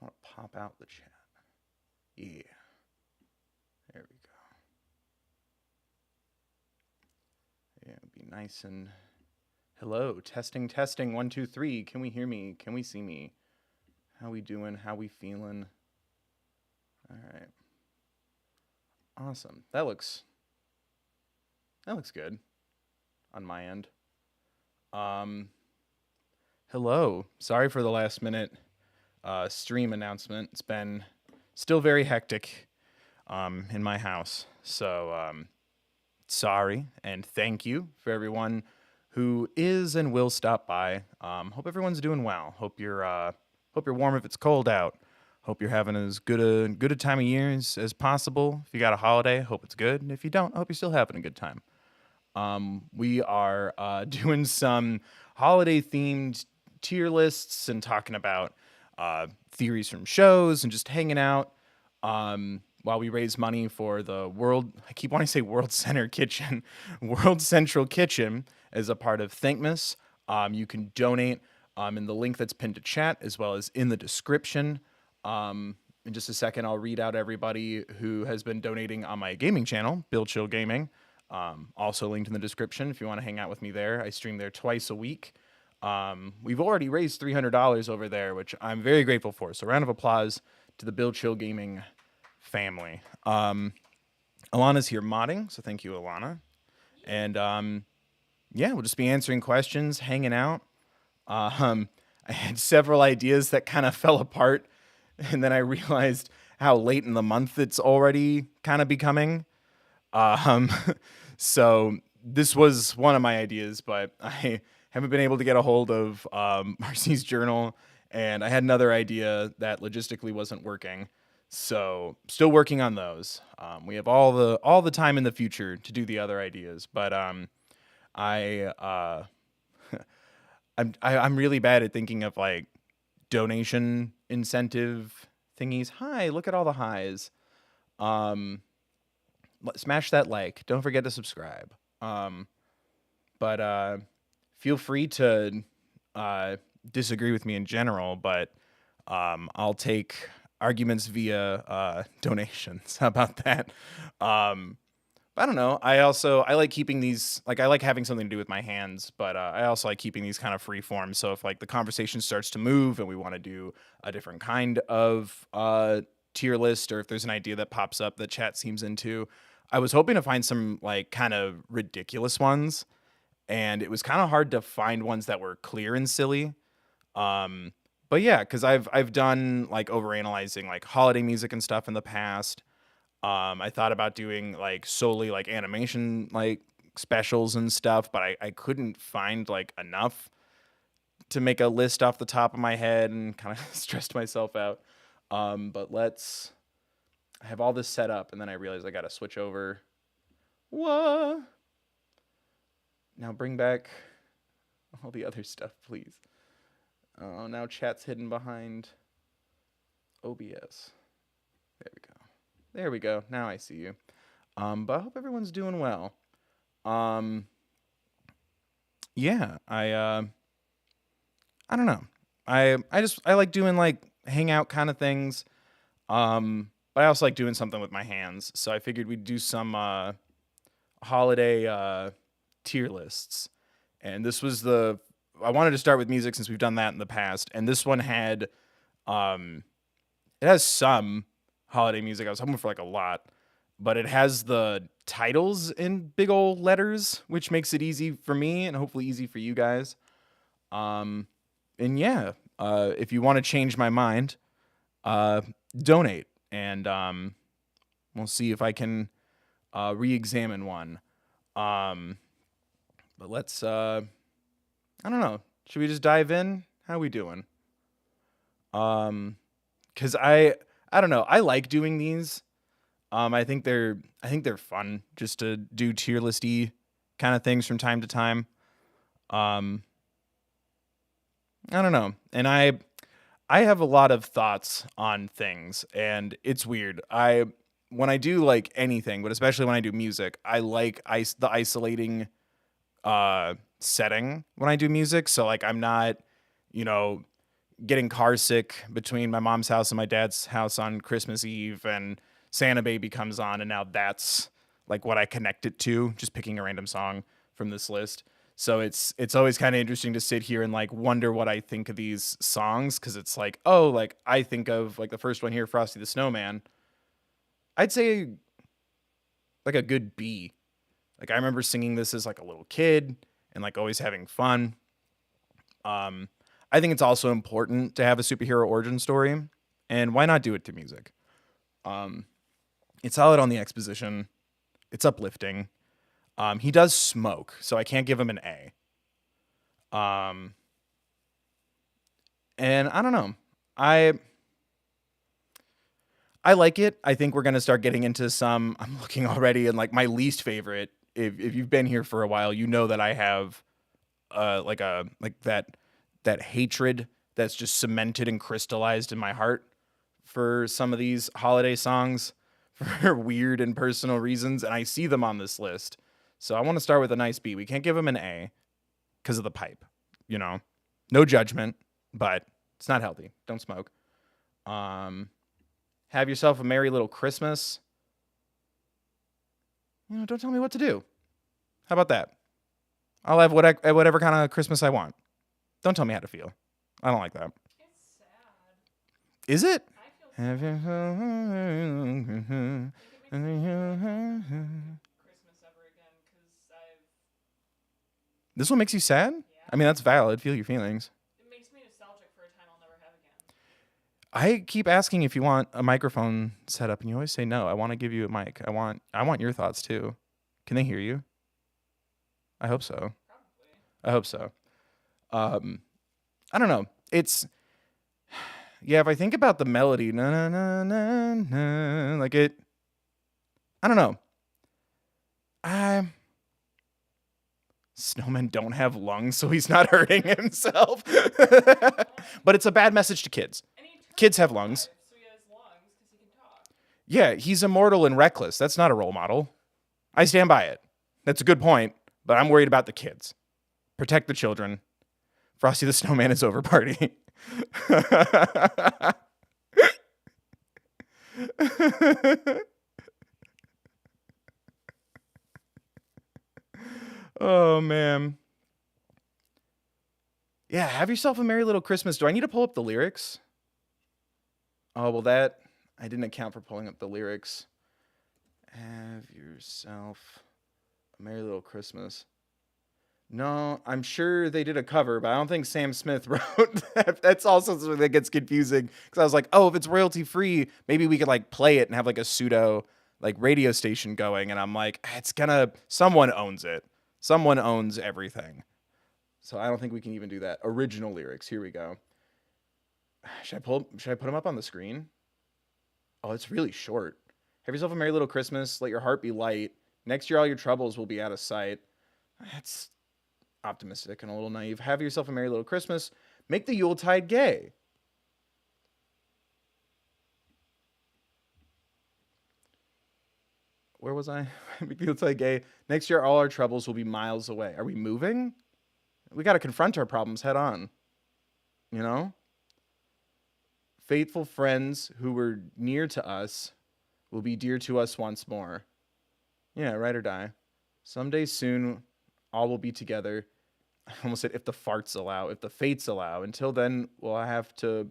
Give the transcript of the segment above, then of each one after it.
I want to pop out the chat. Yeah. There we go. Yeah, it'd be nice and... Hello, testing, testing, 1, 2, 3. Can we hear me? Can we see me? How we doing? How we feeling? All right. Awesome. That looks good on my end. Hello. Sorry for the last minute stream announcement. It's been still very hectic in my house. So sorry and thank you for everyone who is and will stop by. Hope everyone's doing well. Hope you're warm if it's cold out. Hope you're having as good a time of year as possible. If you got a holiday, hope it's good. And if you don't, I hope you're still having a good time. We are doing some holiday-themed tier lists and talking about theories from shows and just hanging out while we raise money for the I keep wanting to say World Center Kitchen, World Central Kitchen as a part of Thankmas. You can donate in the link that's pinned to chat as well as in the description. In just a second, I'll read out everybody who has been donating on my gaming channel, Bill Chill Gaming. Also linked in the description if you want to hang out with me there. I stream there twice a week. We've already raised $300 over there, which I'm very grateful for. So round of applause to the Bill Chill Gaming family. Alana's here modding, so thank you, Alana. And yeah, we'll just be answering questions, hanging out. I had several ideas that kind of fell apart, and then I realized how late in the month it's already kind of becoming. So this was one of my ideas, but I haven't been able to get a hold of Marcy's journal, and I had another idea that logistically wasn't working. So still working on those. We have all the time in the future to do the other ideas, but I'm really bad at thinking of like donation incentive thingies. Hi, look at all the highs. Smash that like. Don't forget to subscribe. But feel free to disagree with me in general, but I'll take arguments via donations. How about that? I don't know. I like keeping these, like, I like having something to do with my hands, but I also like keeping these kind of free form. So if like the conversation starts to move and we want to do a different kind of tier list, or if there's an idea that pops up that chat seems into, I was hoping to find some like kind of ridiculous ones, and it was kind of hard to find ones that were clear and silly. But yeah, because I've done like overanalyzing like holiday music and stuff in the past. I thought about doing like solely like animation like specials and stuff, but I couldn't find like enough to make a list off the top of my head, and kind of stressed myself out. But I have all this set up, and then I realized I got to switch over. What? Now bring back all the other stuff, please. Oh, now chat's hidden behind OBS. There we go. There we go. Now I see you. But I hope everyone's doing well. Yeah, I don't know. I like doing like hangout kind of things. But I also like doing something with my hands. So I figured we'd do some holiday tier lists. And this was I wanted to start with music since we've done that in the past. And this one had it has some holiday music. I was hoping for like a lot, but it has the titles in big old letters, which makes it easy for me and hopefully easy for you guys. And yeah, if you want to change my mind, donate, and we'll see if I can re-examine one. But let's I don't know. Should we just dive in? How are we doing? Cause I don't know. I like doing these. I think they're fun just to do tier listy kind of things from time to time. I don't know. And I have a lot of thoughts on things, and it's weird. When I do like anything, but especially when I do music, I like the isolating setting when I do music. So like I'm not, getting car sick between my mom's house and my dad's house on Christmas Eve, and Santa Baby comes on, and now that's like what I connect it to, just picking a random song from this list. So it's always kind of interesting to sit here and like wonder what I think of these songs, because it's like, oh, like I think of like the first one here, Frosty the Snowman. I'd say like a good B. Like I remember singing this as like a little kid and like always having fun. I think it's also important to have a superhero origin story, and why not do it to music? It's solid on the exposition. It's uplifting. He does smoke, so I can't give him an A. And I don't know. I like it. I think we're gonna start getting into some. I'm looking already, and like my least favorite. If you've been here for a while, you know that I have like that hatred that's just cemented and crystallized in my heart for some of these holiday songs for weird and personal reasons, and I see them on this list. So I want to start with a nice B. We can't give them an A because of the pipe, you know. No judgment, but it's not healthy. Don't smoke. Have yourself a merry little Christmas. You know, don't tell me what to do. How about that? I'll have whatever kind of Christmas I want. Don't tell me how to feel. I don't like that. It's sad. Is it? I feel sad. I think it makes me Christmas ever again because This one makes you sad? yeah, I mean, that's valid. Feel your feelings. it makes me nostalgic for a time I'll never have again. I keep asking if you want a microphone set up, and you always say no. I want to give you a mic. I want your thoughts too. Can they hear you? I hope so. Probably. I hope so. I don't know. It's yeah. If I think about the melody, na na na na, like it. I don't know. Snowmen don't have lungs, so he's not hurting himself. But it's a bad message to kids. And he turned Kids have lungs. 5, so he has lungs because he can talk. Yeah, he's immortal and reckless. That's not a role model. I stand by it. That's a good point, but I'm worried about the kids. Protect the children. Frosty the Snowman is over party. Oh, man. Yeah, have yourself a merry little Christmas. Do I need to pull up the lyrics? Oh, well, I didn't account for pulling up the lyrics. Have yourself a merry little Christmas. No, I'm sure they did a cover, but I don't think Sam Smith wrote that. That's also something that gets confusing, because I was like, oh, if it's royalty free, maybe we could like play it and have like a pseudo like radio station going. And I'm like, someone owns it. Someone owns everything. So I don't think we can even do that. Original lyrics. Here we go. Should I put them up on the screen? Oh, it's really short. Have yourself a merry little Christmas. Let your heart be light. Next year, all your troubles will be out of sight. That's optimistic and a little naive. Have yourself a merry little Christmas. Make the Yuletide gay. Where was I? Make the Yuletide gay. Next year, all our troubles will be miles away. Are we moving? We got to confront our problems head on. You know? Faithful friends who were near to us will be dear to us once more. Yeah, ride or die. Someday soon, all will be together. I almost said if the farts allow, if the fates allow. Until then, we'll have to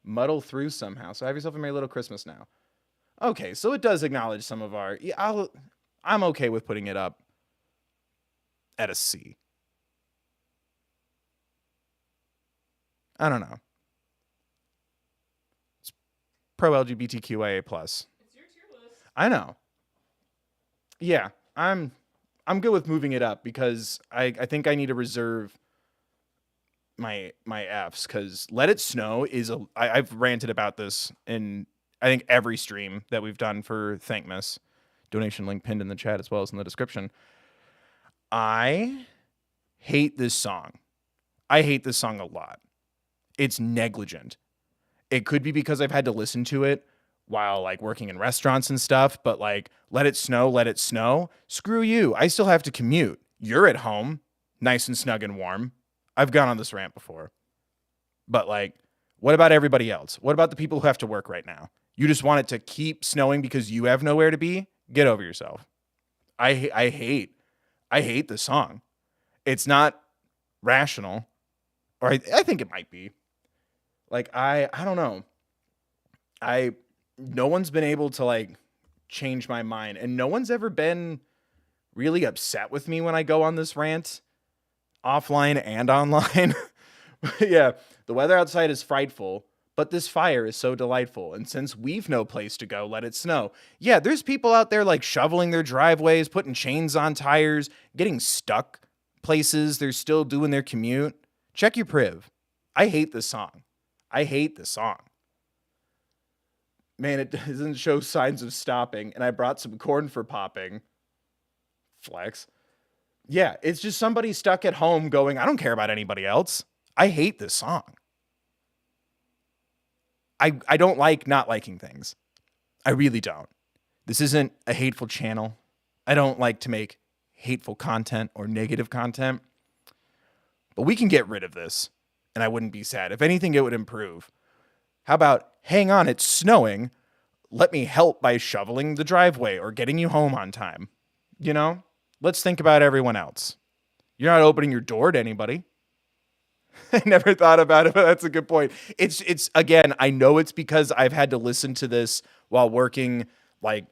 muddle through somehow. So have yourself a merry little Christmas now. Okay, so it does acknowledge some of our... Yeah, I'm okay with putting it up at a C. I don't know. It's pro LGBTQIA+. It's your tier list. I know. Yeah, I'm good with moving it up, because I think I need to reserve my Fs, because Let It Snow is I've ranted about this in I think every stream that we've done for Thankmas. Donation link pinned in the chat as well as in the description. I hate this song. I hate this song a lot. It's negligent. It could be because I've had to listen to it while like working in restaurants and stuff, but like, let it snow, let it snow. Screw you. I still have to commute. You're at home, nice and snug and warm. I've gone on this rant before. But like, What about everybody else? What about the people who have to work right now? You just want it to keep snowing because you have nowhere to be? Get over yourself. I hate this song. It's not rational, or I think it might be. Like I don't know. No one's been able to like change my mind, and no one's ever been really upset with me when I go on this rant, offline and online. Yeah, the weather outside is frightful, but this fire is so delightful. And since we've no place to go, let it snow. Yeah, there's people out there like shoveling their driveways, putting chains on tires, getting stuck places. They're still doing their commute. Check your priv. I hate this song. I hate this song. Man, it doesn't show signs of stopping, and I brought some corn for popping. Flex. Yeah, it's just somebody stuck at home going, I don't care about anybody else. I hate this song. I don't like not liking things. I really don't. This isn't a hateful channel. I don't like to make hateful content or negative content. But we can get rid of this, and I wouldn't be sad. If anything, it would improve. How about, hang on, it's snowing. Let me help by shoveling the driveway or getting you home on time. You know? Let's think about everyone else. You're not opening your door to anybody. I never thought about it, but that's a good point. It's again, I know it's because I've had to listen to this while working like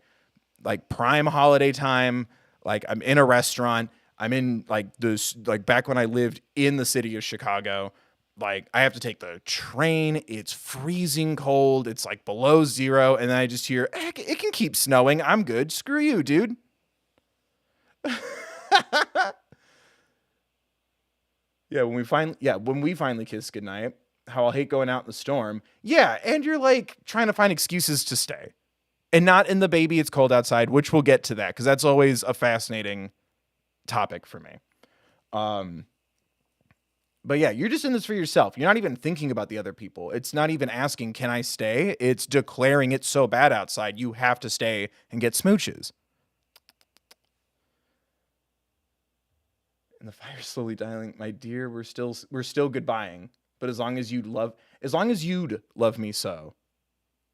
prime holiday time. Like I'm in a restaurant. I'm in like this, like back when I lived in the city of Chicago. Like I have to take the train. It's freezing cold. It's like below zero. And then I just hear, it can keep snowing. I'm good. Screw you, dude. Yeah, when we finally kiss goodnight, how I'll hate going out in the storm. Yeah, and you're like trying to find excuses to stay. And not in the baby it's cold outside, which we'll get to that because that's always a fascinating topic for me. But yeah, you're just in this for yourself. You're not even thinking about the other people. It's not even asking, can I stay? It's declaring it's so bad outside, you have to stay and get smooches. And the fire's slowly dying. My dear, we're still goodbying. But as long as you'd love me so,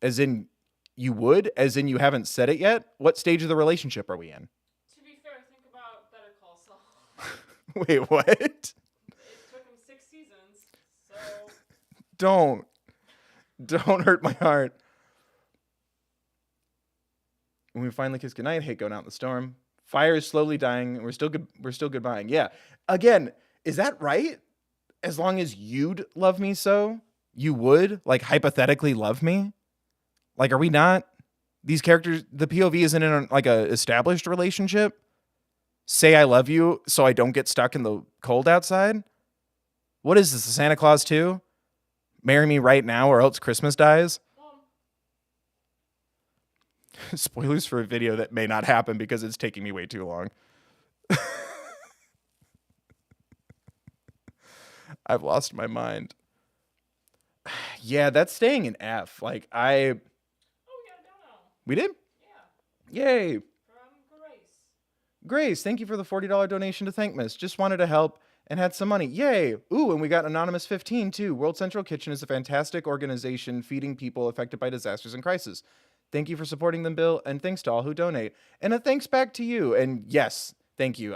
as in you would, as in you haven't said it yet. What stage of the relationship are we in? To be fair, think about Better Call Saul. Wait, what? It took him 6 seasons, so... Don't hurt my heart. When we finally kiss goodnight, hate going out in the storm. Fire is slowly dying, and we're still goodbying. Yeah. Again, is that right? As long as you'd love me so, you would, like, hypothetically love me? Like, are we not? These characters, the POV isn't in, like, a established relationship? Say I love you so I don't get stuck in the cold outside? What is this, Santa Claus 2? Marry me right now or else Christmas dies? Spoilers for a video that may not happen because it's taking me way too long. I've lost my mind. Yeah, that's staying in F. Like, Oh, we got a dono. We did? Yeah. Yay. From Grace. Grace, thank you for the $40 donation to Thankmas. Just wanted to help and had some money. Yay. Ooh, and we got Anonymous 15 too. World Central Kitchen is a fantastic organization feeding people affected by disasters and crisis. Thank you for supporting them, Bill, and thanks to all who donate. And a thanks back to you. And yes, thank you.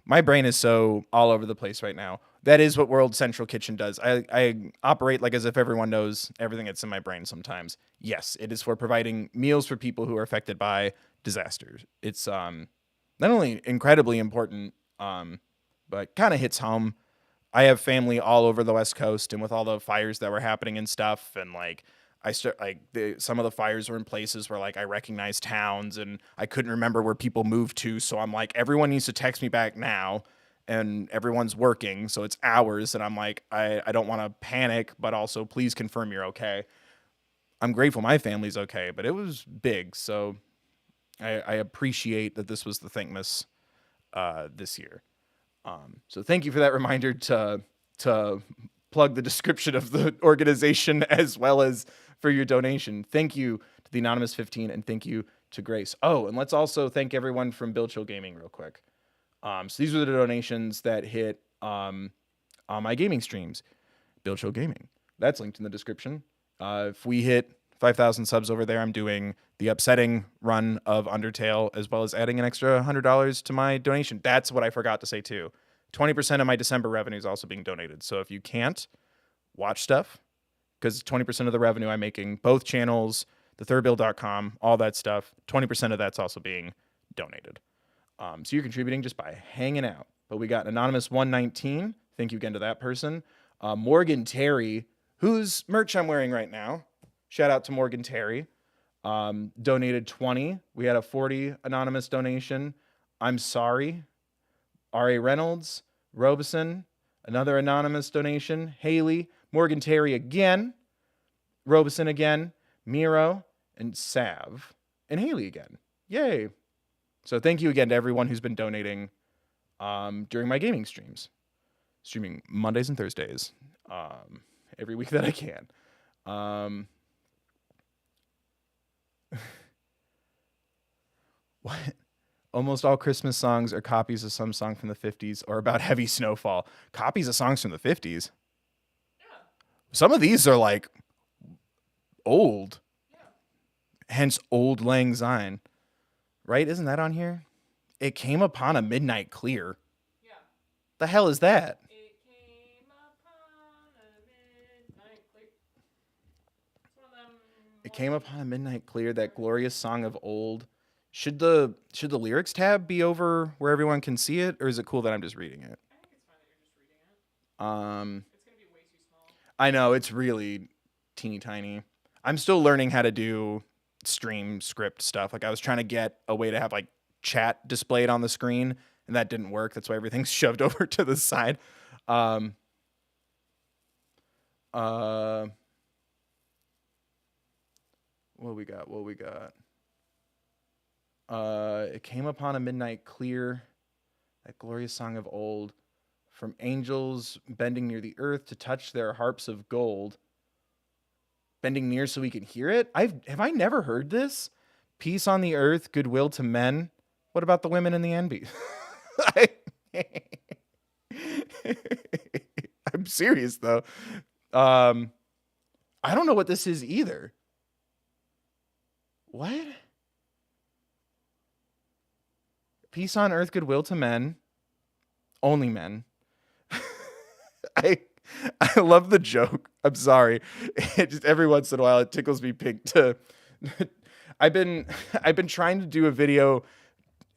My brain is so all over the place right now. That is what World Central Kitchen does. I operate like as if everyone knows everything that's in my brain sometimes. Yes, it is for providing meals for people who are affected by disasters. It's not only incredibly important, but kind of hits home. I have family all over the West Coast, and with all the fires that were happening and stuff, and like some of the fires were in places where like I recognize towns and I couldn't remember where people moved to. So I'm like, everyone needs to text me back now, and everyone's working. So it's hours. And I'm like, I don't want to panic, but also please confirm you're okay. I'm grateful my family's okay, but it was big. So I appreciate that this was the Thankmas this year. So thank you for that reminder to plug the description of the organization as well as for your donation. Thank you to the Anonymous 15 and thank you to Grace. Oh, and let's also thank everyone from Bill Chill Gaming real quick. So these are the donations that hit on my gaming streams. Bill Chill Gaming, That's linked in the description. If we hit 5,000 subs over there, I'm doing the upsetting run of Undertale, as well as adding an extra $100 to my donation. That's what I forgot to say too. 20% of my December revenue is also being donated. So if you can't watch stuff, because 20% of the revenue I'm making, both channels, thethirdbill.com, all that stuff, 20% of that's also being donated. So you're contributing just by hanging out. But we got Anonymous 119. Thank you again to that person. Morgan Terry, whose merch I'm wearing right now. Shout out to Morgan Terry. Donated 20. We had a 40 anonymous donation. I'm sorry. R.A. Reynolds, Robeson, another anonymous donation. Haley, Morgan Terry again, Robeson again, Miro, and Sav, and Haley again. Yay. So thank you again to everyone who's been donating during my gaming streams. Streaming Mondays and Thursdays every week that I can. What? Almost all Christmas songs are copies of some song from the 50s or about heavy snowfall. Copies of songs from the 50s? Yeah. Some of these are like old. Yeah. Hence Old Lang Syne. Right? Isn't that on here? It came upon a midnight clear. Yeah. The hell is that? It came upon a midnight clear. It's one of them. It came upon a midnight clear, that glorious song of old. Should the lyrics tab be over where everyone can see it, or is it cool that I'm just reading it? I think it's fine that you're just reading it. It's gonna be way too small. I know, it's really teeny tiny. I'm still learning how to do stream script stuff. Like I was trying to get a way to have like chat displayed on the screen, and that didn't work. That's why everything's shoved over to the side. What we got? It came upon a midnight clear, that glorious song of old, from angels bending near the earth to touch their harps of gold. Bending near so we can hear it? Have I never heard this? Peace on the earth, goodwill to men. What about the women in the envy? I'm serious though. I don't know what this is either. What? Peace on earth, goodwill to men. Only men. I love the joke. I'm sorry. It just every once in a while it tickles me pink to I've been trying to do a video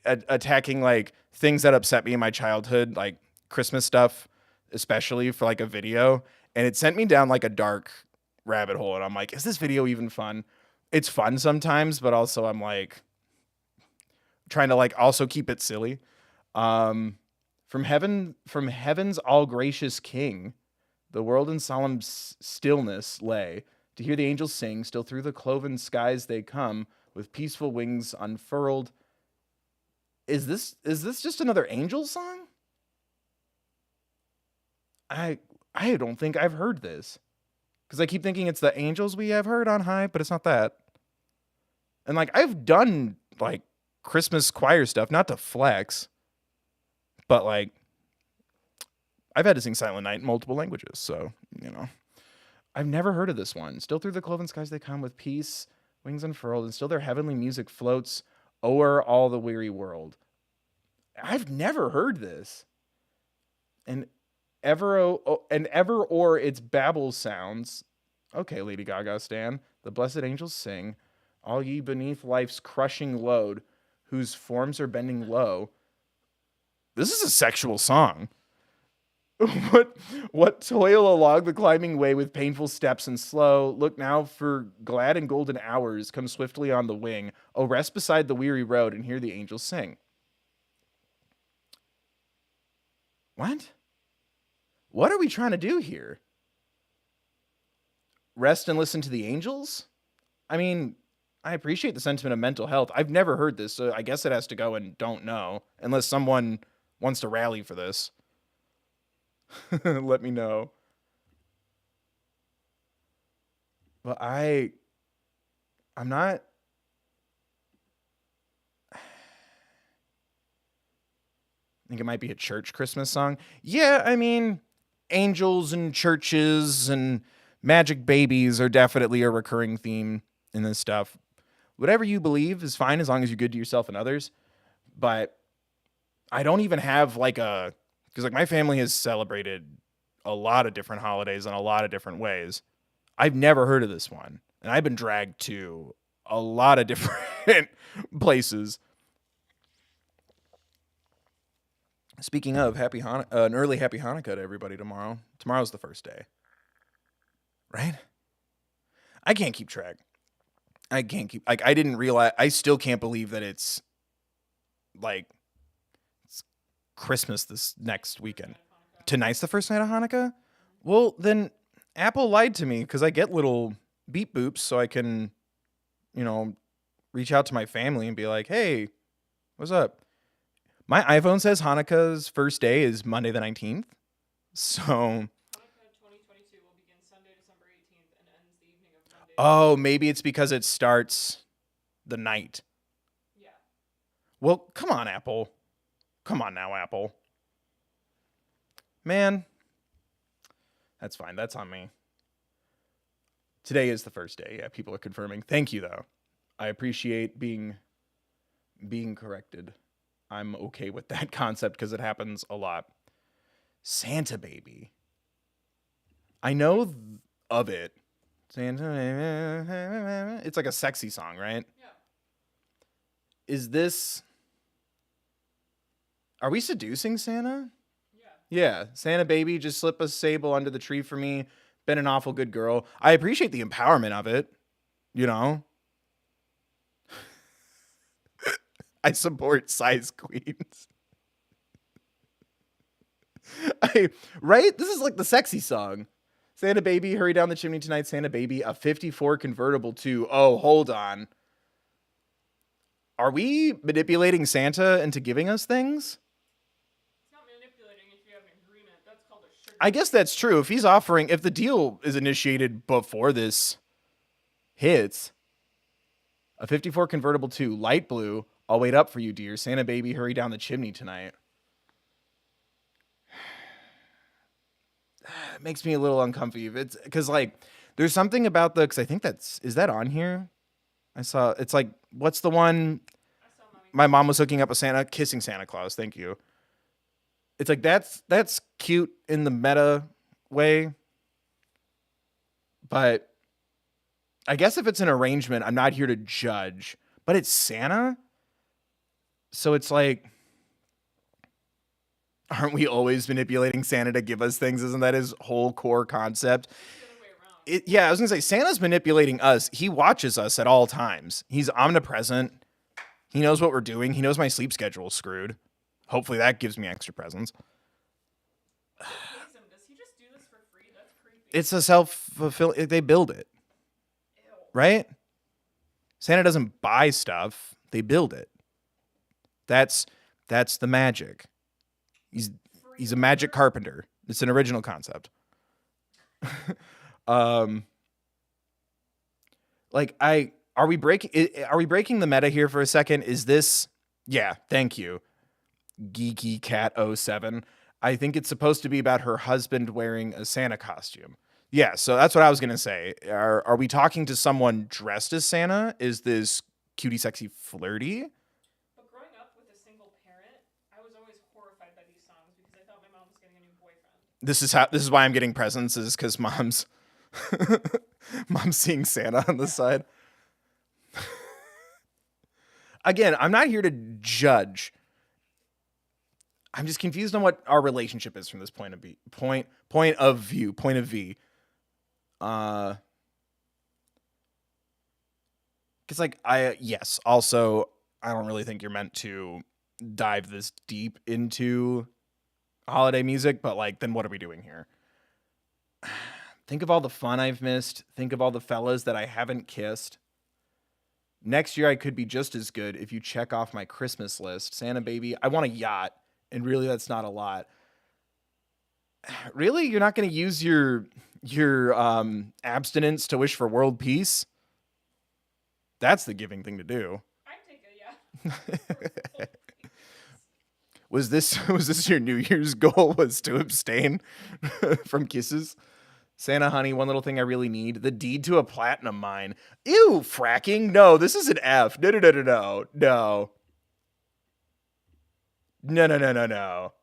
attacking like things that upset me in my childhood, like Christmas stuff, especially for like a video, and it sent me down like a dark rabbit hole, and I'm like, is this video even fun? It's fun sometimes, but also I'm like trying to like also keep it silly. From heaven's all gracious King, the world in solemn stillness lay, to hear the angels sing. Still through the cloven skies they come, with peaceful wings unfurled. Is this just another angel song? I don't think I've heard this, because I keep thinking it's the angels we have heard on high, but it's not that. And like I've done like Christmas choir stuff, not to flex, but like I've had to sing Silent Night in multiple languages, so you know. I've never heard of this one. Still through the cloven skies they come, with peace, wings unfurled, and still their heavenly music floats o'er all the weary world. I've never heard this. And ever o'er its babble sounds. Okay, Lady Gaga stan. The blessed angels sing, all ye beneath life's crushing load, whose forms are bending low. This is a sexual song. What toil along the climbing way with painful steps and slow. Look now, for glad and golden hours come swiftly on the wing. Oh, rest beside the weary road and hear the angels sing. What? What are we trying to do here? Rest and listen to the angels? I mean, I appreciate the sentiment of mental health. I've never heard this, so I guess it has to go and don't know, unless someone wants to rally for this. Let me know. But I'm not. I think it might be a church Christmas song. Yeah, I mean, angels and churches and Magic babies are definitely a recurring theme in this stuff. Whatever you believe is fine as long as you're good to yourself and others. But I don't even have like a, because like my family has celebrated a lot of different holidays in a lot of different ways. I've never heard of this one, and I've been dragged to a lot of different places. Speaking of, an early happy Hanukkah to everybody tomorrow. Tomorrow's the first day, right? I can't keep track. I can't keep, like, I didn't realize, I still can't believe that it's like it's Christmas this next weekend. Tonight's the first night of Hanukkah? Well, then Apple lied to me because I get little beep boops so I can, reach out to my family and be like, hey, what's up? My iPhone says Hanukkah's first day is Monday the 19th. So. Hanukkah 2022 will begin Sunday, December 18th and ends the evening of Monday. Oh, maybe it's because it starts the night. Yeah. Well, come on, Apple. Come on now, Apple. Man. That's fine. That's on me. Today is the first day. Yeah, people are confirming. Thank you, though. I appreciate being corrected. I'm okay with that concept because it happens a lot. Santa Baby. I know of it. Santa Baby. It's like a sexy song, right? Yeah. Is this... Are we seducing Santa? Yeah. Yeah. Santa Baby, just slip a sable under the tree for me. Been an awful good girl. I appreciate the empowerment of it. I support size queens. Right? This is like the sexy song. Santa Baby, hurry down the chimney tonight. Santa Baby, a 54 convertible to... Oh, hold on. Are we manipulating Santa into giving us things? It's not manipulating if you have an agreement. That's called a sugar. I guess that's true. If the deal is initiated before this hits, a 54 convertible to light blue... I'll wait up for you, dear. Santa Baby, hurry down the chimney tonight. It makes me a little uncomfy. It's because, like, there's something about because I think is that on here? I saw, it's like, what's the one? My mom was hooking up a Santa, kissing Santa Claus. Thank you. It's like, that's cute in the meta way. But I guess if it's an arrangement, I'm not here to judge. But it's Santa? So it's like, aren't we always manipulating Santa to give us things? Isn't that his whole core concept? Yeah, I was going to say, Santa's manipulating us. He watches us at all times. He's omnipresent. He knows what we're doing. He knows my sleep schedule is screwed. Hopefully that gives me extra presents. Does he just do this for free? That's creepy. It's a self-fulfilling... They build it. Ew. Right? Santa doesn't buy stuff. They build it. That's the magic. He's a magic carpenter. It's an original concept. Are we breaking the meta here for a second? Is this... Yeah, thank you. Geeky Cat 07. I think it's supposed to be about her husband wearing a Santa costume. Yeah, so that's what I was going to say. Are we talking to someone dressed as Santa? Is this cutie sexy flirty? This is why I'm getting presents, is because mom's seeing Santa on the side. Again, I'm not here to judge. I'm just confused on what our relationship is from this point of view. Because also, I don't really think you're meant to dive this deep into holiday music, but like, then what are we doing here? Think of all the fun I've missed. Think of all the fellas that I haven't kissed. Next year I could be just as good if you check off my Christmas list. Santa Baby, I want a yacht, and really that's not a lot. Really? You're not going to use your abstinence to wish for world peace? That's the giving thing to do. I'd take it, yeah. Was this your New Year's goal, was to abstain from kisses? Santa honey, one little thing I really need. The deed to a platinum mine. Ew, fracking? No, this is an F. No, no, no, no, no. No. No, no, no, no, no.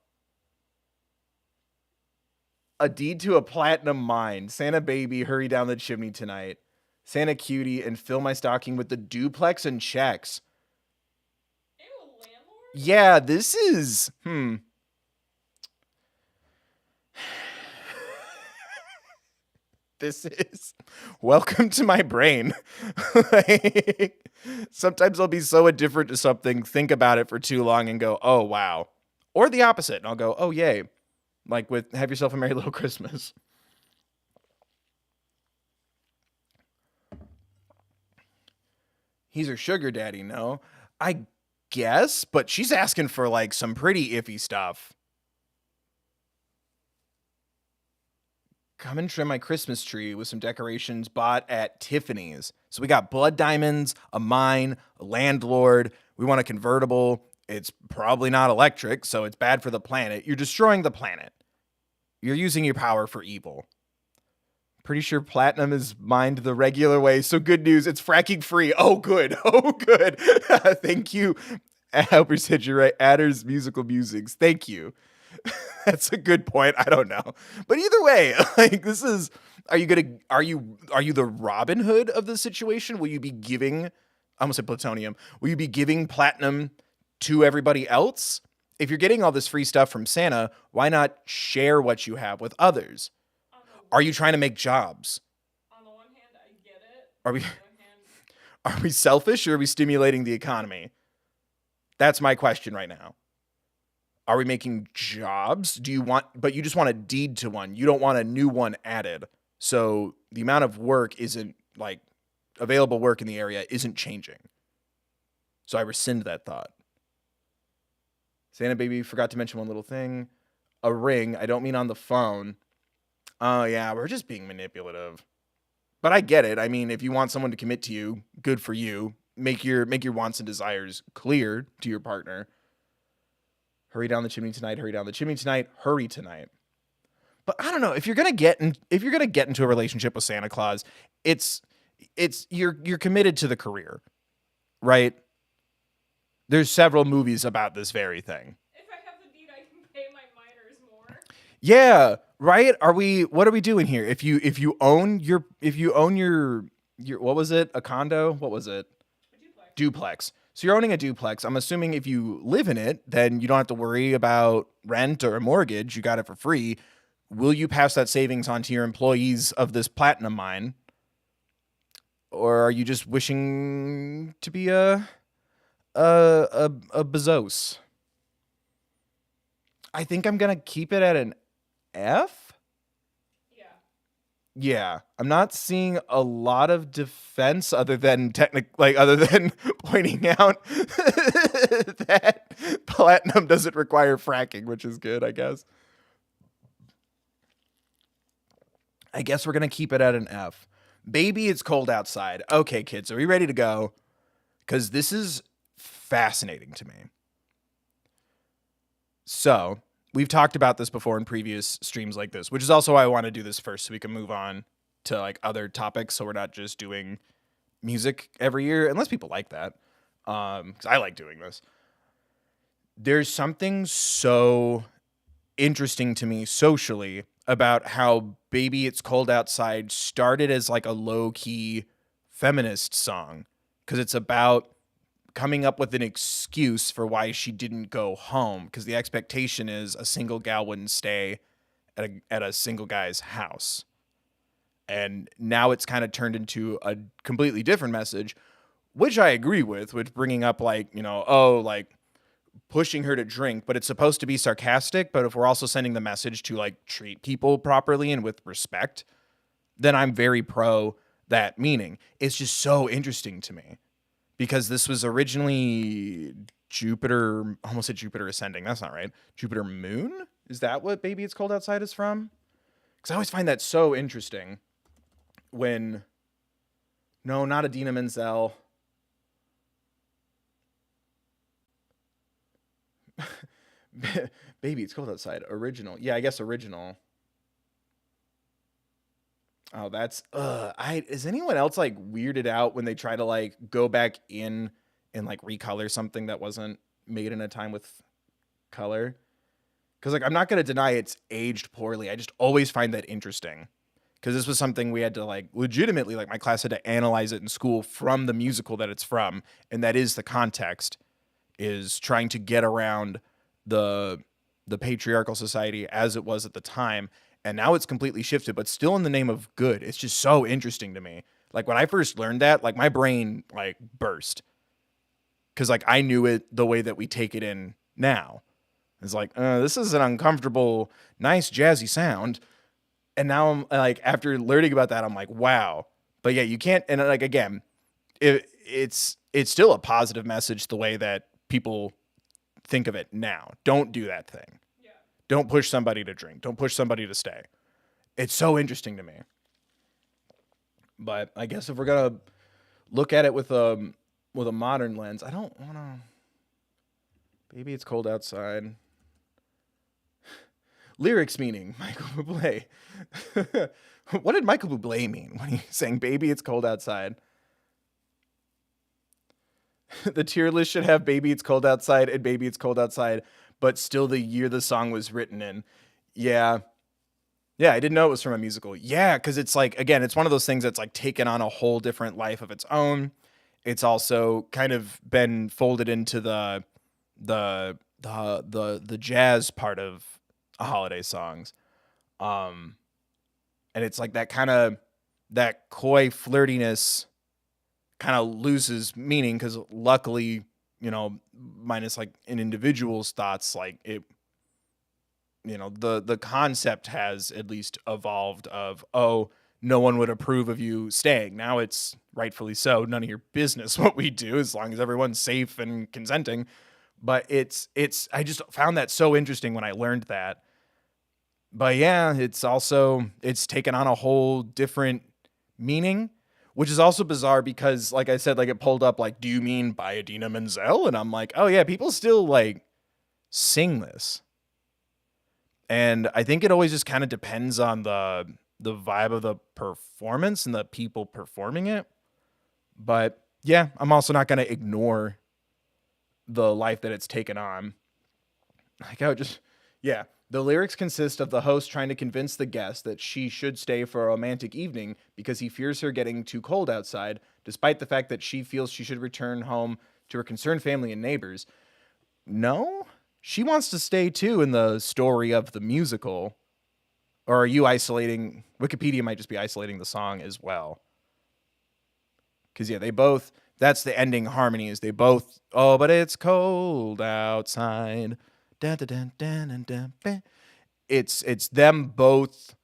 A deed to a platinum mine. Santa baby, hurry down the chimney tonight. Santa cutie, and fill my stocking with the duplex and checks. Ew, landlord? Yeah, this is... This is... Welcome to my brain. Like, sometimes I'll be so indifferent to something, think about it for too long, and go, oh, wow. Or the opposite, and I'll go, oh, yay. Like with Have Yourself a Merry Little Christmas. He's her sugar daddy, no? I guess, but she's asking for like some pretty iffy stuff. Come and trim my Christmas tree with some decorations bought at Tiffany's. So we got blood diamonds, a mine, a landlord. We want a convertible. It's probably not electric, so it's bad for the planet. You're destroying the planet. You're using your power for evil. Pretty sure platinum is mined the regular way, so good news, it's fracking free. Oh, good. Oh, good. Thank you. Albert said you're right. Adder's musical musings. Thank you. That's a good point. I don't know. But either way, like this is are you the Robin Hood of the situation? Will you be giving I almost said plutonium. Will you be giving platinum to everybody else? If you're getting all this free stuff from Santa, why not share what you have with others? Are you trying to make jobs? On the one hand, I get it. Are we On the other hand, are we selfish or are we stimulating the economy? That's my question right now. Are we making jobs? But you just want a deed to one. You don't want a new one added. So the amount of work isn't like available work in the area isn't changing. So I rescind that thought. Santa baby forgot to mention one little thing. A ring. I don't mean on the phone. Oh yeah, we're just being manipulative. But I get it. I mean, if you want someone to commit to you, good for you. Make your wants and desires clear to your partner. Hurry down the chimney tonight. Hurry down the chimney tonight. Hurry tonight. But I don't know if you're gonna get into a relationship with Santa Claus, it's you're committed to the career, right? There's several movies about this very thing. if I have the deed, I can pay my miners more. Yeah, right. What are we doing here? If you own your what was it? A condo? What was it? A duplex. Duplex. So you're owning a duplex. I'm assuming if you live in it, then you don't have to worry about rent or a mortgage. You got it for free. Will you pass that savings on to your employees of this platinum mine? Or are you just wishing to be a Bezos? I think I'm going to keep it at an F. Yeah, I'm not seeing a lot of defense other than pointing out that platinum doesn't require fracking, which is good, I guess. I guess we're going to keep it at an F. Baby, it's cold outside. Okay, kids, are we ready to go? Because this is fascinating to me. So, we've talked about this before in previous streams like this, which is also why I want to do this first so we can move on to like other topics so we're not just doing music every year, unless people like that. Because I like doing this. There's something so interesting to me socially about how Baby It's Cold Outside started as like a low-key feminist song, because it's about coming up with an excuse for why she didn't go home, because the expectation is a single gal wouldn't stay at a single guy's house. And now it's kind of turned into a completely different message, which I agree with bringing up like, like pushing her to drink, but it's supposed to be sarcastic. But if we're also sending the message to like treat people properly and with respect, then I'm very pro that meaning. It's just so interesting to me because this was originally Jupiter, almost said Jupiter Ascending. That's not right. Jupiter Moon? Is that what Baby It's Cold Outside is from? Because I always find that so interesting when, no, not Adina Menzel. Baby It's Cold Outside. Original. Yeah, I guess original. Oh, that's I is anyone else like weirded out when they try to like go back in and like recolor something that wasn't made in a time with color? Because like I'm not gonna deny it's aged poorly. I just always find that interesting. Because this was something we had to like legitimately, like my class had to analyze it in school from the musical that it's from, and that is the context, is trying to get around the the patriarchal society as it was at the time, and now it's completely shifted, but still in the name of good. It's just so interesting to me. Like when I first learned that, like my brain like burst because like I knew it the way that we take it in now. It's like this is an uncomfortable, nice jazzy sound, and now I'm like after learning about that, I'm like wow. But yeah, you can't. And like again, it's still a positive message the way that people think of it now. Don't do that thing. Yeah. Don't push somebody to drink. Don't push somebody to stay. It's so interesting to me. But I guess if we're gonna look at it with a modern lens, I don't want to. Baby, it's cold outside. Lyrics meaning Michael Bublé. What did Michael Bublé mean when he sang "Baby, it's cold outside"? The tier list should have "Baby, it's cold outside" and "Baby, it's cold outside," but still the year the song was written in. Yeah, yeah, I didn't know it was from a musical. Yeah, because it's like again, it's one of those things that's like taken on a whole different life of its own. It's also kind of been folded into the jazz part of a holiday songs. Um, and it's like that kind of that coy flirtiness kind of loses meaning because luckily, minus like an individual's thoughts, like it, the concept has at least evolved of, oh, no one would approve of you staying. Now it's rightfully so. None of your business what we do as long as everyone's safe and consenting. But it's I just found that so interesting when I learned that. But yeah, it's taken on a whole different meaning, which is also bizarre because like I said, like it pulled up like, do you mean by Idina Menzel? And I'm like, oh yeah, people still like sing this. And I think it always just kind of depends on the vibe of the performance and the people performing it. But yeah, I'm also not going to ignore the life that it's taken on. Like I would just yeah, the lyrics consist of the host trying to convince the guest that she should stay for a romantic evening because he fears her getting too cold outside, despite the fact that she feels she should return home to her concerned family and neighbors. No, she wants to stay too in the story of the musical. Or are you isolating? Wikipedia might just be isolating the song as well. Because, yeah, they both, that's the ending harmony is they both, oh, but it's cold outside. Dun, dun, dun, dun, dun, dun, dun. It's them both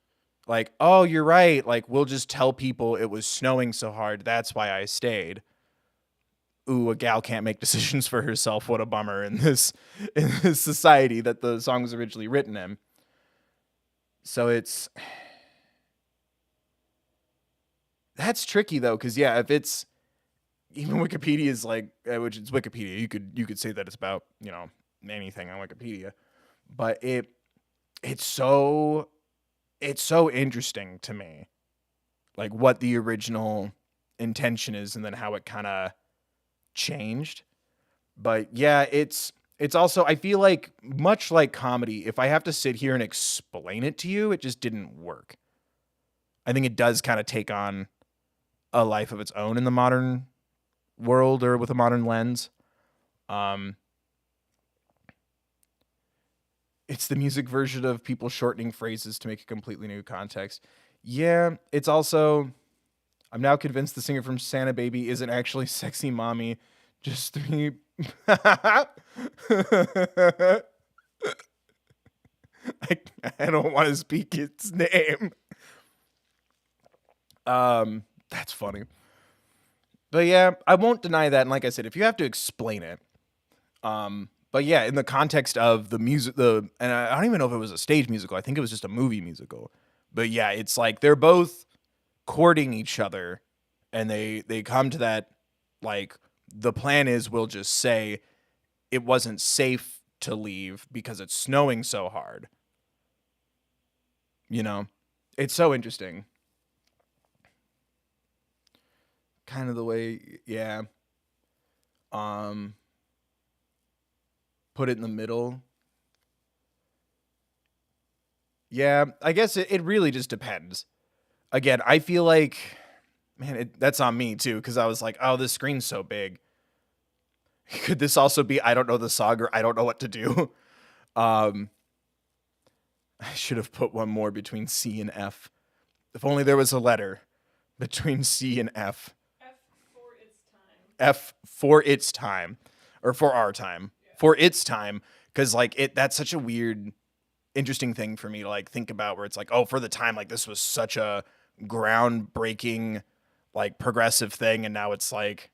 like, oh, you're right. Like, we'll just tell people it was snowing so hard. That's why I stayed. Ooh, a gal can't make decisions for herself. What a bummer in this society that the song was originally written in. So that's tricky though, because yeah, if it's even Wikipedia is like, which is Wikipedia, you could say that it's about anything on Wikipedia, but it's so it's so interesting to me, like what the original intention is, and then how it kind of changed. But yeah, it's also I feel like much like comedy, if I have to sit here and explain it to you, it just didn't work. I think it does kind of take on a life of its own in the modern world or with a modern lens. Um, it's the music version of people shortening phrases to make a completely new context. Yeah, it's also. I'm now convinced the singer from Santa Baby isn't actually sexy mommy, just three. I, I don't want to speak its name. That's funny. But yeah, I won't deny that. And like I said, if you have to explain it, but yeah, in the context of the music, and I don't even know if it was a stage musical. I think it was just a movie musical. But yeah, it's like they're both courting each other, and they come to that like the plan is we'll just say it wasn't safe to leave because it's snowing so hard. You know, it's so interesting. kind of the way, yeah. Um, put it in the middle. Yeah, I guess it really just depends. Again, I feel like, man, that's on me too, because I was like, oh, this screen's so big. Could this also be I don't know the song or I don't know what to do? Um, I should have put one more between C and F. If only there was a letter between C and F. F for its time. F for its time, or for our time, for its time, because like that's such a weird, interesting thing for me to like think about, where it's like, oh, for the time, like this was such a groundbreaking, like progressive thing, and now it's like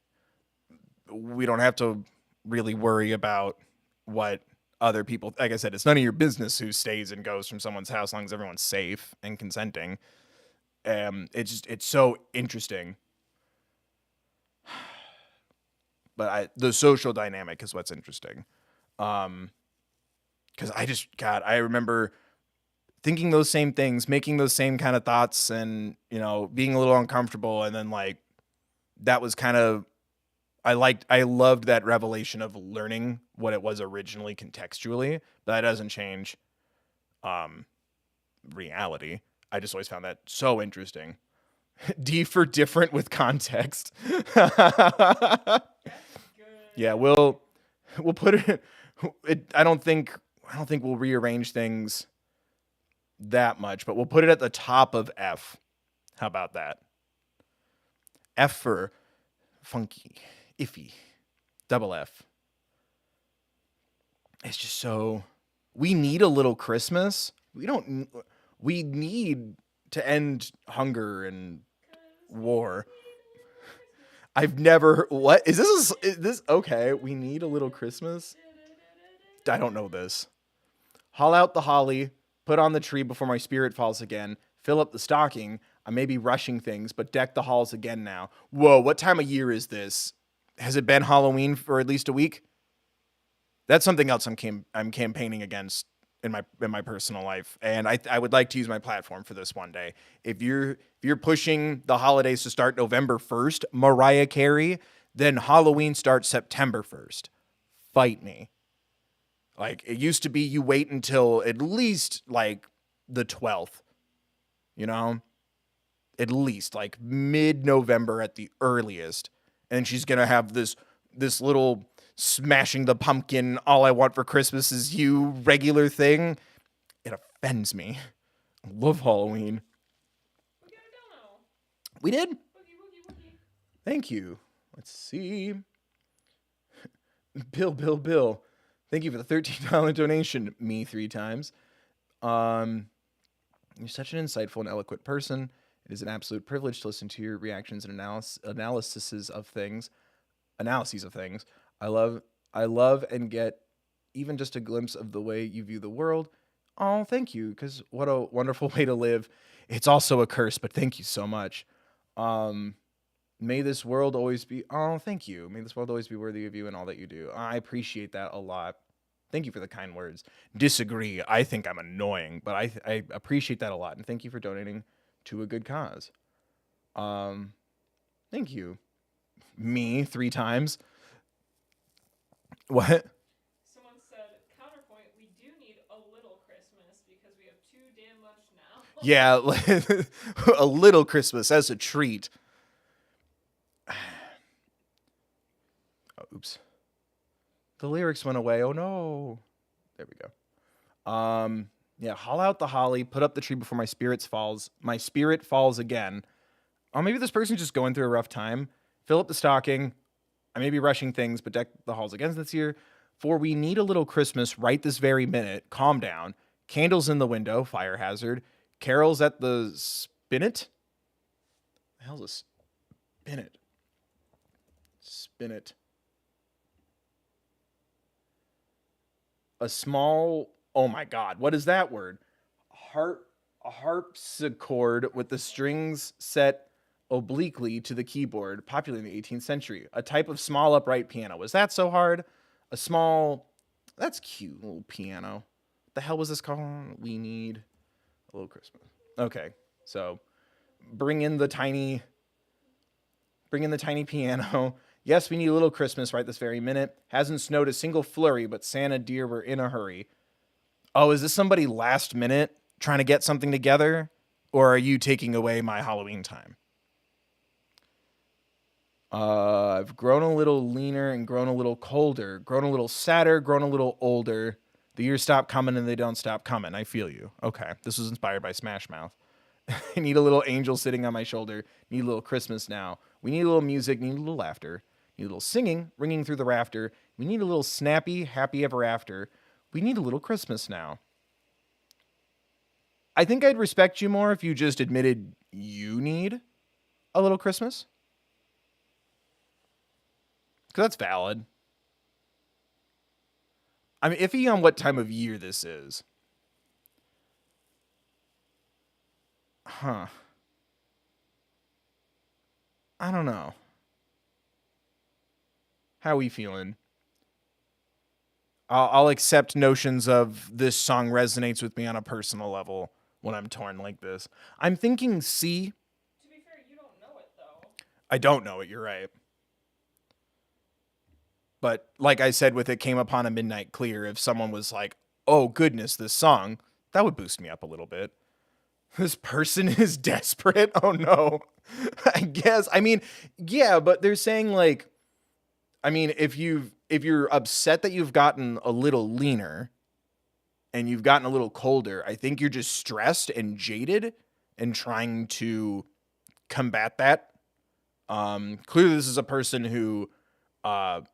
we don't have to really worry about what other people. Like I said, it's none of your business who stays and goes from someone's house, as long as everyone's safe and consenting. It's so interesting. But the social dynamic is what's interesting. Because I remember thinking those same things, making those same kind of thoughts, and being a little uncomfortable, and then like that was kind of I loved that revelation of learning what it was originally contextually, but that doesn't change reality. I just always found that so interesting. D for different with context. Yeah, we'll put it. I don't think we'll rearrange things that much, but we'll put it at the top of F. How about that? F for funky, iffy, double F. It's just so, we need a little Christmas. We need to end hunger and war. I've never, what is this okay? We need a little Christmas. I don't know this. Haul out the holly, put on the tree before my spirit falls again, fill up the stocking. I may be rushing things, but deck the halls again now. Whoa, what time of year is this? Has it been Halloween for at least a week? That's something else I'm campaigning against in my personal life, and I would like to use my platform for this one day. If you're pushing the holidays to start November 1st, Mariah Carey, then Halloween starts September 1st. Fight me. Like, it used to be you wait until at least like the 12th, at least like mid-November at the earliest. And she's going to have this little smashing the pumpkin, all I want for Christmas is you regular thing. It offends me. I love Halloween. We got a dono. We did? Woogie. Thank you. Let's see. Bill. Thank you for the $13 donation. Me 3 times. You're such an insightful and eloquent person. It is an absolute privilege to listen to your reactions and analyses of things. I love and get even just a glimpse of the way you view the world. Oh, thank you, because what a wonderful way to live. It's also a curse, but thank you so much. May this world always be... Oh, thank you. May this world always be worthy of you and all that you do. I appreciate that a lot. Thank you for the kind words. Disagree. I think I'm annoying, but I appreciate that a lot. And thank you for donating to a good cause. Thank you. Me 3 times. What? Someone said, counterpoint, we do need a little Christmas because we have too damn much now. Yeah, a little Christmas as a treat. Oh, oops. The lyrics went away. Oh no. There we go. Yeah, haul out the holly, put up the tree before my spirit falls again. Oh, maybe this person's just going through a rough time. Fill up the stocking. I may be rushing things, but deck the halls again this year. For we need a little Christmas right this very minute. Calm down. Candles in the window, fire hazard. Carols at the spinet? The hell's a spinet? Spinet. A small, oh my God, what is that word? A harpsichord with the strings set obliquely to the keyboard, popular in the 18th century. A type of small upright piano. Was that so hard? That's cute, little piano. What the hell was this called? We need a little Christmas. Okay, so bring in the tiny Bring in the tiny piano. Yes, we need a little Christmas right this very minute. Hasn't snowed a single flurry, but Santa dear, we're in a hurry. Oh, is this somebody last minute trying to get something together? Or are you taking away my Halloween time? I've grown a little leaner and grown a little colder, grown a little sadder, grown a little older. The years stop coming and they don't stop coming. I feel you. Okay. This was inspired by Smash Mouth. I need a little angel sitting on my shoulder. Need a little Christmas now. We need a little music. Need a little laughter. Need a little singing ringing through the rafter. We need a little snappy, happy ever after. We need a little Christmas now. I think I'd respect you more if you just admitted you need a little Christmas. Because that's valid. I'm iffy on what time of year this is. Huh. I don't know. How we feeling? I'll accept notions of this song resonates with me on a personal level when I'm torn like this. I'm thinking C. To be fair, you don't know it though. I don't know it, you're right. But like I said, with It Came Upon a Midnight Clear, if someone was like, oh goodness, this song, that would boost me up a little bit. This person is desperate? Oh no. I guess. I mean, yeah, but they're saying like, I mean, if you're upset that you've gotten a little leaner and you've gotten a little colder, I think you're just stressed and jaded and trying to combat that. Clearly this is a person who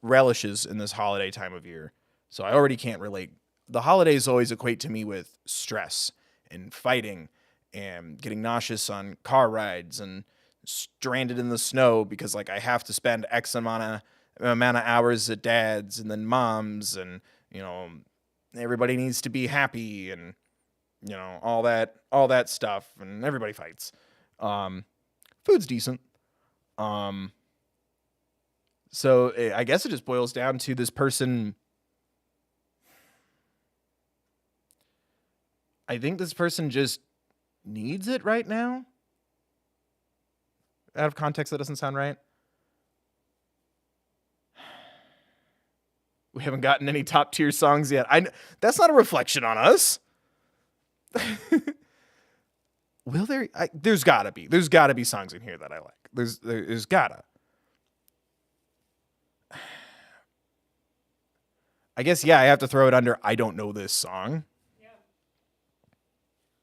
relishes in this holiday time of year. So I already can't relate. The holidays always equate to me with stress and fighting and getting nauseous on car rides and stranded in the snow because like I have to spend X amount of hours at dad's and then mom's and, you know, everybody needs to be happy and, you know, all that stuff and everybody fights. Food's decent. So I guess it just boils down to this person. I think this person just needs it right now. Out of context, that doesn't sound right. We haven't gotten any top tier songs yet. That's not a reflection on us. Will there? There's gotta be. There's gotta be songs in here that I like. There's gotta. I guess, yeah, I have to throw it under I don't know this song. Yeah.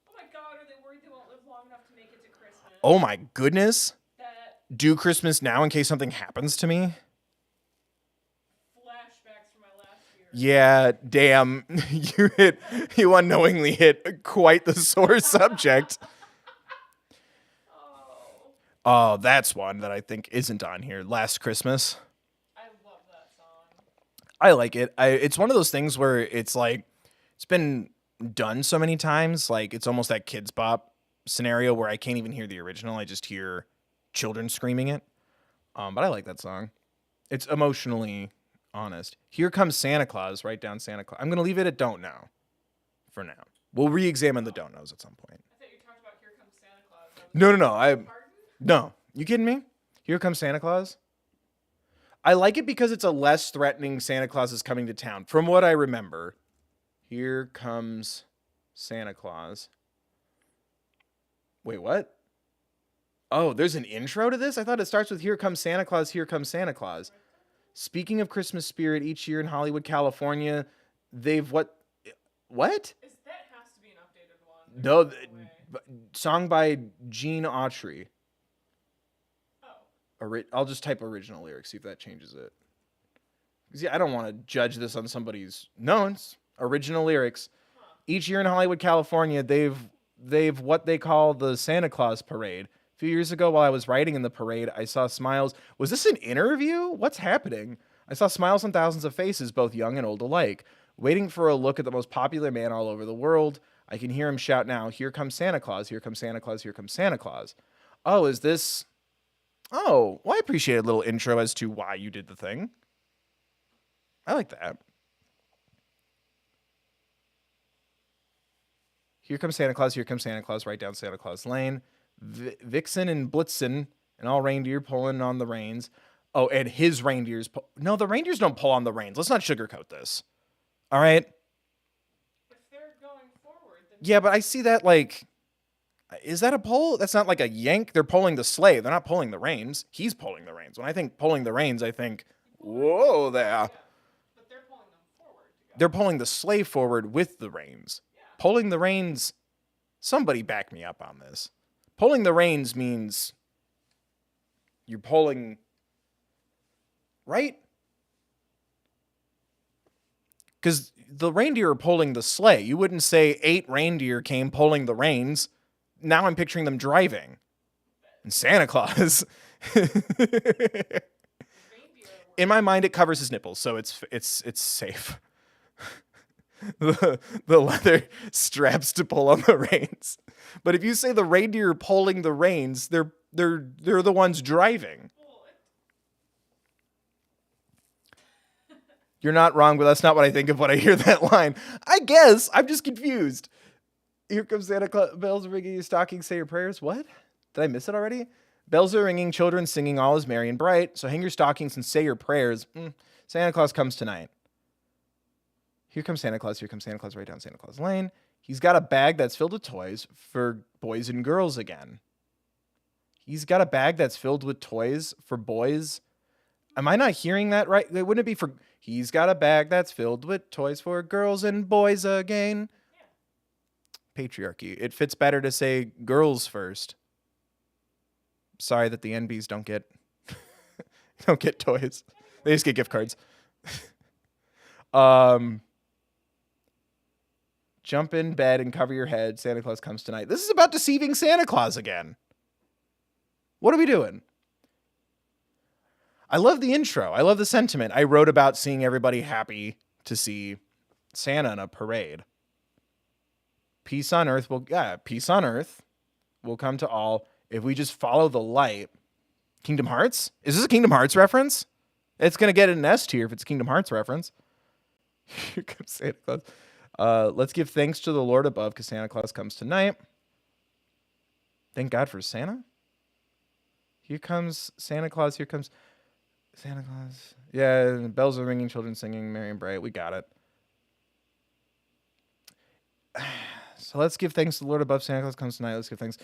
Oh my god, are they worried they won't live long enough to make it to Christmas? Oh my goodness. That Do Christmas now in case something happens to me? flashbacks from my last year. Yeah, damn. You unknowingly hit quite the sore subject. Oh. Oh, that's one that I think isn't on here. Last Christmas. I love that song. I like it. It's one of those things where it's like it's been done so many times, like it's almost that Kids Bop scenario where I can't even hear the original. I just hear children screaming it. But I like that song. It's emotionally honest. Here Comes Santa Claus. Write down Santa Claus. I'm gonna leave it at don't know for now. We'll re-examine the don't knows at some point. I thought you talked about Here Comes Santa Claus. No. Pardon? No. You kidding me? Here Comes Santa Claus. I like it because it's a less threatening Santa Claus is coming to town. From what I remember, Here Comes Santa Claus. Wait, what? Oh, there's an intro to this? I thought it starts with Here Comes Santa Claus, Here Comes Santa Claus. Speaking of Christmas spirit, each year in Hollywood, California, they've what? That has to be an updated one. No, There's no way. song by Gene Autry. Oh. I'll just type original lyrics, see if that changes it. 'Cause, yeah, I don't want to judge this on somebody's. No, it's original lyrics. Each year in Hollywood, California, they've what they call the Santa Claus Parade. A few years ago, while I was writing in the parade, I saw smiles. Was this an interview? What's happening? I saw smiles on thousands of faces, both young and old alike, waiting for a look at the most popular man all over the world. I can hear him shout now, "Here comes Santa Claus, here comes Santa Claus, here comes Santa Claus." Oh, is this... Oh, well, I appreciate a little intro as to why you did the thing. I like that. Here comes Santa Claus, here comes Santa Claus, right down Santa Claus Lane. Vixen and Blitzen and all reindeer pulling on the reins. Oh, and his reindeers. No, the reindeers don't pull on the reins. Let's not sugarcoat this. All right. If they're going forward, then Yeah, but I see that like, is that a pull? That's not like a yank. They're pulling the sleigh. They're not pulling the reins. He's pulling the reins. When I think pulling the reins, I think, whoa there. yeah. But they're pulling them forward to go. They're pulling the sleigh forward with the reins. Yeah. Pulling the reins, somebody back me up on this. Pulling the reins means you're pulling, right? Because the reindeer are pulling the sleigh. You wouldn't say 8 reindeer came pulling the reins. Now I'm picturing them driving. And Santa Claus. Reindeer In my mind, it covers his nipples, so it's safe. the leather straps to pull on the reins. But if you say the reindeer are pulling the reins, they're the ones driving. You're not wrong, but that's not what I think of when I hear that line. I guess I'm just confused. Here comes Santa Claus. Bells are ringing, your stockings, say your prayers. What? Did I miss it already? Bells are ringing, children singing, all is merry and bright. So hang your stockings and say your prayers. Santa Claus comes tonight. Here comes Santa Claus right down Santa Claus Lane. He's got a bag that's filled with toys for boys and girls again. He's got a bag that's filled with toys for boys. Am I not hearing that right? Wouldn't it be for... He's got a bag that's filled with toys for girls and boys again. Yeah. Patriarchy. It fits better to say girls first. Sorry that the NBs don't get toys. They just get gift cards. Jump in bed and cover your head. Santa Claus comes tonight. This is about deceiving Santa Claus again. What are we doing? I love the intro. I love the sentiment. I wrote about seeing everybody happy to see Santa in a parade. Peace on earth will come to all if we just follow the light. Kingdom Hearts? Is this a Kingdom Hearts reference? It's going to get an S tier if it's a Kingdom Hearts reference. Here comes Santa Claus. Let's give thanks to the Lord above because Santa Claus comes tonight. Thank God for Santa. Here comes Santa Claus. Here comes Santa Claus. Yeah, bells are ringing, children singing, merry and bright. We got it. So let's give thanks to the Lord above. Santa Claus comes tonight. Let's give thanks.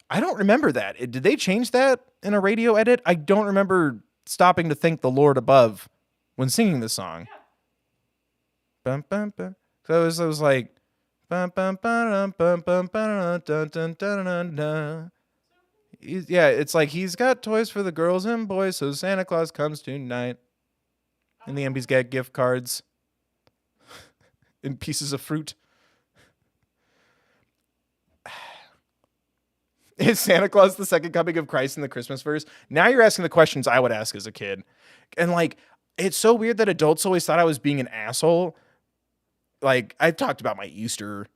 I don't remember that. Did they change that in a radio edit? I don't remember stopping to thank the Lord above when singing this song. Yeah. Bum, bum, bum. So it was like bum, bum, bum, bum, bum, bum, dun, dun, dun, dun, dun. Yeah, it's like he's got toys for the girls and boys, so Santa Claus comes tonight. And the MBs get gift cards and pieces of fruit. Is Santa Claus the second coming of Christ in the Christmas verse? Now you're asking the questions I would ask as a kid. And like, it's so weird that adults always thought I was being an asshole. Like, I've talked about my Easter.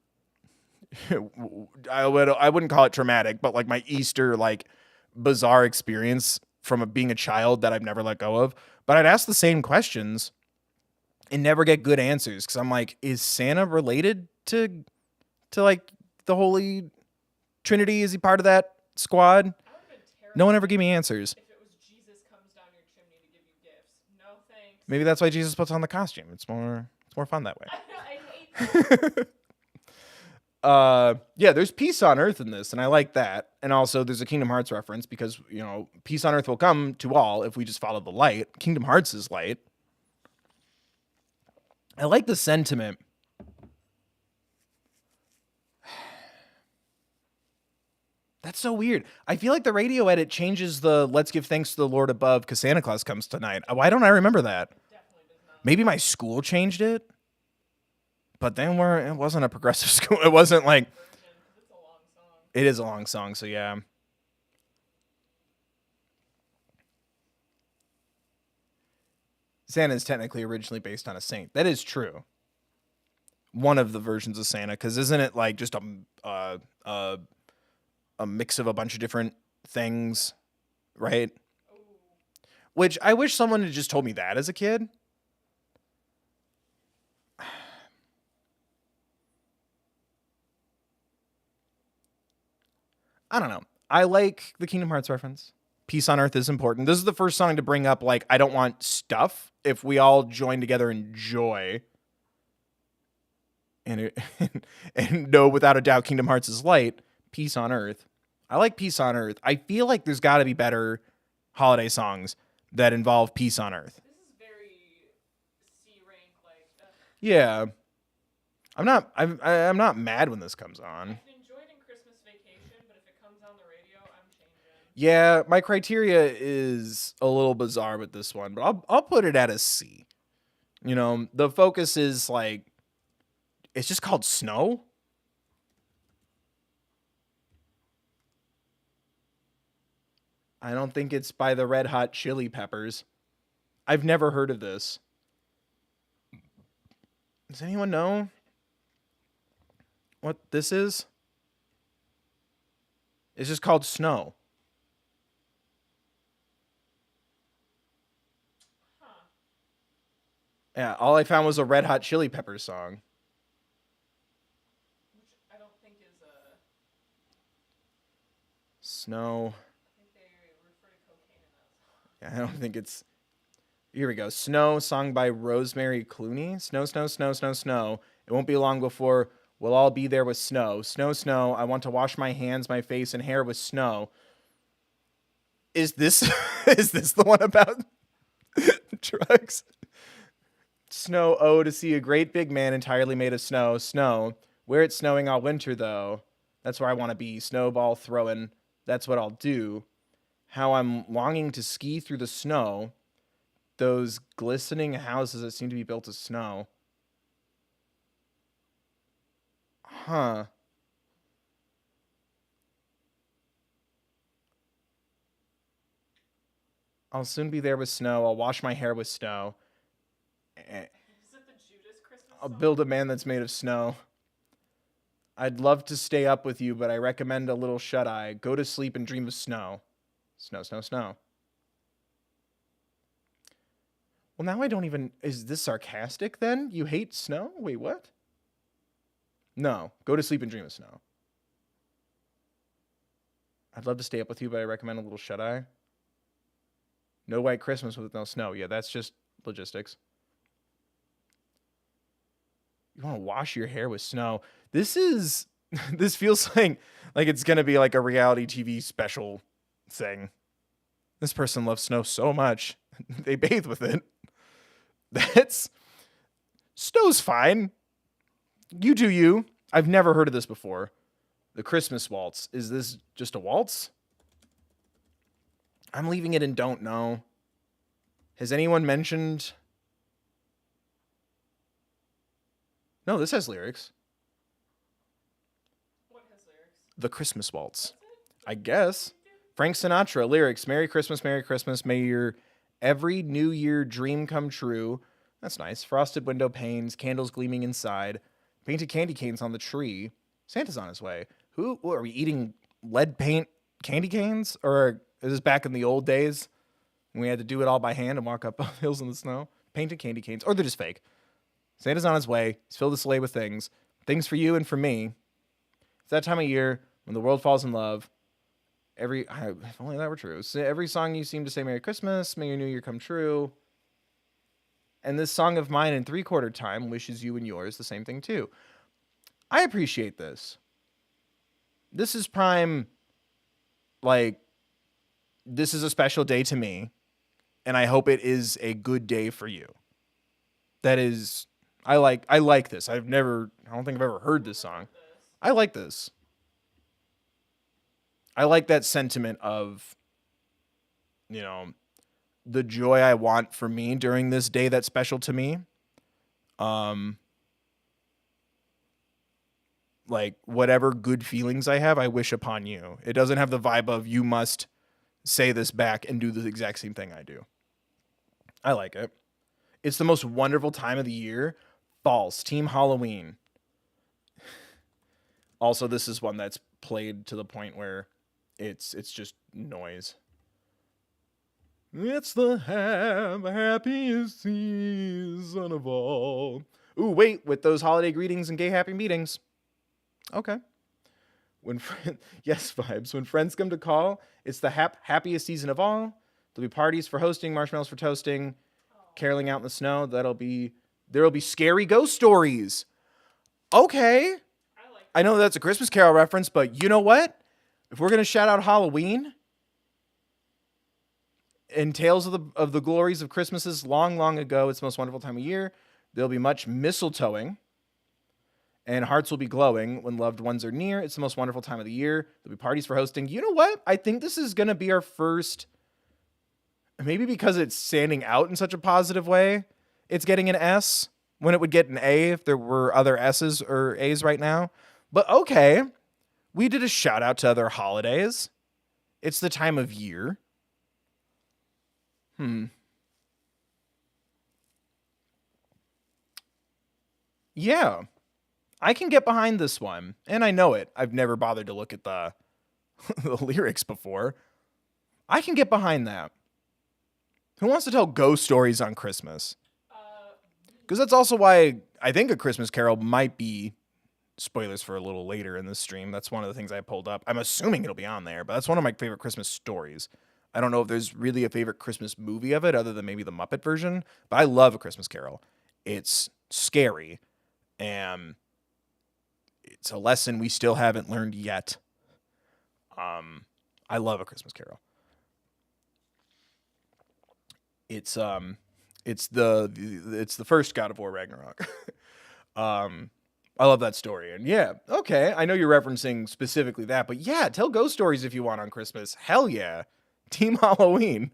I wouldn't call it traumatic, but like my Easter, like bizarre experience from being a child that I've never let go of. But I'd ask the same questions and never get good answers. Cause I'm like, is Santa related to like the Holy Trinity? Is he part of that squad? No one ever gave me answers. If it was Jesus comes down your chimney to give you gifts. No thanks. Maybe that's why Jesus puts on the costume. It's more fun that way. I hate that. Yeah, there's peace on earth in this, and I like that. And also there's a Kingdom Hearts reference because, you know, peace on earth will come to all if we just follow the light. Kingdom Hearts is light. I like the sentiment. That's so weird. I feel like the radio edit changes the let's give thanks to the Lord above because Santa Claus comes tonight. Why don't I remember that? Definitely does not. Maybe my school changed it. But then it wasn't a progressive school. It wasn't like... It's a long song. It is a long song, so yeah. Santa is technically originally based on a saint. That is true. One of the versions of Santa, because isn't it like just a mix of a bunch of different things, right? Ooh. Which I wish someone had just told me that as a kid. I don't know. I like the Kingdom Hearts reference. Peace on Earth is important. This is the first song to bring up, like, I don't want stuff if we all join together in joy. And and no, without a doubt, Kingdom Hearts is light. Peace on Earth. I like Peace on Earth. I feel like there's got to be better holiday songs that involve peace on Earth. This is very C rank, like. Yeah, I'm not mad when this comes on. I've enjoyed in Christmas Vacation, but if it comes on the radio, I'm changing. Yeah, my criteria is a little bizarre with this one, but I'll put it at a C. You know, the focus is like, it's just called Snow. I don't think it's by the Red Hot Chili Peppers. I've never heard of this. Does anyone know what this is? It's just called Snow. Huh. Yeah, all I found was a Red Hot Chili Peppers song. Which I don't think is a. Snow. I think they refer to cocaine in that song. Yeah, I don't think it's. Here we go. Snow, sung by Rosemary Clooney. Snow, snow, snow, snow, snow. It won't be long before we'll all be there with snow. Snow, snow. I want to wash my hands, my face, and hair with snow. Is this is this the one about drugs? Snow, oh, to see a great big man entirely made of snow. Snow. Where it's snowing all winter, though. That's where I want to be. Snowball throwing. That's what I'll do. How I'm longing to ski through the snow. Those glistening houses that seem to be built of snow. Huh. I'll soon be there with snow. I'll wash my hair with snow. Is it the Judas Christmas I'll song? build a man that's made of snow. I'd love to stay up with you, but I recommend a little shut-eye. Go to sleep and dream of snow. Snow, snow, snow. Well, now I don't even... Is this sarcastic, then? You hate snow? Wait, what? No. Go to sleep and dream of snow. I'd love to stay up with you, but I recommend a little shut-eye. No white Christmas with no snow. Yeah, that's just logistics. You want to wash your hair with snow. This is... This feels like it's going to be like a reality TV special thing. This person loves snow so much. They bathe with it. That's... Snow's fine. You do you. I've never heard of this before. The Christmas waltz. Is this just a waltz? I'm leaving it in don't know. Has anyone mentioned... No, this has lyrics. What has lyrics? The Christmas waltz. That's it? I guess. Frank Sinatra, lyrics. Merry Christmas, Merry Christmas. May your every New Year dream come true. That's nice. Frosted window panes, candles gleaming inside, painted candy canes on the tree. Santa's on his way. Who are we eating lead paint candy canes? Or is this back in the old days when we had to do it all by hand and walk up hills in the snow? Painted candy canes. Or they're just fake. Santa's on his way. He's filled the sleigh with things. Things for you and for me. It's that time of year when the world falls in love. If only that were true. So every song you seem to say Merry Christmas, may your New Year come true. And this song of mine in 3/4 time wishes you and yours the same thing too. I appreciate this. This is prime, like, this is a special day to me. And I hope it is a good day for you. That is, I like this. I don't think I've ever heard this song. I like this. I like that sentiment of, you know, the joy I want for me during this day that's special to me. Like, whatever good feelings I have, I wish upon you. It doesn't have the vibe of you must say this back and do the exact same thing I do. I like it. It's the most wonderful time of the year. False. Team Halloween. Also, this is one that's played to the point where it's just noise. It's the happiest season of all. Ooh, wait, with those holiday greetings and gay happy meetings. Okay. Yes, vibes. When friends come to call, it's the happiest season of all. There'll be parties for hosting, marshmallows for toasting, caroling out in the snow. There'll be scary ghost stories. Okay. I like I know that's a Christmas Carol reference, but you know what? If we're gonna shout out Halloween and tales of the glories of Christmases long, long ago, it's the most wonderful time of year. There'll be much mistletoeing, and hearts will be glowing when loved ones are near. It's the most wonderful time of the year. There'll be parties for hosting. You know what? I think this is gonna be our first. Maybe because it's standing out in such a positive way, it's getting an S when it would get an A if there were other S's or A's right now. But okay, we did a shout out to other holidays. It's the time of year. Yeah, I can get behind this one, and I know it. I've never bothered to look at the the lyrics before. I can get behind that. Who wants to tell ghost stories on Christmas? Because that's also why I think A Christmas Carol might be spoilers for a little later in the stream. That's one of the things I pulled up. I'm assuming it'll be on there, but that's one of my favorite Christmas stories. I don't know if there's really a favorite Christmas movie of it other than maybe the Muppet version, but I love A Christmas Carol. It's scary, and it's a lesson we still haven't learned yet. I love A Christmas Carol. It's the first God of War Ragnarok. I love that story. And yeah, okay, I know you're referencing specifically that, but yeah, tell ghost stories if you want on Christmas. Hell yeah. Team Halloween.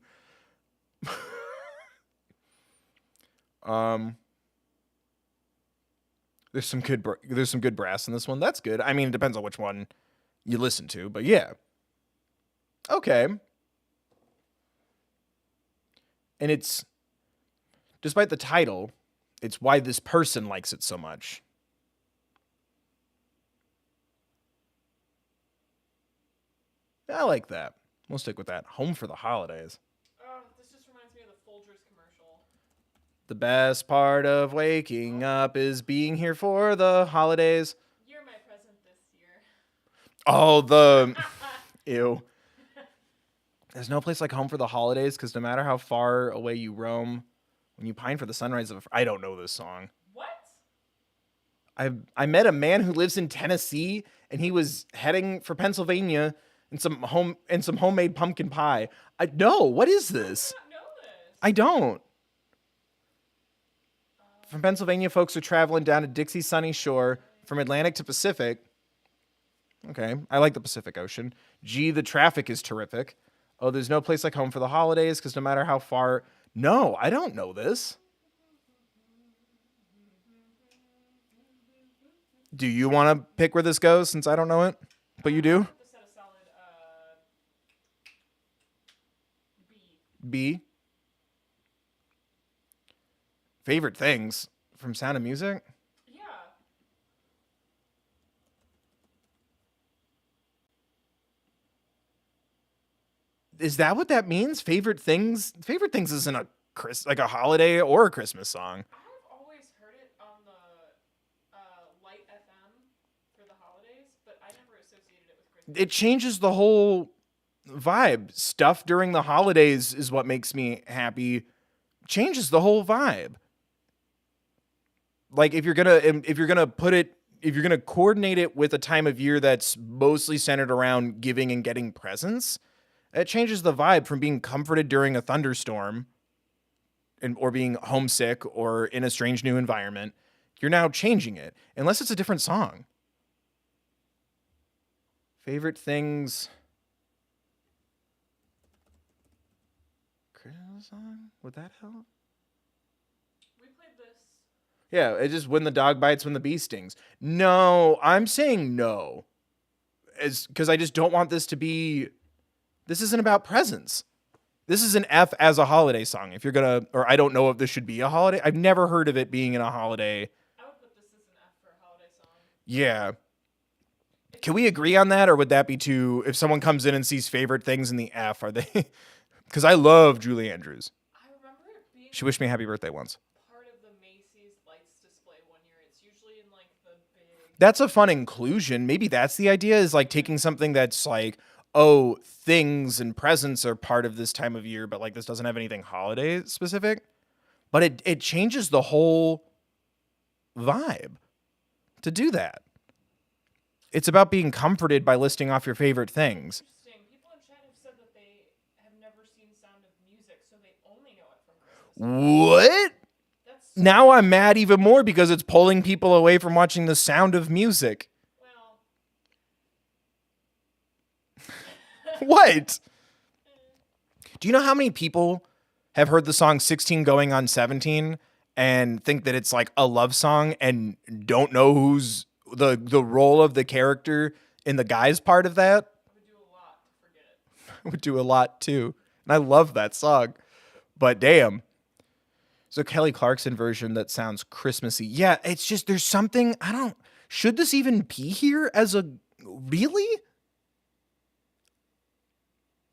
There's some good brass in this one. That's good. I mean, it depends on which one you listen to, but yeah. Okay. And it's, despite the title, it's why this person likes it so much. I like that. We'll stick with that. Home for the holidays. Oh, this just reminds me of the Folgers commercial. The best part of waking up is being here for the holidays. You're my present this year. Oh, the... Ew. There's no place like home for the holidays, because no matter how far away you roam, when you pine for the sunrise of... I don't know this song. What? I met a man who lives in Tennessee, and he was heading for Pennsylvania and some homemade pumpkin pie. What is this? I don't know this. I don't. From Pennsylvania, folks are traveling down to Dixie's sunny shore from Atlantic to Pacific. Okay, I like the Pacific Ocean. Gee, the traffic is terrific. Oh, there's no place like home for the holidays, because no matter how far... No, I don't know this. Do you want to pick where this goes, since I don't know it? But you do? This had a solid B. B. Favorite things from Sound of Music? Yeah. Is that what that means? Favorite things? Favorite things isn't like a holiday or a Christmas song. I've always heard it on the Light FM for the holidays, but I never associated it with Christmas. It changes the whole vibe. Stuff during the holidays is what makes me happy. Changes the whole vibe. Like if you're gonna coordinate it with a time of year that's mostly centered around giving and getting presents, it changes the vibe from being comforted during a thunderstorm or being homesick or in a strange new environment. You're now changing it, unless it's a different song. Favorite things. Christmas song? Would that help? We played this. Yeah, it's just when the dog bites, when the bee stings. No, I'm saying no. Because I just don't want this to be... This isn't about presents. This is an F as a holiday song. If you're gonna... Or I don't know if this should be a holiday. I've never heard of it being in a holiday. I would put this as an F for a holiday song. Yeah. Can we agree on that? Or would that be too... If someone comes in and sees favorite things in the F, are they... Because I love Julie Andrews. I remember it being... She wished me happy birthday once. Part of the Macy's lights display one year. It's usually in like the big... that's a fun inclusion. Maybe that's the idea, is like taking something that's like, oh, things and presents are part of this time of year, but like this doesn't have anything holiday specific. But it changes the whole vibe to do that. It's about being comforted by listing off your favorite things. Interesting. People in chat have said that they have never seen Sound of Music, so they only know it from Christmas. What? That's Now I'm mad even more because it's pulling people away from watching The Sound of Music. well. What? Do you know how many people have heard the song 16 Going on 17 and think that it's like a love song and don't know who's the role of the character in the guy's part of that? I would do a lot to forget it. I would do a lot too. And I love that song. But damn. So Kelly Clarkson version that sounds Christmassy. Yeah, it's just there's something should this even be here as a really?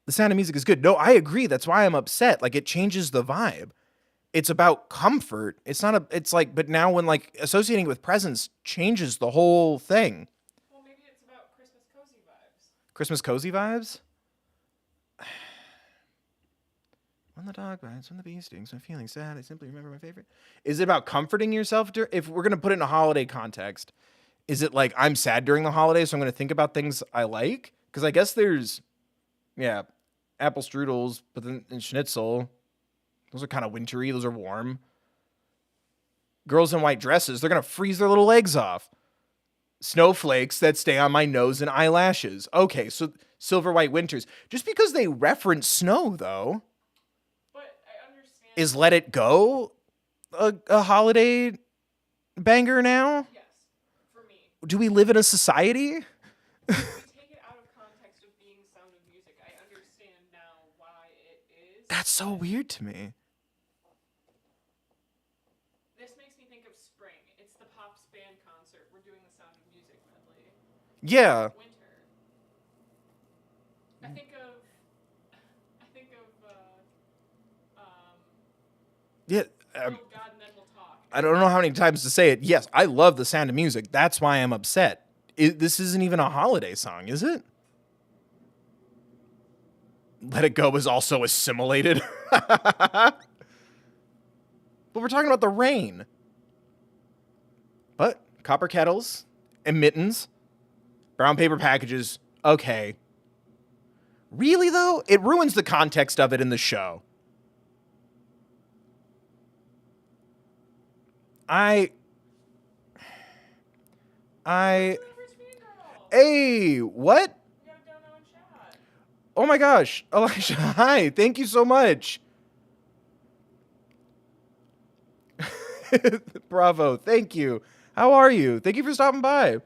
The Sound of Music is good. No, I agree. That's why I'm upset. Like, it changes the vibe. It's about comfort. It's like, but now when like associating it with presents changes the whole thing. Well, maybe it's about Christmas cozy vibes. Christmas cozy vibes? When the dog bites, when the bee stings, when I'm feeling sad, I simply remember my favorite. Is it about comforting yourself? If we're going to put it in a holiday context, is it like I'm sad during the holidays, so I'm going to think about things I like? Because I guess there's, apple strudels, but then and schnitzel, those are kind of wintry. Those are warm. Girls in white dresses, they're going to freeze their little legs off. Snowflakes that stay on my nose and eyelashes. Okay, so silver white winters. Just because they reference snow, though, But I understand. is Let It Go a holiday banger now? Yes, for me. Do we live in a society? If we take it out of context of being Sound of Music, I understand now why it is. That's so weird to me. This makes me think of spring. It's the Pops band concert. We're doing the Sound of Music medley. Yeah. Winter. I think of Yeah. Oh God, and then we'll talk. I don't know how many times to say it. Yes, I love The Sound of Music. That's why I'm upset. This isn't even a holiday song, is it? Let It Go is also assimilated. But we're talking about the rain. But copper kettles and mittens, brown paper packages, okay. Really, though? It ruins the context of it in the show. Hey, what? We got a dono in chat. Oh my gosh. Elijah, hi. Thank you so much. Bravo. Thank you. How are you? Thank you for stopping by.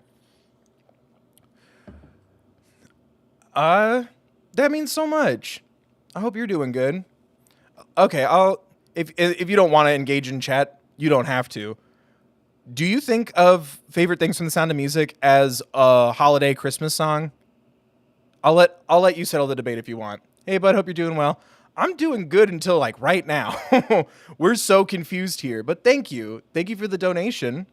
That means so much. I hope you're doing good. Okay, if you don't want to engage in chat, you don't have to. Do you think of favorite things from The Sound of Music as a holiday Christmas song? I'll let you settle the debate if you want. Hey bud, hope you're doing well. I'm doing good until like right now. We're so confused here, but thank you. Thank you for the donation.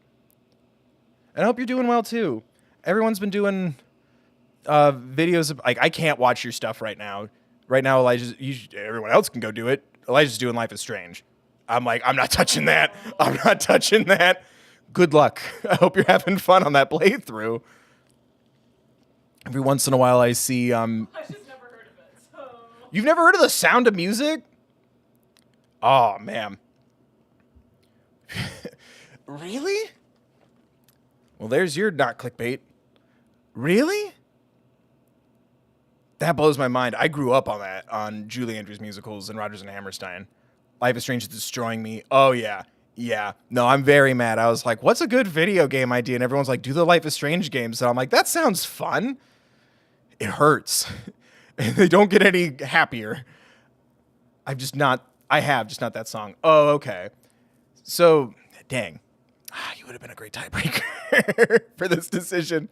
And I hope you're doing well too. Everyone's been doing videos of, like, I can't watch your stuff right now. Right now, everyone else can go do it. Elijah's doing Life is Strange. I'm like, I'm not touching that. I'm not touching that. Good luck. I hope you're having fun on that playthrough. Every once in a while, I see. I just never heard of it. So. You've never heard of The Sound of Music? Oh man. Really? Well, there's your not clickbait. Really? That blows my mind. I grew up on that, on Julie Andrews musicals and Rodgers and Hammerstein. Life is Strange is destroying me. Oh, yeah. Yeah. No, I'm very mad. I was like, what's a good video game idea? And everyone's like, do the Life is Strange games. And I'm like, that sounds fun. It hurts. And they don't get any happier. I have just not that song. Oh, okay. So, dang. You would have been a great tiebreaker for this decision.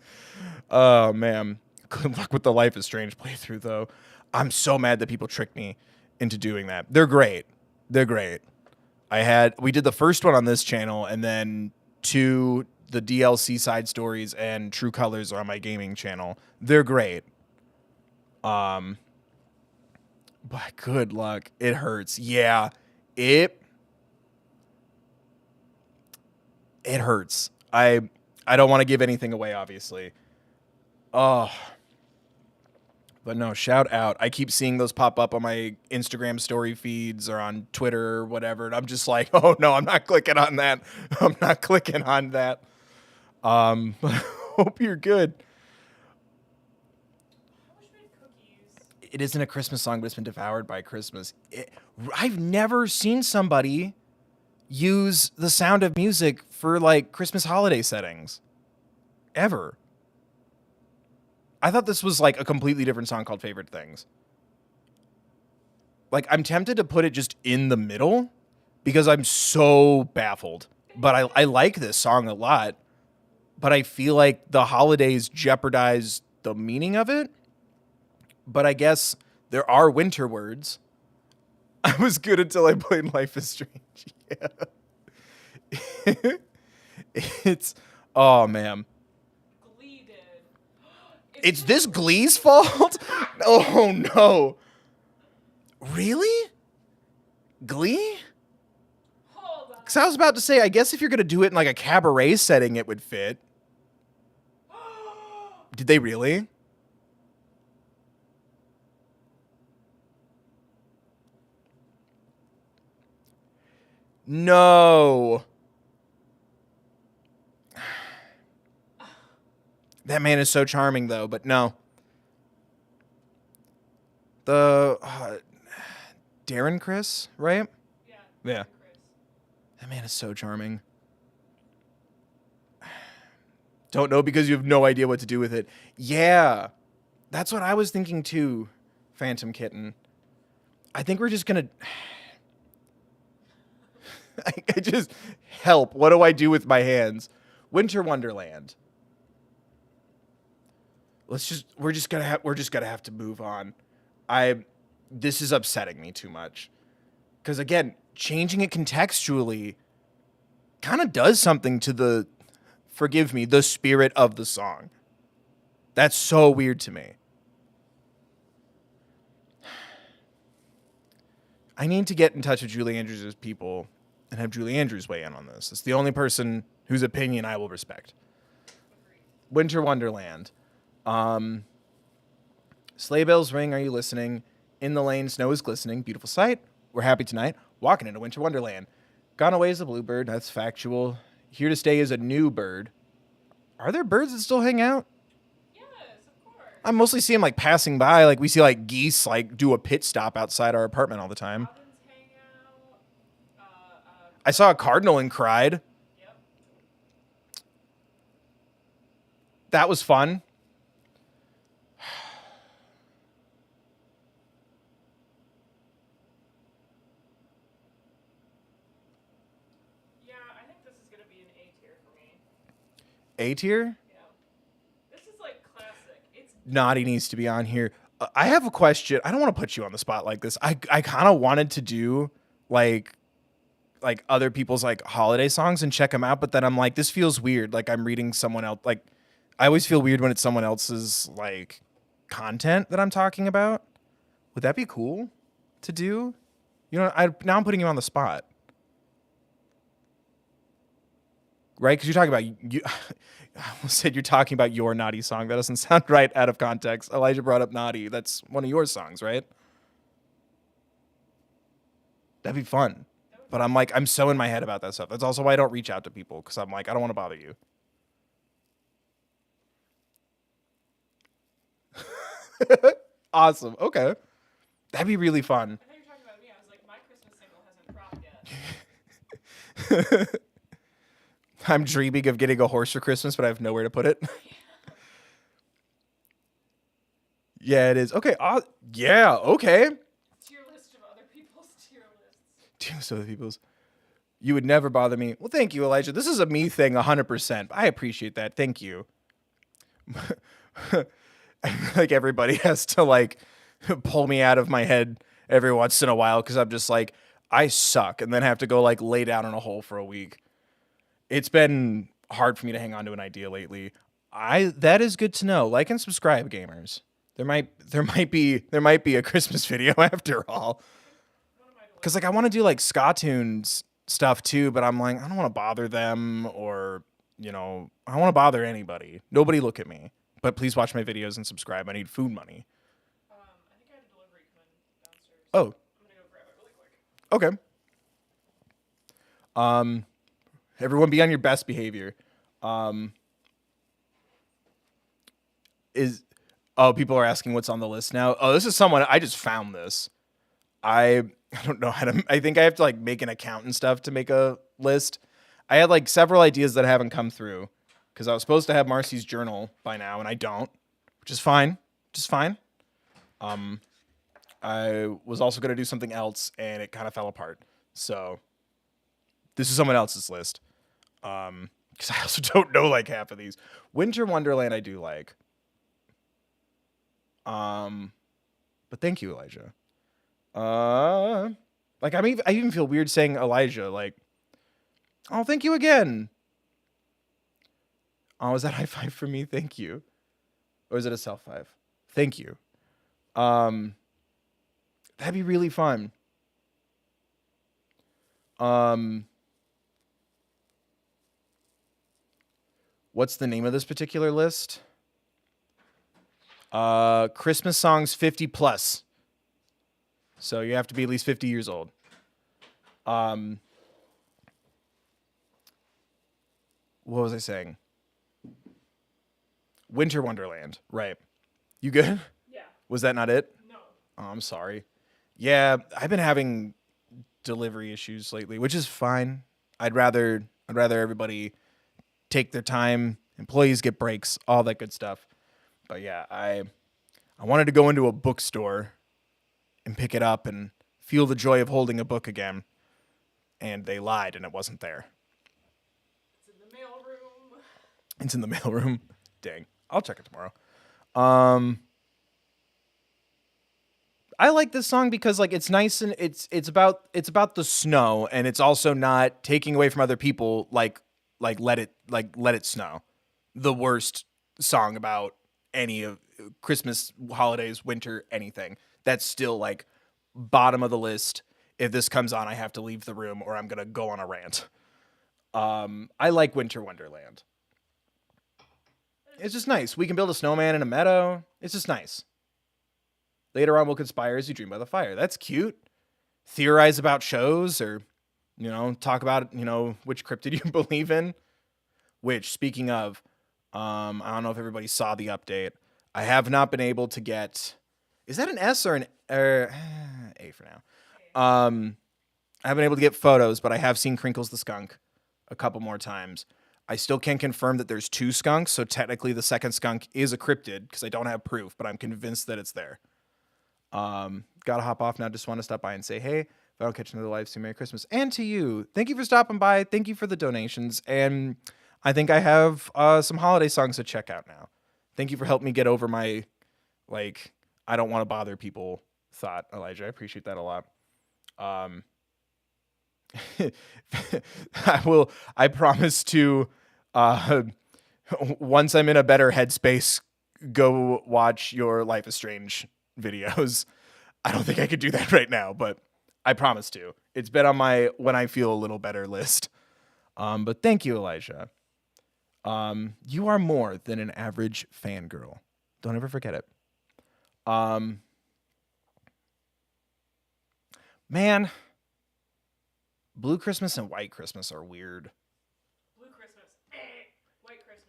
Oh, man. Good luck with the Life is Strange playthrough, though. I'm so mad that people tricked me into doing that. They're great. They're great. We did the first one on this channel, and then 2 the DLC side stories and True Colors are on my gaming channel. They're great. But good luck. It hurts. Yeah. It hurts. I don't want to give anything away, obviously. Oh. But no, shout out. I keep seeing those pop up on my Instagram story feeds or on Twitter or whatever, and I'm just like, oh no, I'm not clicking on that. I'm not clicking on that. But I hope you're good. I wish we had cookies. It isn't a Christmas song, but it's been devoured by Christmas. I've never seen somebody use The Sound of Music for like Christmas holiday settings. Ever. I thought this was like a completely different song called Favorite Things. Like, I'm tempted to put it just in the middle because I'm so baffled. But I like this song a lot. But I feel like the holidays jeopardize the meaning of it. But I guess there are winter words. I was good until I played Life is Strange. Yeah. It's, oh man. Glee did. It's this Glee's fault? Oh no. Really? Glee? Hold on. Because I was about to say, I guess if you're going to do it in like a cabaret setting, it would fit. Did they really? No. That man is so charming, though, but no. The Darren Chris, right? Yeah. Yeah. Chris. That man is so charming. Don't know because you have no idea what to do with it. Yeah. That's what I was thinking too, Phantom Kitten. I think we're just going to... I just... Help. What do I do with my hands? Winter Wonderland. We're just gonna have to move on. This is upsetting me too much. Because again, changing it contextually kind of does something to the, forgive me, the spirit of the song. That's so weird to me. I need to get in touch with Julie Andrews' people and have Julie Andrews weigh in on this. It's the only person whose opinion I will respect. Winter Wonderland. Sleigh bells ring, are you listening? In the lane, snow is glistening. Beautiful sight. We're happy tonight. Walking into Winter Wonderland. Gone away is a bluebird. That's factual. Here to stay is a new bird. Are there birds that still hang out? Yes, of course. I mostly see them like passing by. Like we see like geese like do a pit stop outside our apartment all the time. Robins hang out. I saw a cardinal and cried. Yep. That was fun. Yeah, I think this is gonna be an A tier for me. A tier? Yeah. This is like classic. It's Naughty needs to be on here. I have a question. I don't want to put you on the spot like this. I kind of wanted to do like other people's like holiday songs and check them out, but then I'm like, this feels weird. Like I'm reading someone else. Like I always feel weird when it's someone else's like content that I'm talking about. Would that be cool to do? You know, now I'm putting you on the spot. Right? Because you're talking about you. I almost said you're talking about your naughty song. That doesn't sound right out of context. Elijah brought up naughty. That's one of your songs, right? That'd be fun. But I'm like, I'm so in my head about that stuff. That's also why I don't reach out to people because I'm like, I don't want to bother you. Awesome. Okay. That'd be really fun. I thought you were talking about me. I was like, my Christmas single hasn't dropped yet. I'm dreaming of getting a horse for Christmas, but I have nowhere to put it. Yeah, it is. Okay. Yeah. Okay. Tier list of other people's tier lists. Tiers of other people's. You would never bother me. Well, thank you, Elijah. This is a me thing, 100%. I appreciate that. Thank you. I feel like everybody has to like pull me out of my head every once in a while because I'm just like, I suck, and then have to go like lay down in a hole for a week. It's been hard for me to hang on to an idea lately. That is good to know. Like and subscribe, gamers. There might be a Christmas video after all. One of my Cause like I want to do like ska tunes stuff too, but I'm like I don't want to bother them or I don't want to bother anybody. Nobody look at me. But please watch my videos and subscribe. I need food money. I think I have a delivery coming downstairs. Oh, I'm gonna go grab it really quick. okay. Everyone be on your best behavior. Is People are asking what's on the list now. Oh, this is someone I just found this. I don't know how to. I think I have to like make an account and stuff to make a list. I had like several ideas that haven't come through because I was supposed to have Marcy's journal by now and I don't, which is fine. Just fine. I was also gonna do something else and it kind of fell apart. So this is someone else's list. Because I also don't know like half of these. Winter Wonderland I do like. But thank you, Elijah. Like I even feel weird saying Elijah. Like, oh, thank you again. Oh, is that high five for me? Thank you. Or is it a self five? Thank you. That'd be really fun. What's the name of this particular list? Christmas songs 50 plus. So you have to be at least 50 years old. What was I saying? Winter Wonderland. Right. You good? Yeah. Was that not it? No. Oh, I'm sorry. Yeah, I've been having delivery issues lately, which is fine. I'd rather everybody take their time, employees get breaks, all that good stuff. But yeah, I wanted to go into a bookstore and pick it up and feel the joy of holding a book again. And they lied and it wasn't there. It's in the mail room. It's in the mailroom. Dang. I'll check it tomorrow. I like this song because like it's nice and it's about the snow and it's also not taking away from other people like let it snow. The worst song about any of Christmas, holidays, winter, anything. That's still like bottom of the list. If this comes on, I have to leave the room or I'm going to go on a rant. I like Winter Wonderland. It's just nice. We can build a snowman in a meadow. It's just nice. Later on, we'll conspire as you dream by the fire. That's cute. Theorize about shows or, talk about, which cryptid you believe in. Which, speaking of, I don't know if everybody saw the update. I have not been able to get. Is that an S or an A for now? I haven't been able to get photos, but I have seen Crinkles the skunk a couple more times. I still can't confirm that there's two skunks, so technically the second skunk is a cryptid because I don't have proof, but I'm convinced that it's there. Gotta hop off now. Just want to stop by and say, hey, if I don't catch another live stream, Merry Christmas. And to you, thank you for stopping by. Thank you for the donations. And I think I have some holiday songs to check out now. Thank you for helping me get over my, I don't want to bother people thought, Elijah. I appreciate that a lot. I promise to, once I'm in a better headspace, go watch your Life is Strange videos. I don't think I could do that right now, but I promise to. It's been on my when I feel a little better list. But thank you, Elijah. You are more than an average fangirl. Don't ever forget it. Man, Blue Christmas and White Christmas are weird. Blue Christmas. White Christmas.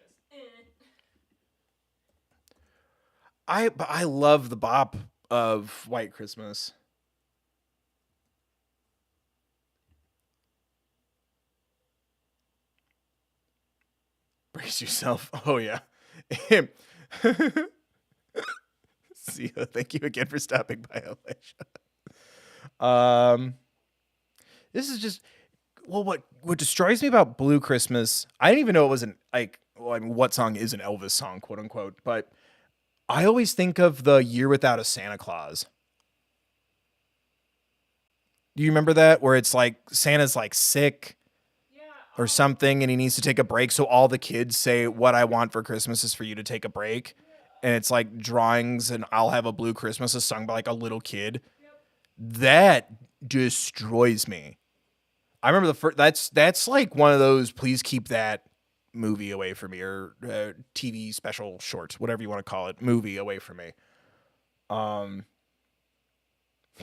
I love the bop of White Christmas. Brace yourself. Oh yeah. See you. Thank you again for stopping by, Elijah. This is just what destroys me about Blue Christmas. I didn't even know it was what song is an Elvis song, quote unquote, but I always think of the Year Without a Santa Claus. Do you remember that? Where it's like Santa's like sick. Yeah. or something, and he needs to take a break. So all the kids say, "What I want for Christmas is for you to take a break." And it's like drawings and "I'll Have a Blue Christmas" is sung by like a little kid. Yep. That destroys me. I remember the first. That's like one of those. Please keep that movie away from me, or TV special short, whatever you want to call it, movie away from me. What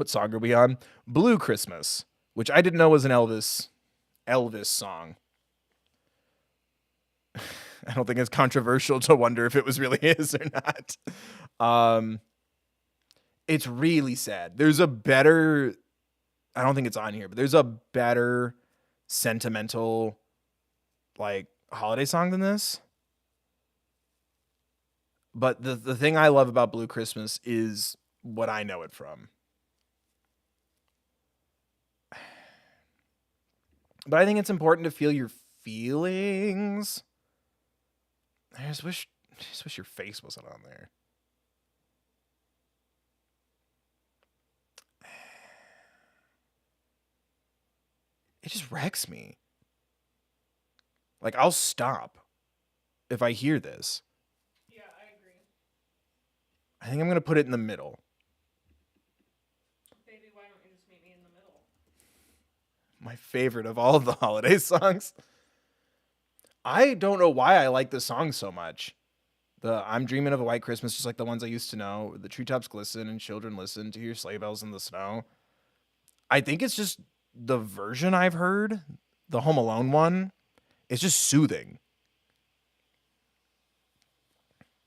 song are we on? Blue Christmas, which I didn't know was an Elvis song. I don't think it's controversial to wonder if it was really his or not. It's really sad. There's a better, I don't think it's on here, but there's a better sentimental like holiday song than this. But the thing I love about Blue Christmas is what I know it from. But I think it's important to feel your feelings. I just wish your face wasn't on there. It just wrecks me. Like, I'll stop if I hear this. Yeah, I agree. I think I'm going to put it in the middle. Baby, why don't you just meet me in the middle? My favorite of all of the holiday songs. I don't know why I like this song so much. The "I'm Dreaming of a White Christmas," just like the ones I used to know. "The treetops glisten and children listen to hear sleigh bells in the snow." I think it's just the version I've heard, the Home Alone one. It's just soothing.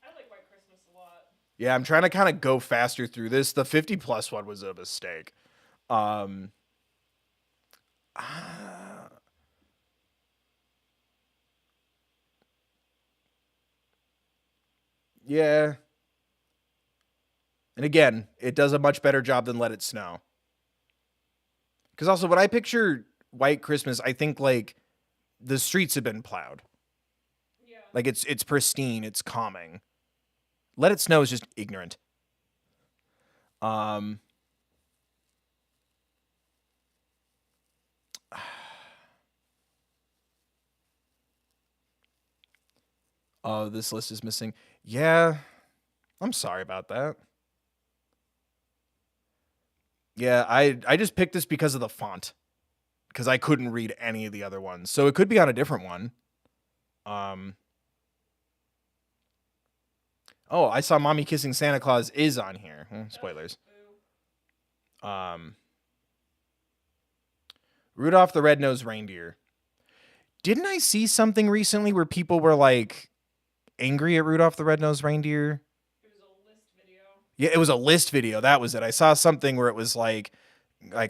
I like White Christmas a lot. Yeah, I'm trying to kind of go faster through this. The 50 plus one was a mistake. Yeah. And again, it does a much better job than "Let It Snow." Because also, when I picture White Christmas, I think like the streets have been plowed. Yeah. Like it's pristine, it's calming. "Let It Snow" is just ignorant. Oh, this list is missing. Yeah, I'm sorry about that. Yeah, I just picked this because of the font, because I couldn't read any of the other ones. So it could be on a different one. Oh, I saw "Mommy Kissing Santa Claus" is on here. Spoilers. Boo. Rudolph the Red-Nosed Reindeer. Didn't I see something recently where people were like angry at Rudolph the Red-Nosed Reindeer? It was a list video. Yeah, it was a list video. That was it. I saw something where it was like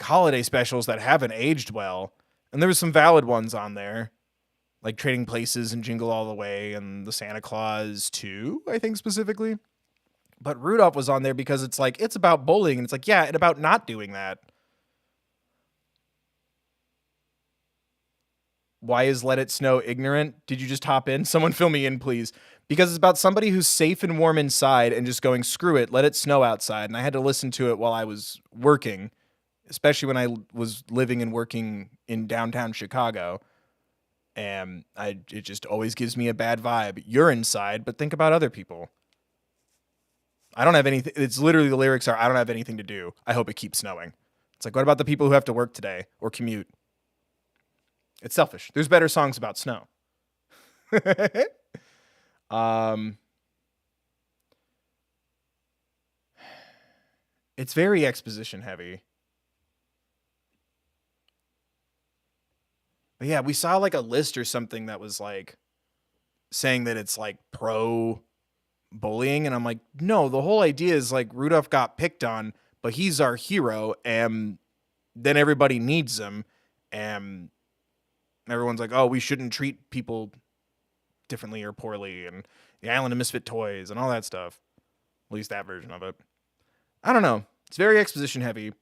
holiday specials that haven't aged well. And there was some valid ones on there, like Trading Places and Jingle All the Way and the Santa Claus 2, I think specifically. But Rudolph was on there because it's like, it's about bullying. And it's like, yeah, and about not doing that. Why is "Let It Snow" ignorant? Did you just hop in? Someone fill me in, please. Because it's about somebody who's safe and warm inside and just going, screw it, let it snow outside. And I had to listen to it while I was working, especially when I was living and working in downtown Chicago. And it just always gives me a bad vibe. You're inside, but think about other people. I don't have anything. It's literally, the lyrics are, "I don't have anything to do. I hope it keeps snowing." It's like, what about the people who have to work today or commute? It's selfish. There's better songs about snow. It's very exposition heavy. But yeah, we saw like a list or something that was like saying that it's like pro bullying. And I'm like, no, the whole idea is like Rudolph got picked on, but he's our hero. And then everybody needs him. And everyone's like, oh, we shouldn't treat people differently or poorly, and the Island of Misfit Toys and all that stuff. At least that version of it. I don't know. It's very exposition heavy,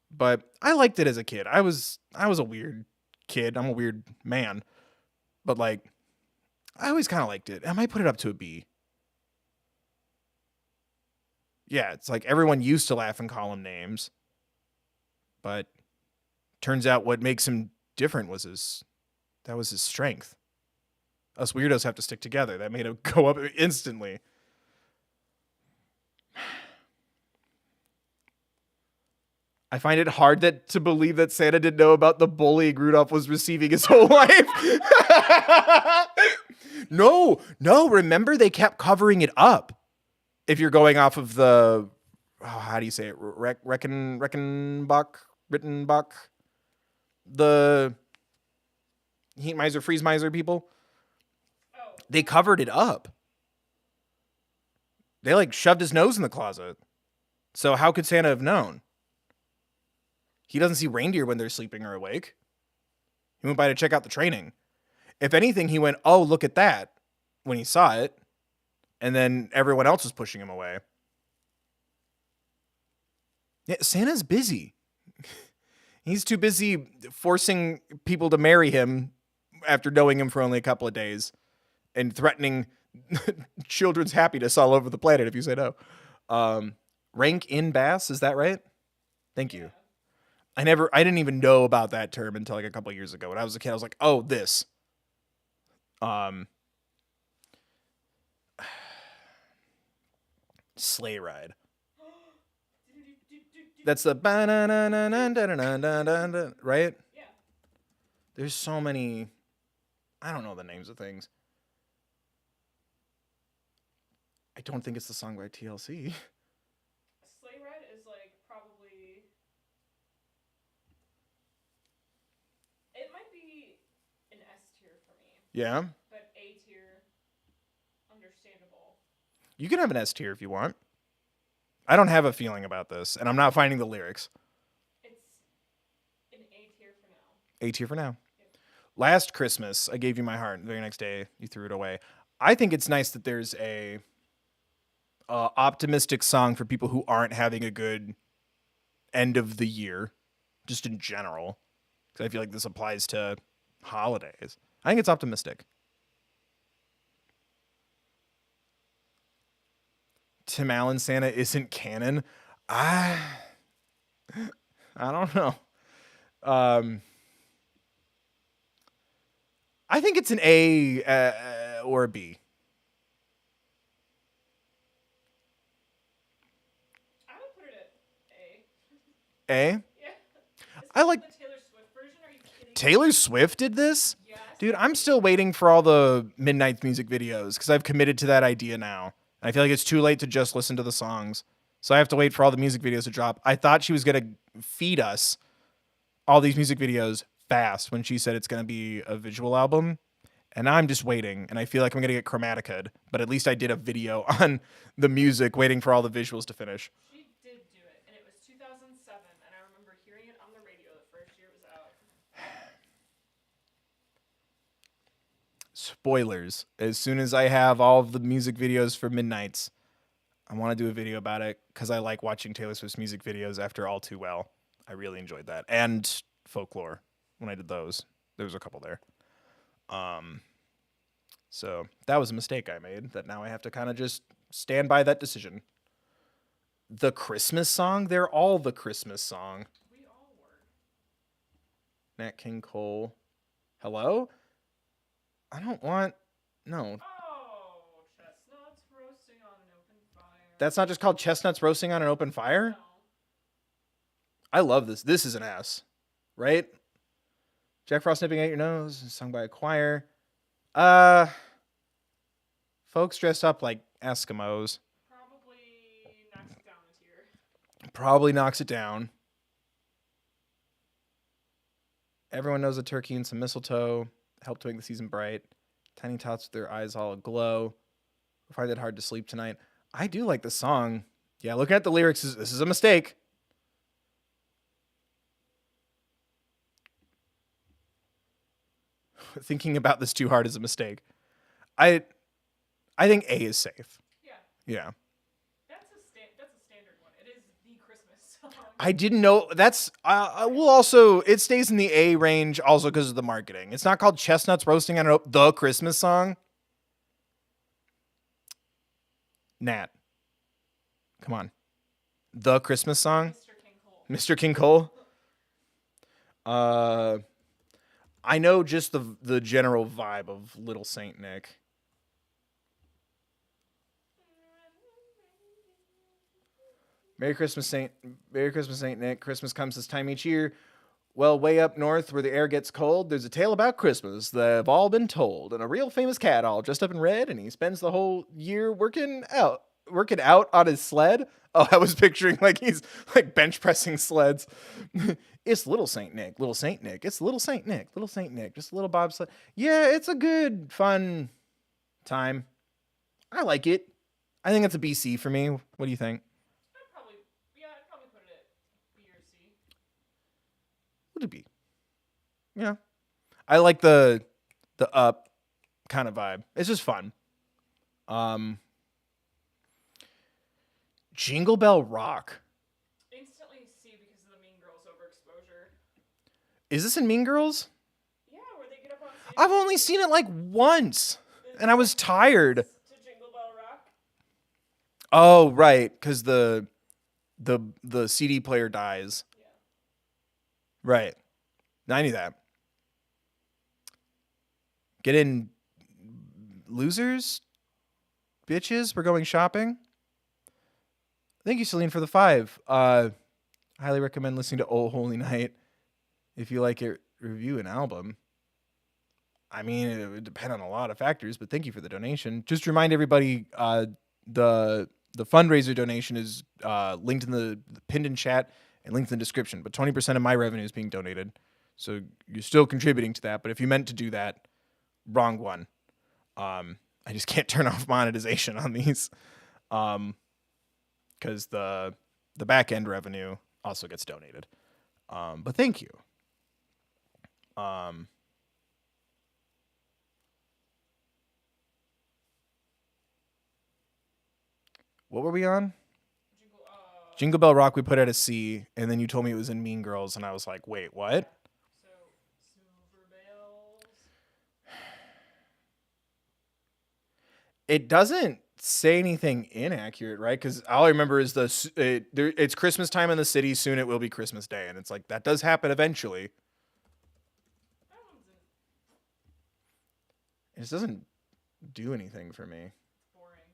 but I liked it as a kid. I was a weird kid. I'm a weird man, but like, I always kind of liked it. I might put it up to a B. Yeah, it's like everyone used to laugh and call him names, but turns out what makes him different was his That was his strength. Us weirdos have to stick together. That made him go up instantly. I find it hard to believe that Santa didn't know about the bullying Rudolph was receiving his whole life. No. Remember, they kept covering it up. If you're going off of the, how do you say it? Rittenbach? The Heat Miser, Freeze Miser people. Oh. They covered it up. They like shoved his nose in the closet. So how could Santa have known? He doesn't see reindeer when they're sleeping or awake. He went by to check out the training. If anything, he went, oh, look at that, when he saw it. And then everyone else was pushing him away. Yeah, Santa's busy. He's too busy forcing people to marry him after knowing him for only a couple of days and threatening children's happiness all over the planet if you say no. Rank in bass, is that right? Thank you. I didn't even know about that term until like a couple of years ago. When I was a kid, I was like, oh, this. Sleigh ride. That's the right? Yeah. There's so many. I don't know the names of things. I don't think it's the song by TLC. A sleigh ride is like probably. It might be an S tier for me. Yeah. But A tier, understandable. You can have an S tier if you want. I don't have a feeling about this, and I'm not finding the lyrics. It's an A tier for now. A tier for now. Yep. Last Christmas, I gave you my heart. The very next day, you threw it away. I think it's nice that there's a optimistic song for people who aren't having a good end of the year, just in general. Because I feel like this applies to holidays. I think it's optimistic. Tim Allen Santa isn't canon. I don't know. I think it's an A or a B. I would put it at A. A? Yeah. I like the Taylor Swift version. Are you kidding? Taylor Swift did this? Yes. Dude, I'm still waiting for all the Midnight music videos because I've committed to that idea now. And I feel like it's too late to just listen to the songs. So I have to wait for all the music videos to drop. I thought she was going to feed us all these music videos fast when she said it's going to be a visual album. And I'm just waiting. And I feel like I'm going to get chromatica'd. But at least I did a video on the music, waiting for all the visuals to finish. She did do it. And it was 2007. And I remember hearing it on the radio the first year it was out. Spoilers. As soon as I have all of the music videos for Midnights, I want to do a video about it because I like watching Taylor Swift's music videos after All Too Well. I really enjoyed that. And Folklore, when I did those. There was a couple there. So that was a mistake I made that now I have to kind of just stand by that decision. The Christmas song, they're all the Christmas song. We all were. Nat King Cole. Hello? I don't want, no. Oh, chestnuts roasting on an open fire. That's not just called Chestnuts Roasting on an Open Fire? No. I love this. This is an S, right? Jack Frost Nipping at Your Nose, sung by a choir. Folks dressed up like Eskimos. Probably knocks it down a tier. Probably knocks it down. Everyone knows a turkey and some mistletoe help to make the season bright. Tiny tots with their eyes all aglow. I find it hard to sleep tonight. I do like the song. Yeah, looking at the lyrics, this is a mistake. Thinking about this too hard is a mistake. I think A is safe. Yeah. Yeah. That's a standard one. It is the Christmas song. I didn't know that's I will also it stays in the A range also because of the marketing. It's not called Chestnuts Roasting on the Christmas song. Nat. Come on. The Christmas song? Mr. King Cole. Mr. King Cole. I know just the general vibe of Little Saint Nick. Merry Christmas, Saint Nick. Christmas comes this time each year. Well, way up north where the air gets cold, there's a tale about Christmas that have all been told. And a real famous cat all dressed up in red, and he spends the whole year working out on his sled. Oh, I was picturing like he's like bench pressing sleds. It's Little Saint Nick, Little Saint Nick. It's Little Saint Nick, Little Saint Nick. Just a little bobsled. Yeah, it's a good, fun time. I like it. I think it's a BC for me. What do you think? I'd probably put it at B or C. Would it be? Yeah. I like the up kind of vibe. It's just fun. Jingle Bell Rock. Instantly C because of the Mean Girls overexposure. Is this in Mean Girls? Yeah, where they get up on stage. I've only seen it like once, and I was tired. To Jingle Bell Rock. Oh, right, because the CD player dies. Yeah. Right. I knew that. Get in, losers, bitches. We're going shopping. Thank you, Celine, for the 5. Highly recommend listening to Oh Holy Night if you like it. Review an album. I mean, it would depend on a lot of factors, but thank you for the donation. Just remind everybody, the fundraiser donation is linked in the pinned in chat and linked in the description. But 20% of my revenue is being donated, so you're still contributing to that. But if you meant to do that, wrong one. I just can't turn off monetization on these. Because the back end revenue also gets donated. But thank you. What were we on? Jingle Bell Rock we put at a C, and then you told me it was in Mean Girls, and I was like, wait, what? So, Silver Bells. It doesn't say anything inaccurate, right? Because all I remember is it's Christmas time in the city. Soon it will be Christmas Day, and it's like that does happen eventually. That one's It just doesn't do anything for me. boring.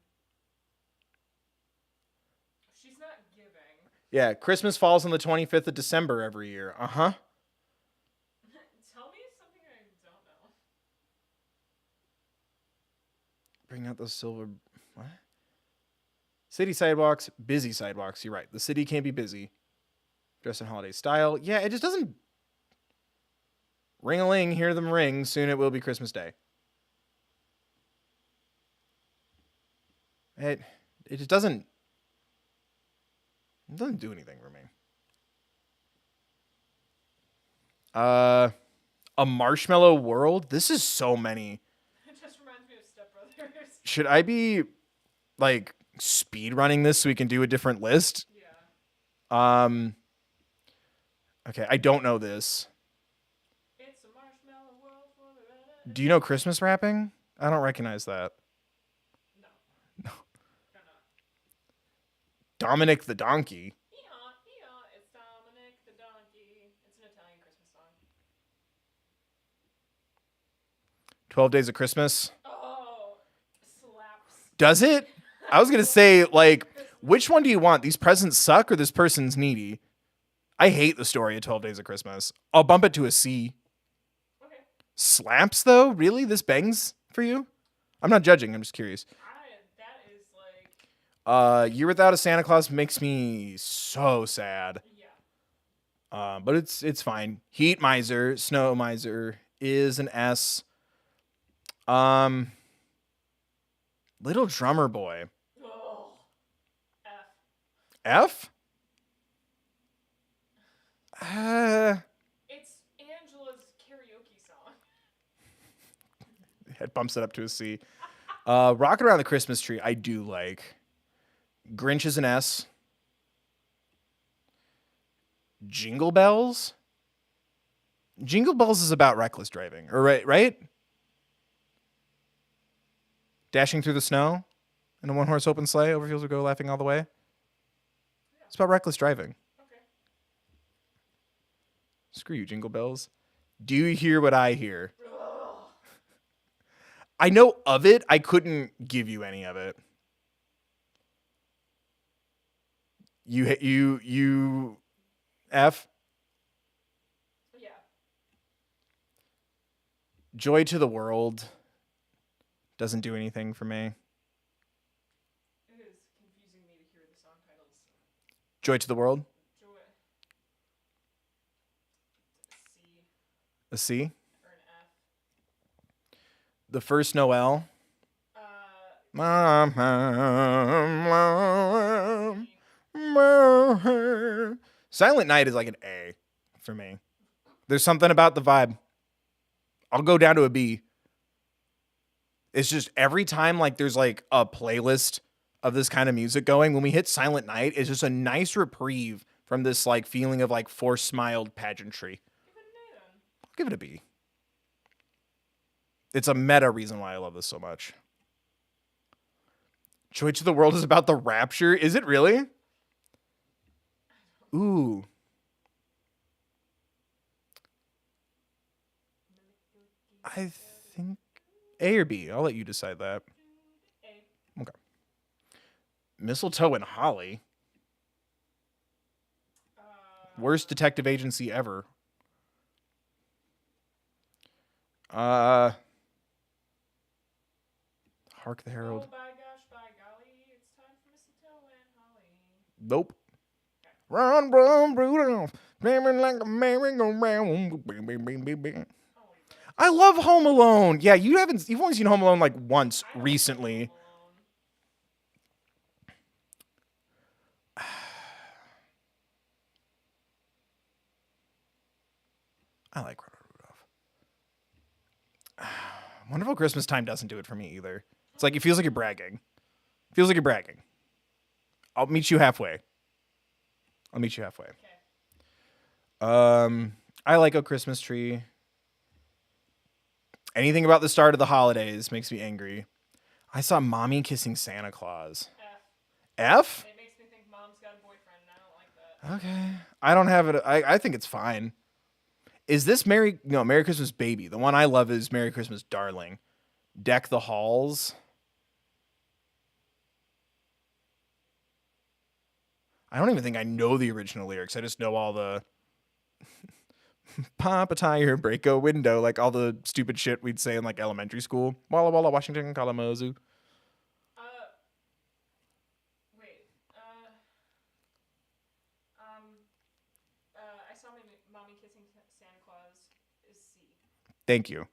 She's not giving. Yeah, Christmas falls on the 25th of December every year. Uh-huh. Tell me something I don't know. Bring out those silver... What? City sidewalks, busy sidewalks. You're right. The city can't be busy. Dress in holiday style. Yeah, it just doesn't... Ring-a-ling, hear them ring. Soon it will be Christmas Day. It just doesn't... It doesn't do anything for me. A Marshmallow World? This is so many. It just reminds me of Step Brothers. Should I be, like, speed running this so we can do a different list? Yeah. Okay, I don't know this. It's a marshmallow world for the red. Do you know Christmas rapping? I don't recognize that. No. No. Don't know. Dominic the Donkey. It's Dominic the Donkey. It's an Italian Christmas song. 12 Days of Christmas. Oh, slaps. Does it? I was going to say, like, which one do you want? These presents suck or this person's needy? I hate the story of 12 Days of Christmas. I'll bump it to a C. Okay. Slaps, though? Really? This bangs for you? I'm not judging. I'm just curious. That is like... Year Without a Santa Claus makes me so sad. Yeah. But it's fine. Heat Miser, Snow Miser is an S. Little Drummer Boy. Oh. F. F? It's Angela's karaoke song. It bumps it up to a C. Rockin' Around the Christmas Tree, I do like. Grinch is an S. Jingle Bells? Jingle Bells is about reckless driving. Or right? Dashing through the snow in a one-horse open sleigh, over fields we go, laughing all the way. Yeah. It's about reckless driving. Okay. Screw you, Jingle Bells. Do you hear what I hear? Ugh. I know of it. I couldn't give you any of it. You F. Yeah. Joy to the World doesn't do anything for me. It is confusing me to hear the song titles. Joy to the World? Joy. C. A C? Or an F. The First Noel? Silent Night is like an A for me. There's something about the vibe. I'll go down to a B. It's just every time like there's like a playlist of this kind of music going, when we hit Silent Night, it's just a nice reprieve from this like feeling of like forced smiled pageantry. Give it an A then. I'll give it a B. It's a meta reason why I love this so much. Joy to the World is about the rapture. Is it really? Ooh. I think A or B. I'll let you decide that. A. Okay. Mistletoe and Holly. Worst detective agency ever. Hark the Herald. Oh, by gosh, by golly, it's time for Mistletoe and Holly. Nope. Run, run, Rudolph. Baby like a merry-go-round. I love Home Alone. Yeah, you've only seen Home Alone like once recently. I like Rudolph. Wonderful Christmas Time doesn't do it for me either. It's like it feels like you're bragging. I'll meet you halfway. Okay. I like A Christmas Tree. Anything about the start of the holidays makes me angry. I saw Mommy Kissing Santa Claus. F? It makes me think Mom's got a boyfriend, and I don't like that. Okay. I don't have it. I think it's fine. Is this Merry Christmas Baby? The one I love is Merry Christmas Darling. Deck the Halls. I don't even think I know the original lyrics. I just know all the pop a tire, break a window, like all the stupid shit we'd say in like elementary school. Walla Walla, Washington, Kalamazoo. Wait. I saw my Mommy Kissing Santa Claus is C. Thank you. Okay.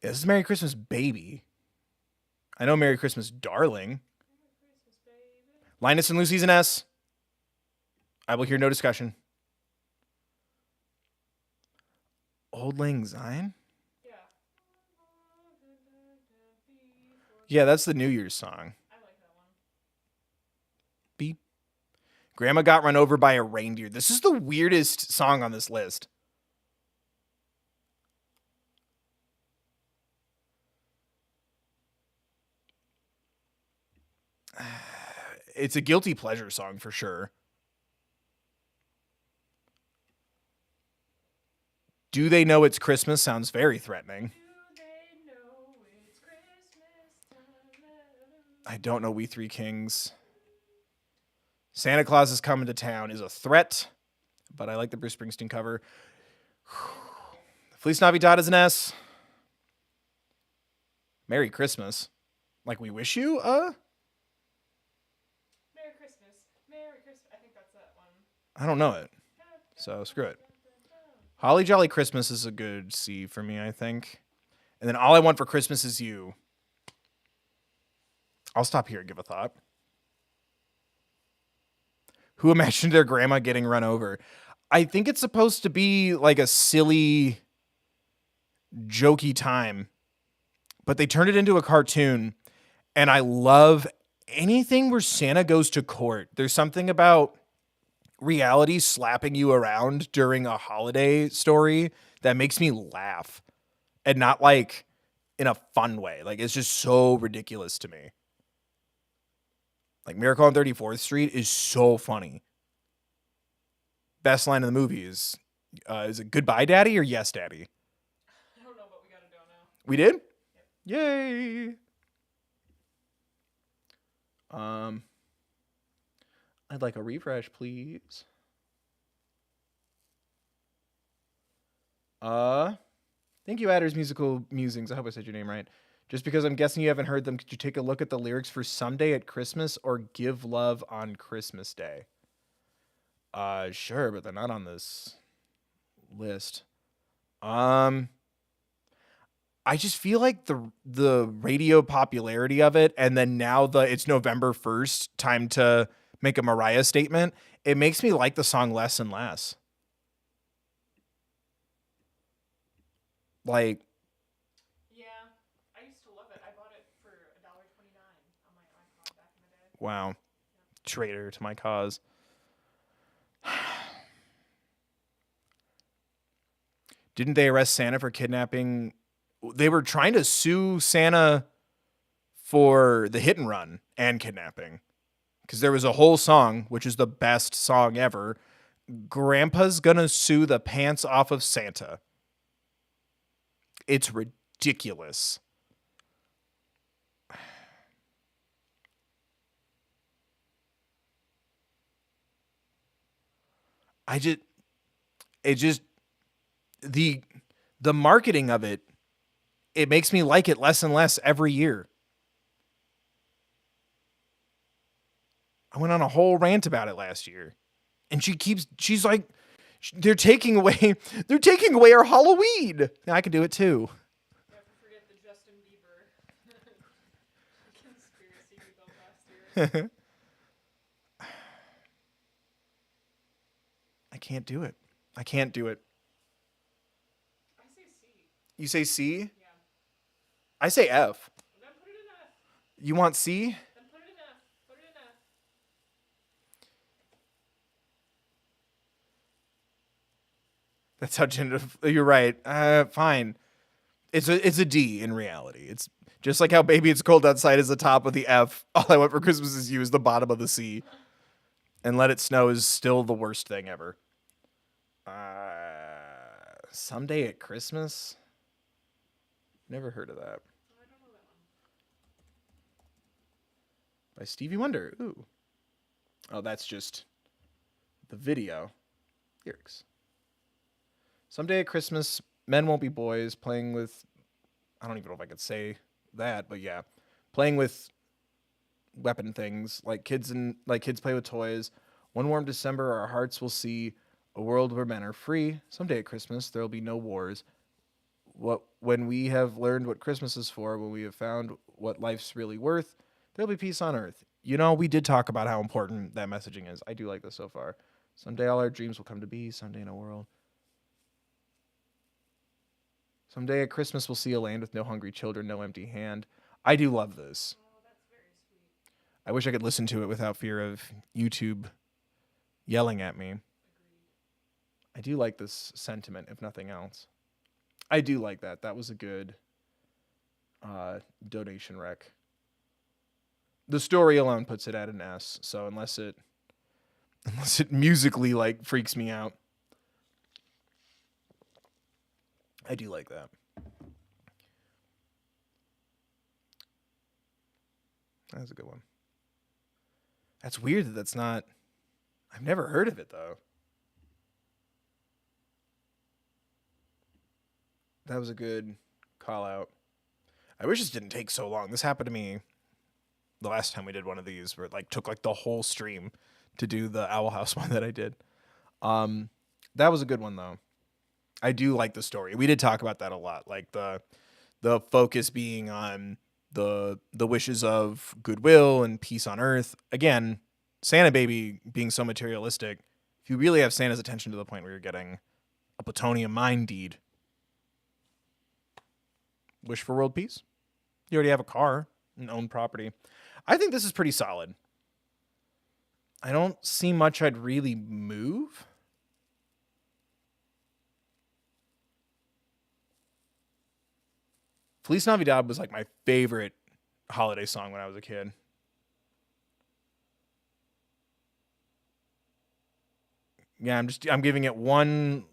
Yeah, this is Merry Christmas Baby. I know Merry Christmas Darling. Merry Christmas, baby. Linus and Lucy's an S. I will hear no discussion. Old Lang Syne? Yeah. Yeah, that's the New Year's song. I like that one. B. Grandma Got Run Over by a Reindeer. This is the weirdest song on this list. It's a guilty pleasure song for sure. Do They Know It's Christmas sounds very threatening. Do they know it's Christmas time? I don't know We Three Kings. Santa Claus is Coming to Town is a threat, but I like the Bruce Springsteen cover. Feliz Navidad is an S. Merry Christmas. Like We Wish You? Merry Christmas. Merry Christmas. I think that's that one. I don't know it. So screw it. Holly Jolly Christmas is a good C for me, I think. And then All I Want for Christmas Is You. I'll stop here and give a thought. Who imagined their grandma getting run over? I think it's supposed to be like a silly, jokey time. But they turned it into a cartoon. And I love anything where Santa goes to court. There's something about reality slapping you around during a holiday story that makes me laugh. And not like in a fun way. Like it's just so ridiculous to me. Like Miracle on 34th Street is so funny. best line in the movie is it "Goodbye, Daddy" or "Yes, Daddy"? I don't know, but we gotta go now. We did? Yep. Yay! I'd like a refresh, please. Thank you, Adder's Musical Musings. I hope I said your name right. Just because I'm guessing you haven't heard them, could you take a look at the lyrics for "Someday at Christmas" or "Give Love on Christmas Day"? Sure, but they're not on this list. I just feel like the radio popularity of it, and then now it's November 1st, time to make a Mariah statement. It makes me like the song less and less. Like, Yeah, I used to love it. I bought it for $1.29 on my iPod back in the day. wow, traitor to my cause. Didn't they arrest Santa for kidnapping? They were trying to sue Santa for the hit and run and kidnapping. Because there was a whole song, which is the best song ever. Grandpa's gonna sue the pants off of Santa. It's ridiculous. The marketing of it, it makes me like it less and less every year. I went on a whole rant about it last year. And she's like, they're taking away our Halloween. Now I can do it too. You have to forget the Justin Bieber conspiracy we built last year. I can't do it. I can't do it. I say C. You say C? Yeah. I say F. Then put it in F. You want C? Then put it in F. Put it in F. That's how gender. You're right. Fine. It's a D in reality. It's just like how "Baby It's Cold Outside" is the top of the F. "All I Want for Christmas Is You" is the bottom of the C. And "Let It Snow" is still the worst thing ever. "Someday at Christmas"? Never heard of that. I don't know that one. By Stevie Wonder. Ooh. Oh, that's just the video. Lyrics. "Someday at Christmas, men won't be boys playing with..." I don't even know if I could say that, but yeah. "Playing with weapon things like kids play with toys. One warm December, our hearts will see a world where men are free. Someday at Christmas, there'll be no wars. When we have learned what Christmas is for, when we have found what life's really worth, there'll be peace on earth." You know, we did talk about how important that messaging is. I do like this so far. "Someday all our dreams will come to be. Someday in a world. Someday at Christmas, we'll see a land with no hungry children, no empty hand." I do love this. Oh, that's very sweet. I wish I could listen to it without fear of YouTube yelling at me. Agreed. I do like this sentiment, if nothing else. I do like that. That was a good donation rec. The story alone puts it at an S, so unless it musically like freaks me out, I do like that. That's a good one. That's weird that that's not... I've never heard of it, though. That was a good call out. I wish this didn't take so long. This happened to me the last time we did one of these, where it took the whole stream to do the Owl House one that I did. That was a good one, though. I do like the story. We did talk about that a lot. Like the focus being on the wishes of goodwill and peace on earth. Again, Santa Baby being so materialistic. If you really have Santa's attention to the point where you're getting a plutonium mine deed, wish for world peace. You already have a car and own property. I think this is pretty solid. I don't see much I'd really move. Feliz Navidad was my favorite holiday song when I was a kid. Yeah, I'm giving it one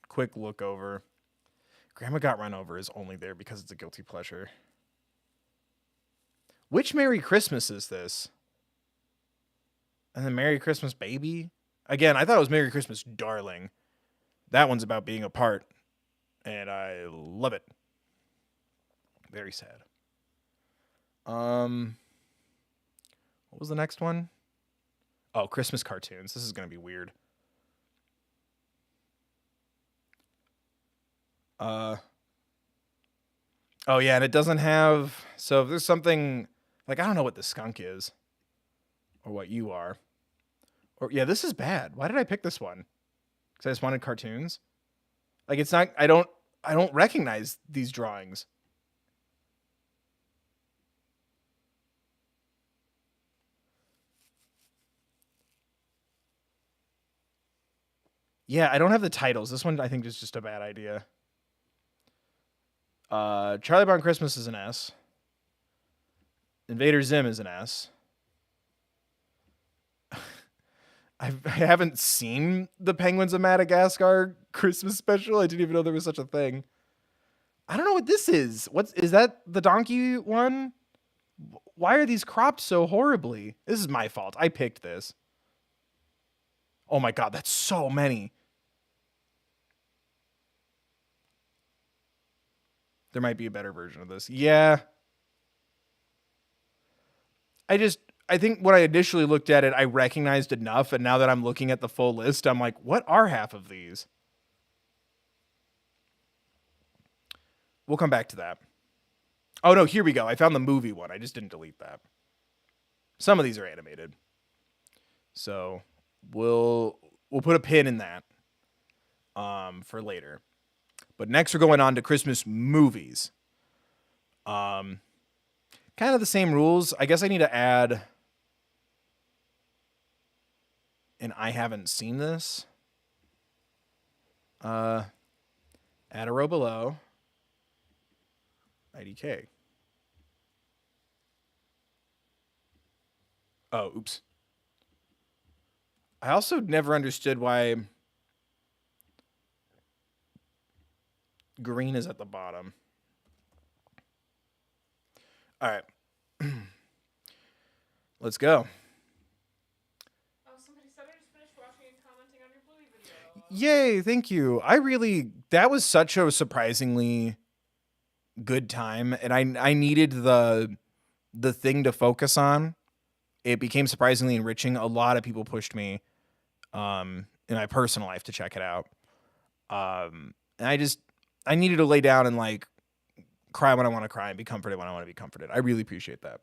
quick look over. Grandma Got Run Over is only there because it's a guilty pleasure. Which Merry Christmas is this? And then Merry Christmas Baby? Again, I thought it was Merry Christmas Darling. That one's about being apart. And I love it. Very sad. What was the next one? Oh, Christmas cartoons. This is going to be weird. Oh yeah, and it doesn't have. So if there's something like I don't know what the skunk is, or what you are, or yeah, this is bad. Why did I pick this one? Because I just wanted cartoons. Like it's not. I don't recognize these drawings. Yeah, I don't have the titles. This one I think is just a bad idea. Charlie Brown Christmas is an S. Invader Zim is an S. I haven't seen the Penguins of Madagascar Christmas special. I didn't even know there was such a thing. I don't know what this is. Is that the donkey one? Why are these cropped so horribly? This is my fault. I picked this. Oh my god, that's so many. There might be a better version of this. Yeah. I think when I initially looked at it, I recognized enough, and now that I'm looking at the full list, I'm like, what are half of these? We'll come back to that. Oh no, here we go. I found the movie one. I just didn't delete that. Some of these are animated. So we'll put a pin in that for later. But next we're going on to Christmas movies. Kind of the same rules. I guess I need to add, and I haven't seen this. Add a row below. IDK. Oh, oops. I also never understood why green is at the bottom. All right. Let's go. Oh, somebody said I just finished watching and commenting on your Bluey video. Yay, thank you. That was such a surprisingly good time, and I needed the thing to focus on. It became surprisingly enriching. A lot of people pushed me in my personal life to check it out. And I needed to lay down and like cry when I want to cry and be comforted when I want to be comforted. I really appreciate that.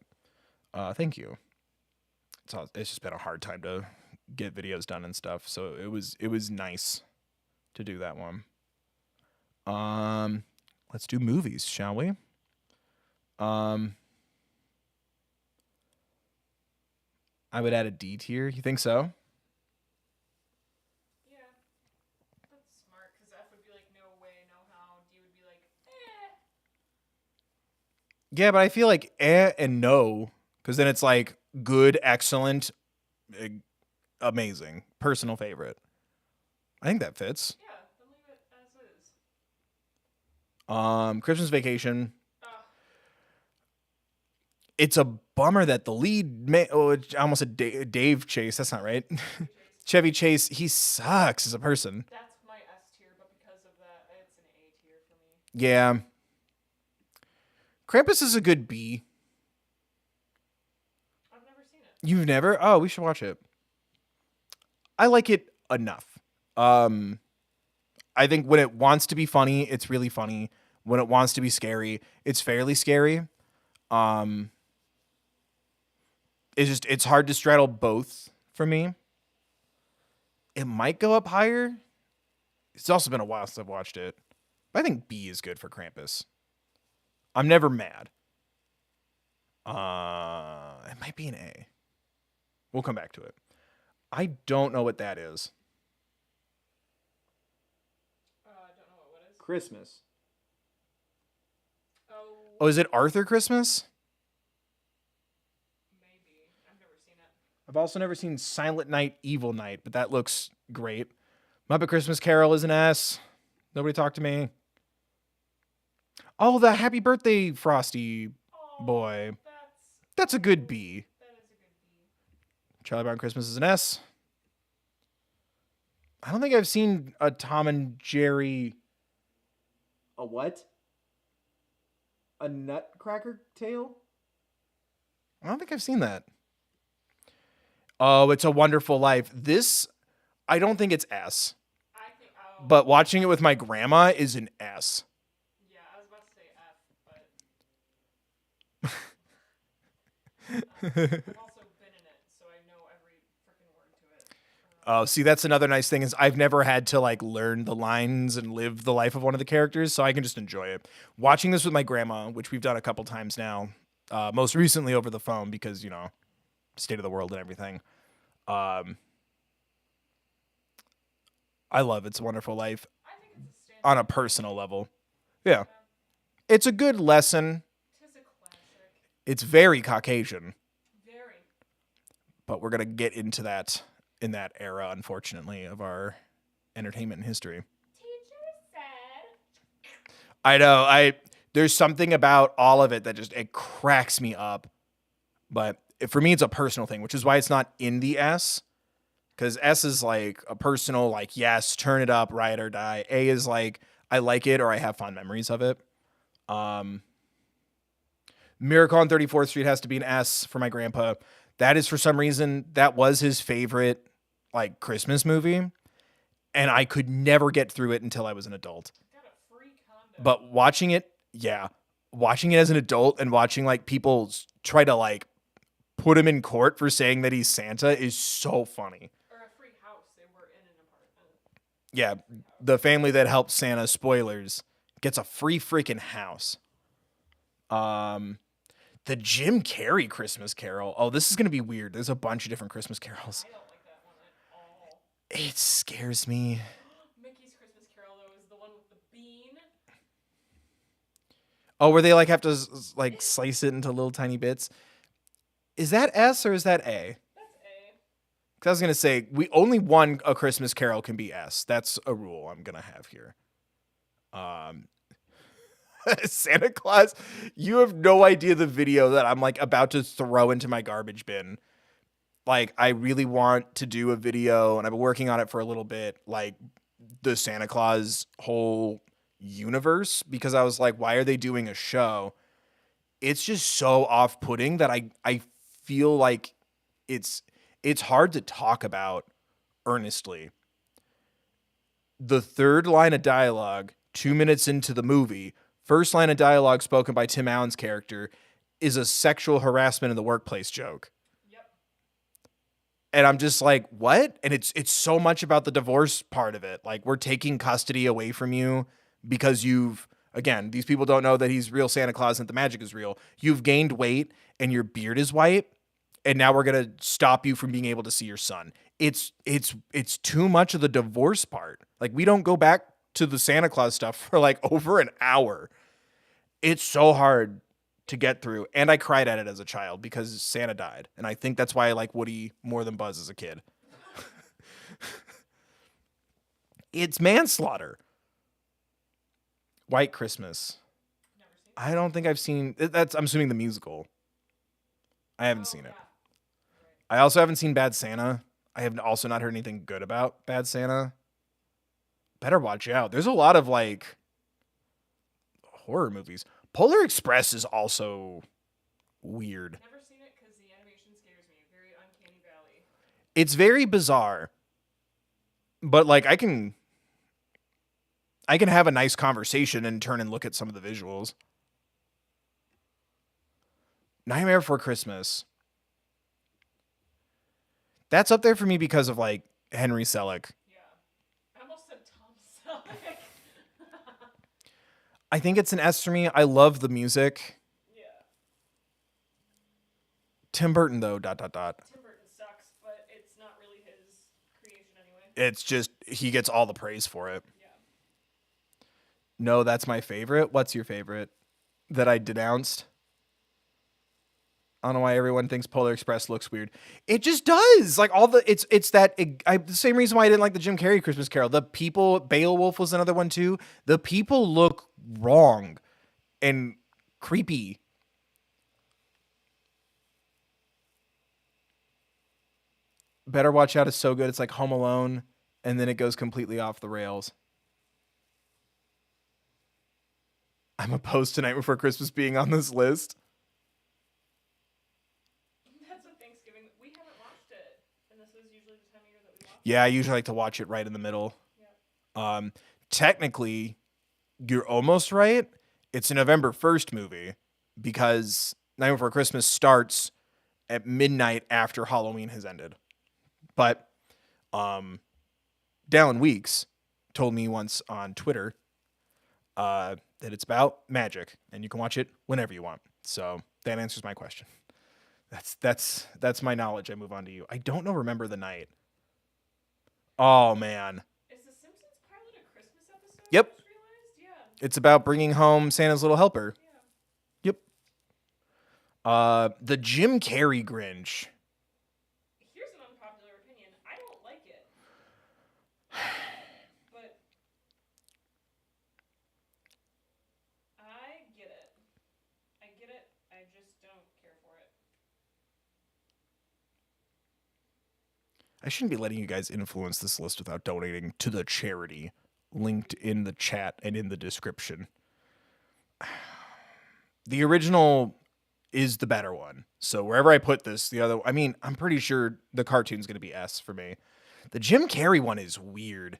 Thank you. It's just been a hard time to get videos done and stuff, so it was nice to do that one. Let's do movies, shall we? I would add a D tier. You think so? Yeah, that's smart, because F would be like, no way, no how. D would be like, eh. Yeah, but I feel like and no, because then it's like good, excellent, amazing, personal favorite. I think that fits. Yeah, then leave it as is. Christmas Vacation. Ugh. It's a bummer that the lead I almost said Dave Chase. That's not right. Chevy Chase. He sucks as a person. That's my S tier, but because of that, it's an A tier for me. Yeah. Krampus is a good B. I've never seen it. You've never? Oh, we should watch it. I like it enough. I think when it wants to be funny, it's really funny. When it wants to be scary, it's fairly scary. It's hard to straddle both for me. It might go up higher. It's also been a while since I've watched it. But I think B is good for Krampus. I'm never mad. It might be an A. We'll come back to it. I don't know what that is. I don't know what is. Christmas. Oh, Is it Arthur Christmas? maybe. I've never seen it. I've also never seen Silent Night, Evil Night, but that looks great. Muppet Christmas Carol is an S. Nobody talk to me. Oh, the Happy Birthday Frosty Oh, boy. That's a good B. That is a good B. Charlie Brown Christmas is an S. I don't think I've seen a Tom and Jerry. A what? A Nutcracker Tale? I don't think I've seen that. Oh, It's a Wonderful Life. This, I don't think it's S. I think. Oh. But watching it with my grandma is an S. Yeah, I was about to say F, but. I've also been in it, so I know every freaking word to it. Oh, see, that's another nice thing is I've never had to like learn the lines and live the life of one of the characters, so I can just enjoy it. Watching this with my grandma, which we've done a couple times now, most recently over the phone because, state of the world and everything. I love It's a Wonderful Life I think it's a standard. on a personal level. Yeah. It's a good lesson. Tis a classic. It's very Caucasian, Very. but we're going to get into that in that era, unfortunately, of our entertainment history. Teacher said. I know. There's something about all of it that just it cracks me up. But for me, it's a personal thing, which is why it's not in the S. Because S is like a personal, like, yes, turn it up, ride or die. A is like, I like it or I have fond memories of it. Miracle on 34th Street has to be an S for my grandpa. That is, for some reason, that was his favorite, like, Christmas movie. And I could never get through it until I was an adult. Got a free condo. But watching it as an adult and watching, like, people try to, like, put him in court for saying that he's Santa is so funny. Or a free house. They were in an apartment. Yeah, the family that helped Santa, spoilers, gets a free freaking house. The Jim Carrey Christmas Carol. Oh, this is going to be weird. There's a bunch of different Christmas carols. I don't like that one at all. It scares me. Mickey's Christmas Carol, though, is the one with the bean. Oh, where they like have to like slice it into little tiny bits. Is that S or is that A? That's A. Because I was going to say, only one A Christmas Carol can be S. That's a rule I'm going to have here. Santa Claus, you have no idea the video that I'm like about to throw into my garbage bin. Like, I really want to do a video, and I've been working on it for a little bit, like the Santa Claus whole universe, because I was like, why are they doing a show? It's just so off-putting that I feel like it's hard to talk about earnestly. The third line of dialogue, 2 minutes into the movie, first line of dialogue spoken by Tim Allen's character is a sexual harassment in the workplace joke. Yep. And I'm just like, what? And it's so much about the divorce part of it. Like, we're taking custody away from you because again, these people don't know that he's real Santa Claus and that the magic is real. You've gained weight and your beard is white, and now we're going to stop you from being able to see your son. It's too much of the divorce part. Like, we don't go back to the Santa Claus stuff for like over an hour. It's so hard to get through. And I cried at it as a child because Santa died. And I think that's why I like Woody more than Buzz as a kid. It's manslaughter. White Christmas. Never seen it. I don't think I've seen that's. I'm assuming the musical. I haven't seen it. Yeah. I also haven't seen Bad Santa. I have also not heard anything good about Bad Santa. Better watch out. There's a lot of like horror movies. Polar Express is also weird. Never seen it because the animation scares me. Very uncanny valley. It's very bizarre. But like I can have a nice conversation and turn and look at some of the visuals. Nightmare Before Christmas. That's up there for me because of like Henry Selick. Yeah. I almost said Tom Selleck. I think it's an S for me. I love the music. Yeah. Tim Burton though, .. Tim Burton sucks, but it's not really his creation anyway. It's just, he gets all the praise for it. Yeah. No, that's my favorite. What's your favorite that I denounced? I don't know why everyone thinks Polar Express looks weird. It just does. Like all the it's that the same reason why I didn't like the Jim Carrey Christmas Carol. The people, Beowulf was another one too. The people look wrong and creepy. Better Watch Out is so good. It's like Home Alone, and then it goes completely off the rails. I'm opposed to Night Before Christmas being on this list. That's a Thanksgiving. We haven't watched it, and this is usually the time of year that we watch it. Yeah, I usually like to watch it right in the middle. Yeah. Technically, you're almost right. It's a November 1st movie because Night Before Christmas starts at midnight after Halloween has ended. But Dallin Weeks told me once on Twitter that it's about magic and you can watch it whenever you want. So that answers my question. That's my knowledge. I move on to you. I don't know. Remember the Night. Oh man. Is The Simpsons pilot a Christmas episode? Yep. I just realized? Yeah. It's about bringing home Santa's little helper. Yeah. Yep. The Jim Carrey Grinch. Here's an unpopular opinion. I don't like it. But I get it. I get it. I just don't care for it. I shouldn't be letting you guys influence this list without donating to the charity linked in the chat and in the description. The original is the better one. So wherever I put this, the other, I mean, I'm pretty sure the cartoon's going to be S for me. The Jim Carrey one is weird.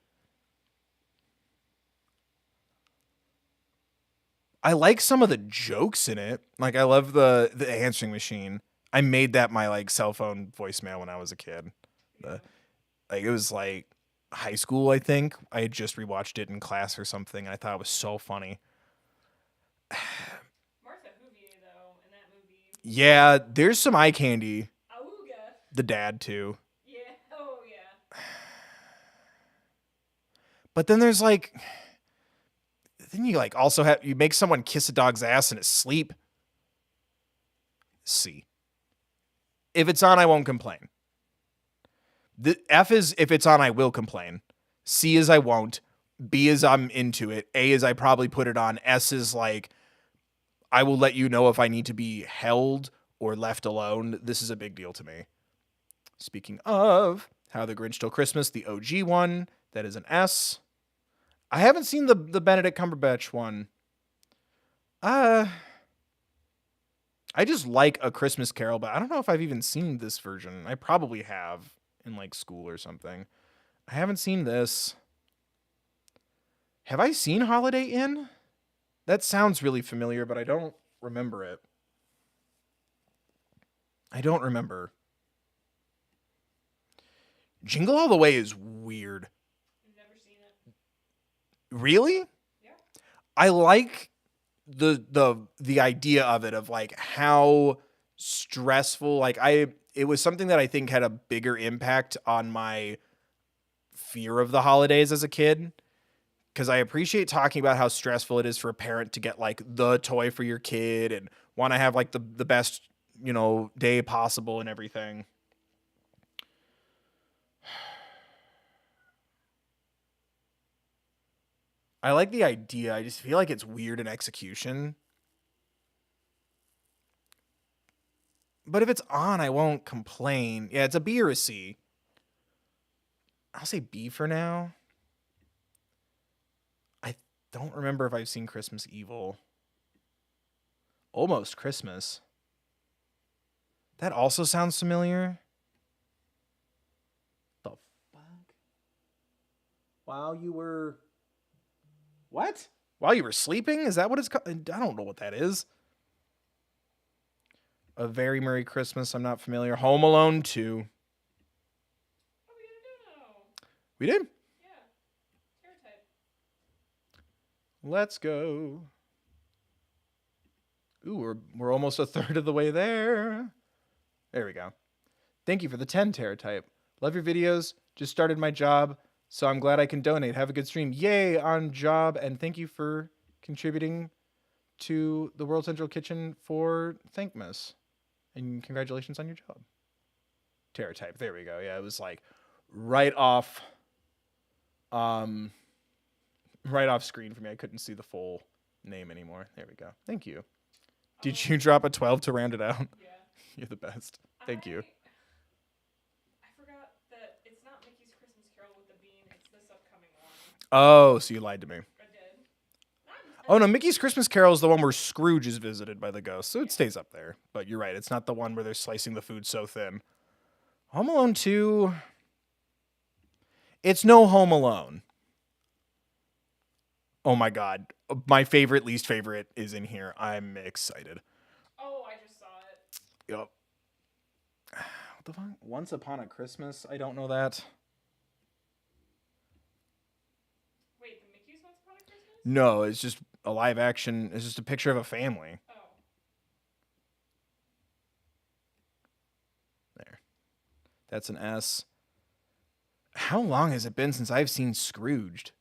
I like some of the jokes in it. Like I love the answering machine. I made that my like cell phone voicemail when I was a kid. Like it was like high school, I think. I had just rewatched it in class or something, and I thought it was so funny. Martha Huvier, though, in that movie. Yeah, there's some eye candy. Auga. The dad too. Yeah. Oh, yeah. But then there's like, then you like also have you make someone kiss a dog's ass in his sleep. C. If it's on, I won't complain. The F is if it's on, I will complain. C is I won't. B is I'm into it. A is I probably put it on. S is like I will let you know if I need to be held or left alone. This is a big deal to me. Speaking of How the Grinch Stole Christmas, the OG one, that is an S. I haven't seen the Benedict Cumberbatch one. I just like A Christmas Carol, but I don't know if I've even seen this version. I probably have in like school or something. I haven't seen this. Have I seen Holiday Inn? That sounds really familiar, but I don't remember it. I don't remember. Jingle All the Way is weird. I've never seen it. Really? Yeah. I like the idea of it, of like how stressful, like it was something that I think had a bigger impact on my fear of the holidays as a kid. Because I appreciate talking about how stressful it is for a parent to get like the toy for your kid and want to have like the best, day possible and everything. I like the idea. I just feel like it's weird in execution. But if it's on, I won't complain. Yeah, it's a B or a C. I'll say B for now. I don't remember if I've seen Christmas Evil. Almost Christmas. That also sounds familiar. The fuck? While you were... What? While you were sleeping? Is that what it's called? I don't know what that is. A Very Merry Christmas. I'm not familiar. Home Alone 2. Oh, we didn't do no. We did? Yeah. Stereotype. Let's go. Ooh, we're almost a third of the way there. There we go. Thank you for the 10 teratype. Love your videos. Just started my job, so I'm glad I can donate. Have a good stream. Yay on job, and thank you for contributing to the World Central Kitchen for Thankmas. And congratulations on your job. Terratype. There we go. Yeah, it was like right off right off screen for me. I couldn't see the full name anymore. There we go. Thank you. Did you drop a 12 to round it out? Yeah. You're the best. Thank you. I forgot that it's not Mickey's Christmas Carol with the bean. It's this upcoming one. Oh, so you lied to me. I did. Oh no, Mickey's Christmas Carol is the one where Scrooge is visited by the ghost, so it stays up there. But you're right, it's not the one where they're slicing the food so thin. Home Alone 2. It's no Home Alone. Oh my god. My favorite, least favorite is in here. I'm excited. Oh, I just saw it. Yup. What the fuck? Once Upon a Christmas? I don't know that. Wait, the Mickey's Once Upon a Christmas? No, it's just a live action. It's just a picture of a family. Oh. There. That's an S. How long has it been since I've seen Scrooged?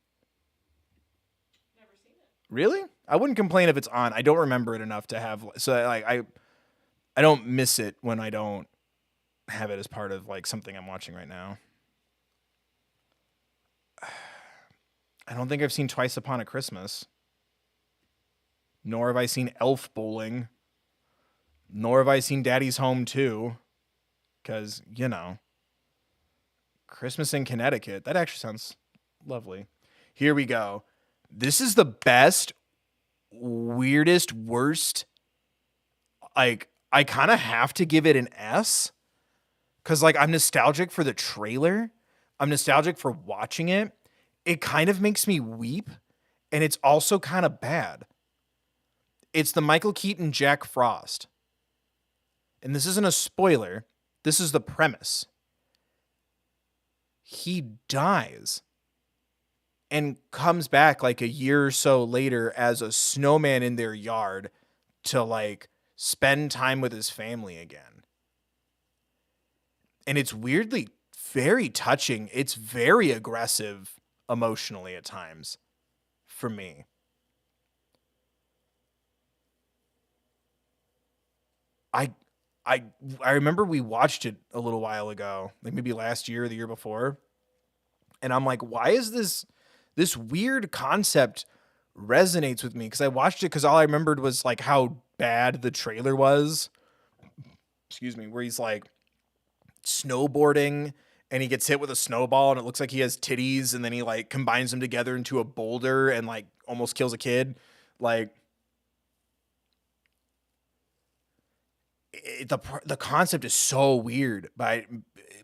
Never seen it. Really? I wouldn't complain if it's on. I don't remember it enough to have. So like I don't miss it when I don't have it as part of like something I'm watching right now. I don't think I've seen Twice Upon a Christmas. Nor have I seen Elf Bowling. Nor have I seen Daddy's Home 2. Because, you know, Christmas in Connecticut. That actually sounds lovely. Here we go. This is the best, weirdest, worst. Like, I kind of have to give it an S. Because, like, I'm nostalgic for the trailer. I'm nostalgic for watching it. It kind of makes me weep. And it's also kind of bad. It's the Michael Keaton Jack Frost. And this isn't a spoiler. This is the premise. He dies and comes back like a year or so later as a snowman in their yard to like spend time with his family again. And it's weirdly very touching. It's very aggressive emotionally at times for me. I remember we watched it a little while ago, like maybe last year or the year before. And I'm like, why is this weird concept resonates with me? Because I watched it because all I remembered was like how bad the trailer was. Excuse me, where he's like snowboarding and he gets hit with a snowball and it looks like he has titties and then he like combines them together into a boulder and like almost kills a kid. Like the concept is so weird, but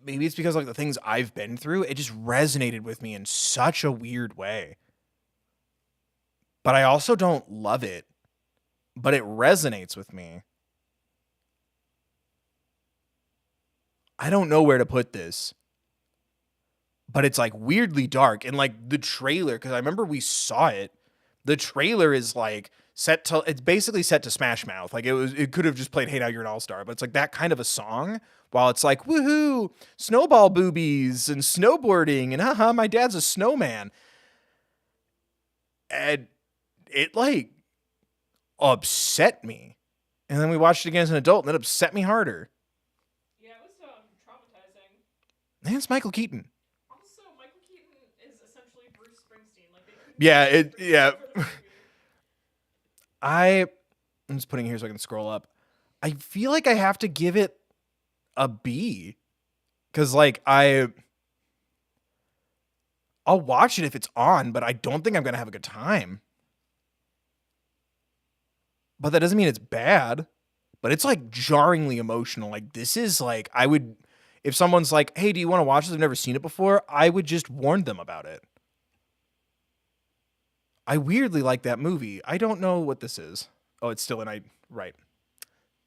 maybe it's because like the things I've been through, it just resonated with me in such a weird way. But I also don't love it, but it resonates with me. I don't know where to put this, but it's like weirdly dark and like the trailer, because I remember we saw it. The trailer is like it's basically set to Smash Mouth. Like it could have just played Hey Now You're an All-Star, but it's like that kind of a song while it's like woohoo, snowball boobies and snowboarding and haha, my dad's a snowman. And it like upset me. And then we watched it again as an adult and it upset me harder. Yeah, it was traumatizing. And it's Michael Keaton. Also, Michael Keaton is essentially Bruce Springsteen. Like Yeah. I'm just putting it here so I can scroll up. I feel like I have to give it a B. Because, like, I'll watch it if it's on, but I don't think I'm going to have a good time. But that doesn't mean it's bad. But it's, like, jarringly emotional. Like, this is, like, if someone's like, hey, do you want to watch this? I've never seen it before. I would just warn them about it. I weirdly like that movie. I don't know what this is. Oh, it's still right.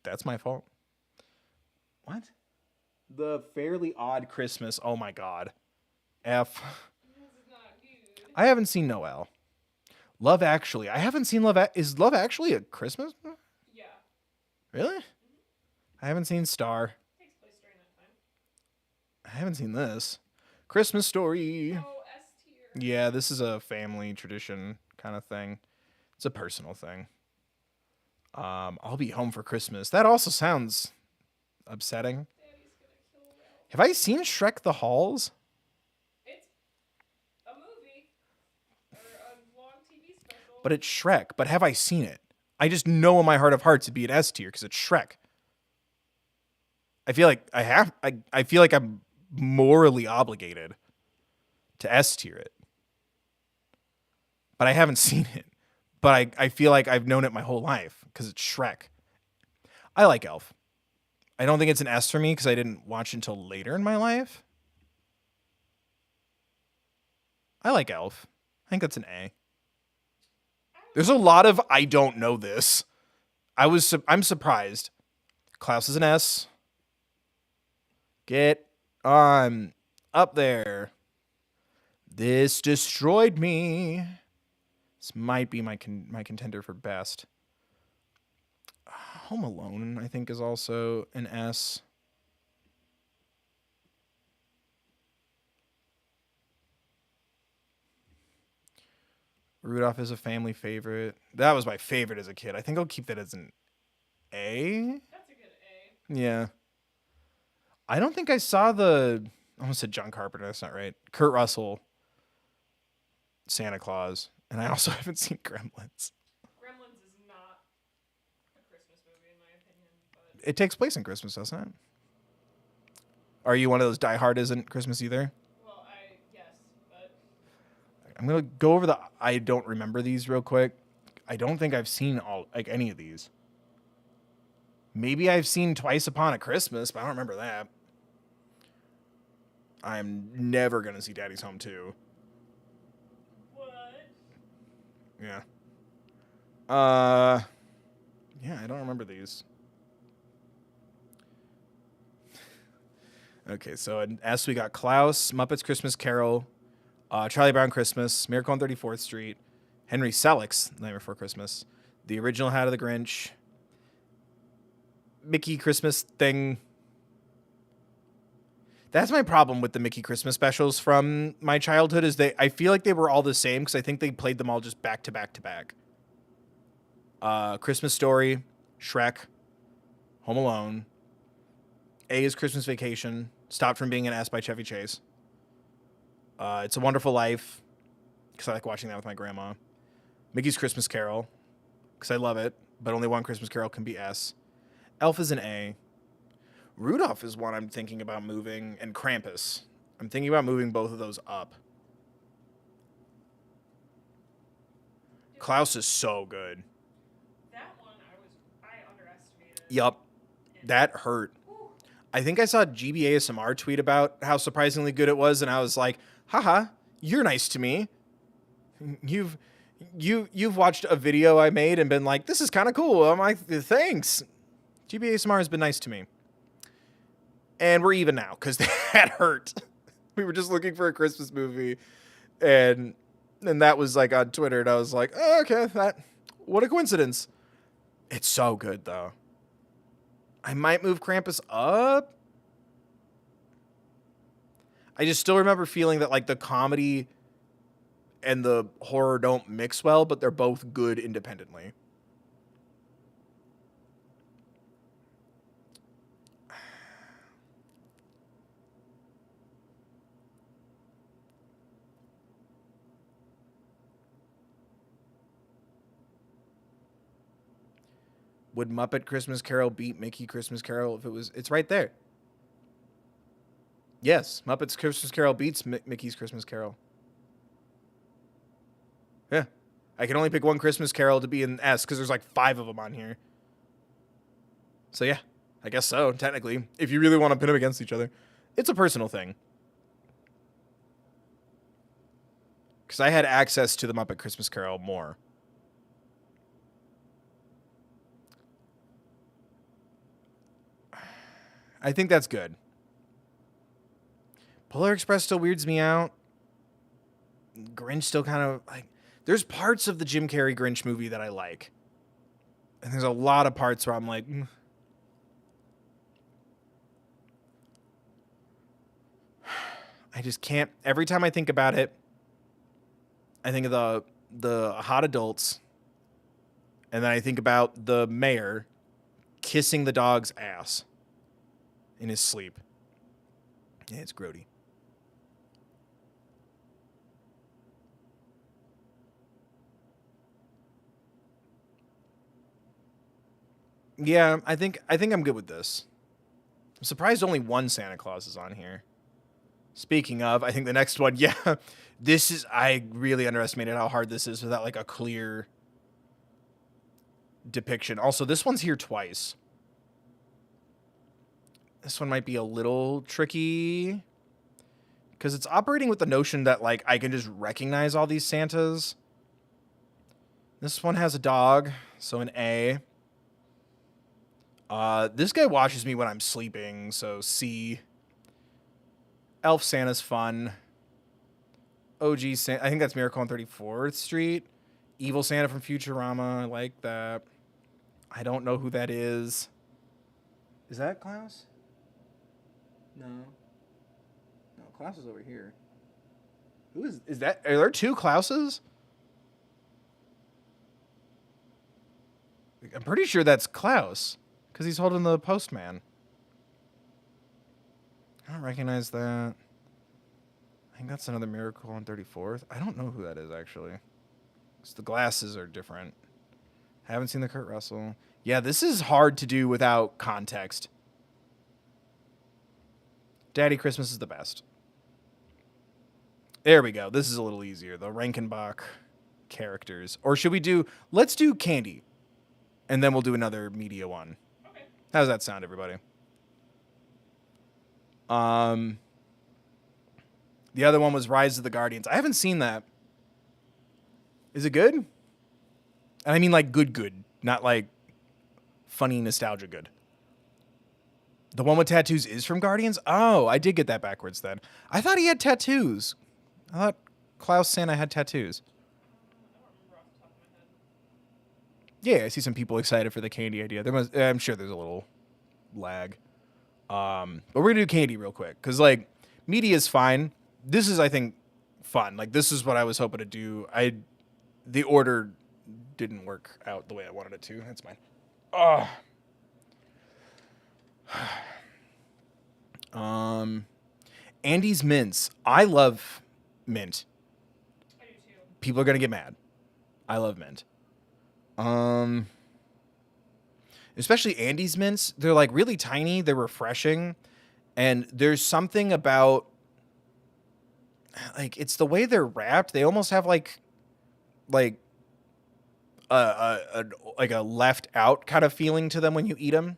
That's my fault. What? The Fairly Odd Christmas. Oh my god. F. This is not good. I haven't seen Noel. Love Actually. I haven't seen Is Love Actually a Christmas movie? Yeah. Really? I haven't seen Star. It takes place during that time. I haven't seen this. Christmas Story. Oh, S tier. Yeah, this is a family tradition kind of thing. It's a personal thing. I'll Be Home for Christmas. That also sounds upsetting. Daddy's gonna kill Ralph. Have I seen Shrek the Halls? It's a movie or a long TV special. But it's Shrek. But have I seen it? I just know in my heart of hearts it'd be an S tier because it's Shrek. I feel like I feel like I'm morally obligated to S tier it. But I haven't seen it. But I feel like I've known it my whole life because it's Shrek. I like Elf. I don't think it's an S for me because I didn't watch it until later in my life. I like Elf. I think that's an A. There's a lot of I don't know this. I'm surprised. Klaus is an S. Get on up there. This destroyed me. This might be my contender for best. Home Alone, I think, is also an S. Rudolph is a family favorite. That was my favorite as a kid. I think I'll keep that as an A. That's a good A. Yeah. I don't think I saw I almost said John Carpenter. That's not right. Kurt Russell, Santa Claus. And I also haven't seen Gremlins. Gremlins is not a Christmas movie, in my opinion. But It takes place in Christmas, doesn't it? Are you one of those Die Hard isn't Christmas either? well, yes, but I'm going to go over I don't remember these real quick. I don't think I've seen any of these. Maybe I've seen Twice Upon a Christmas, but I don't remember that. I'm never going to see Daddy's Home 2. what? Yeah. Yeah, I don't remember these. Okay, so in S we got Klaus, Muppets Christmas Carol, Charlie Brown Christmas, Miracle on 34th Street, Henry Selick's Nightmare Before Christmas, the original Hat of the Grinch, Mickey Christmas thing. That's my problem with the Mickey Christmas specials from my childhood is I feel like they were all the same because I think they played them all just back to back to back. Christmas Story, Shrek, Home Alone, A is Christmas Vacation, stopped from being an S by Chevy Chase. It's a Wonderful Life, because I like watching that with my grandma. Mickey's Christmas Carol, because I love it, but only one Christmas Carol can be S. Elf is an A. Rudolph is one I'm thinking about moving, and Krampus. I'm thinking about moving both of those up. Klaus is so good. That one I underestimated. Yup. That hurt. I think I saw GBASMR tweet about how surprisingly good it was, and I was like, haha, you're nice to me. You've watched a video I made and been like, this is kind of cool. I'm like, thanks. GBASMR has been nice to me. And we're even now, because that hurt. We were just looking for a Christmas movie, and that was like on Twitter, and I was like, oh, okay, what a coincidence. It's so good, though. I might move Krampus up. I just still remember feeling that like the comedy and the horror don't mix well, but they're both good independently. Would Muppet Christmas Carol beat Mickey Christmas Carol if it's right there? Yes, Muppet's Christmas Carol beats Mickey's Christmas Carol. Yeah. I can only pick one Christmas Carol to be in S because there's like 5 of them on here. So yeah, I guess so, technically. If you really want to pit them against each other. It's a personal thing. Because I had access to the Muppet Christmas Carol more. I think that's good. Polar Express still weirds me out. Grinch still kind of like... There's parts of the Jim Carrey Grinch movie that I like. And there's a lot of parts where I'm like... I just can't... Every time I think about it, I think of the hot adults. And then I think about the mayor kissing the dog's ass. in his sleep. Yeah, it's grody. Yeah, I think I'm good with this. I'm surprised only one Santa Claus is on here. Speaking of, I think the next one, yeah, I really underestimated how hard this is without like a clear depiction. Also, this one's here twice. This one might be a little tricky because it's operating with the notion that like I can just recognize all these Santas. This one has a dog, so an A. This guy watches me when I'm sleeping, so C. Elf Santa's fun. OG Santa, I think that's Miracle on 34th Street. Evil Santa from Futurama, I like that. I don't know who that is. Is that Klaus? No. No, Klaus is over here. Who is that? Are there two Klauses? I'm pretty sure that's Klaus, because he's holding the postman. I don't recognize that. I think that's another Miracle on 34th. I don't know who that is, actually. Because the glasses are different. Haven't seen the Kurt Russell. Yeah, this is hard to do without context. Daddy Christmas is the best. There we go. This is a little easier. The Rankenbach characters. Or should we do... Let's do Candy. And then we'll do another media one. Okay. How does that sound, everybody? The other one was Rise of the Guardians. I haven't seen that. Is it good? And I mean like good. Not like funny nostalgia good. The one with tattoos is from Guardians? Oh, I did get that backwards then. I thought he had tattoos. I thought Klaus Santa had tattoos. I don't remember off the top of my head. Yeah, I see some people excited for the Candy idea. I'm sure there's a little lag. But we're going to do Candy real quick. Because, like, media is fine. This is, I think, fun. Like, this is what I was hoping to do. The order didn't work out the way I wanted it to. That's mine. Andy's Mints. I love mint. I do too. People are going to get mad. I love mint. Especially Andy's Mints. They're, like, really tiny. They're refreshing. And there's something about... Like, it's the way they're wrapped. They almost have, like a left out kind of feeling to them when you eat them,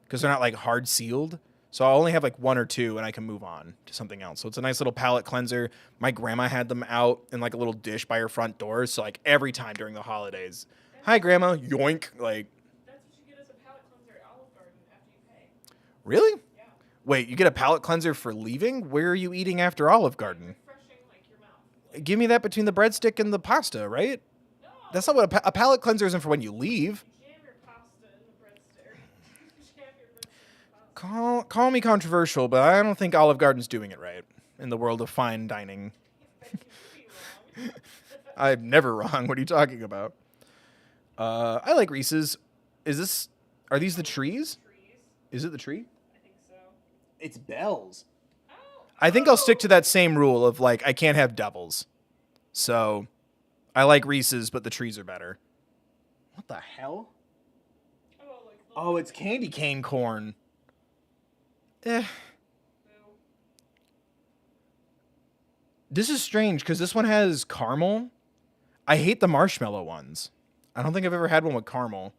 because they're not like hard sealed. So I'll only have like one or two and I can move on to something else. So it's a nice little palate cleanser. My grandma had them out in like a little dish by her front door. So like every time during the holidays, hi grandma, yoink. Like, That's what you get as a palate cleanser at Olive Garden after you pay. really? Yeah. Wait, you get a palate cleanser for leaving? Where are you eating after Olive Garden? Refreshing like your mouth. Give me that between the breadstick and the pasta, right? No. That's not what a palate cleanser isn't for when you leave. Jam your pasta in the breadstick. Jam your breadstick in the pasta. Call me controversial, but I don't think Olive Garden's doing it right in the world of fine dining. I think you'd be wrong. I'm never wrong. What are you talking about? I like Reese's. Are these the trees? Trees. Is it the tree? I think so. It's bells. Oh. I think I'll stick to that same rule of like I can't have doubles. So I like Reese's, but the trees are better. What the hell? Oh, like the Oh, it's candy cane corn. Eh. Boo. This is strange because this one has caramel. I hate the marshmallow ones. I don't think I've ever had one with caramel.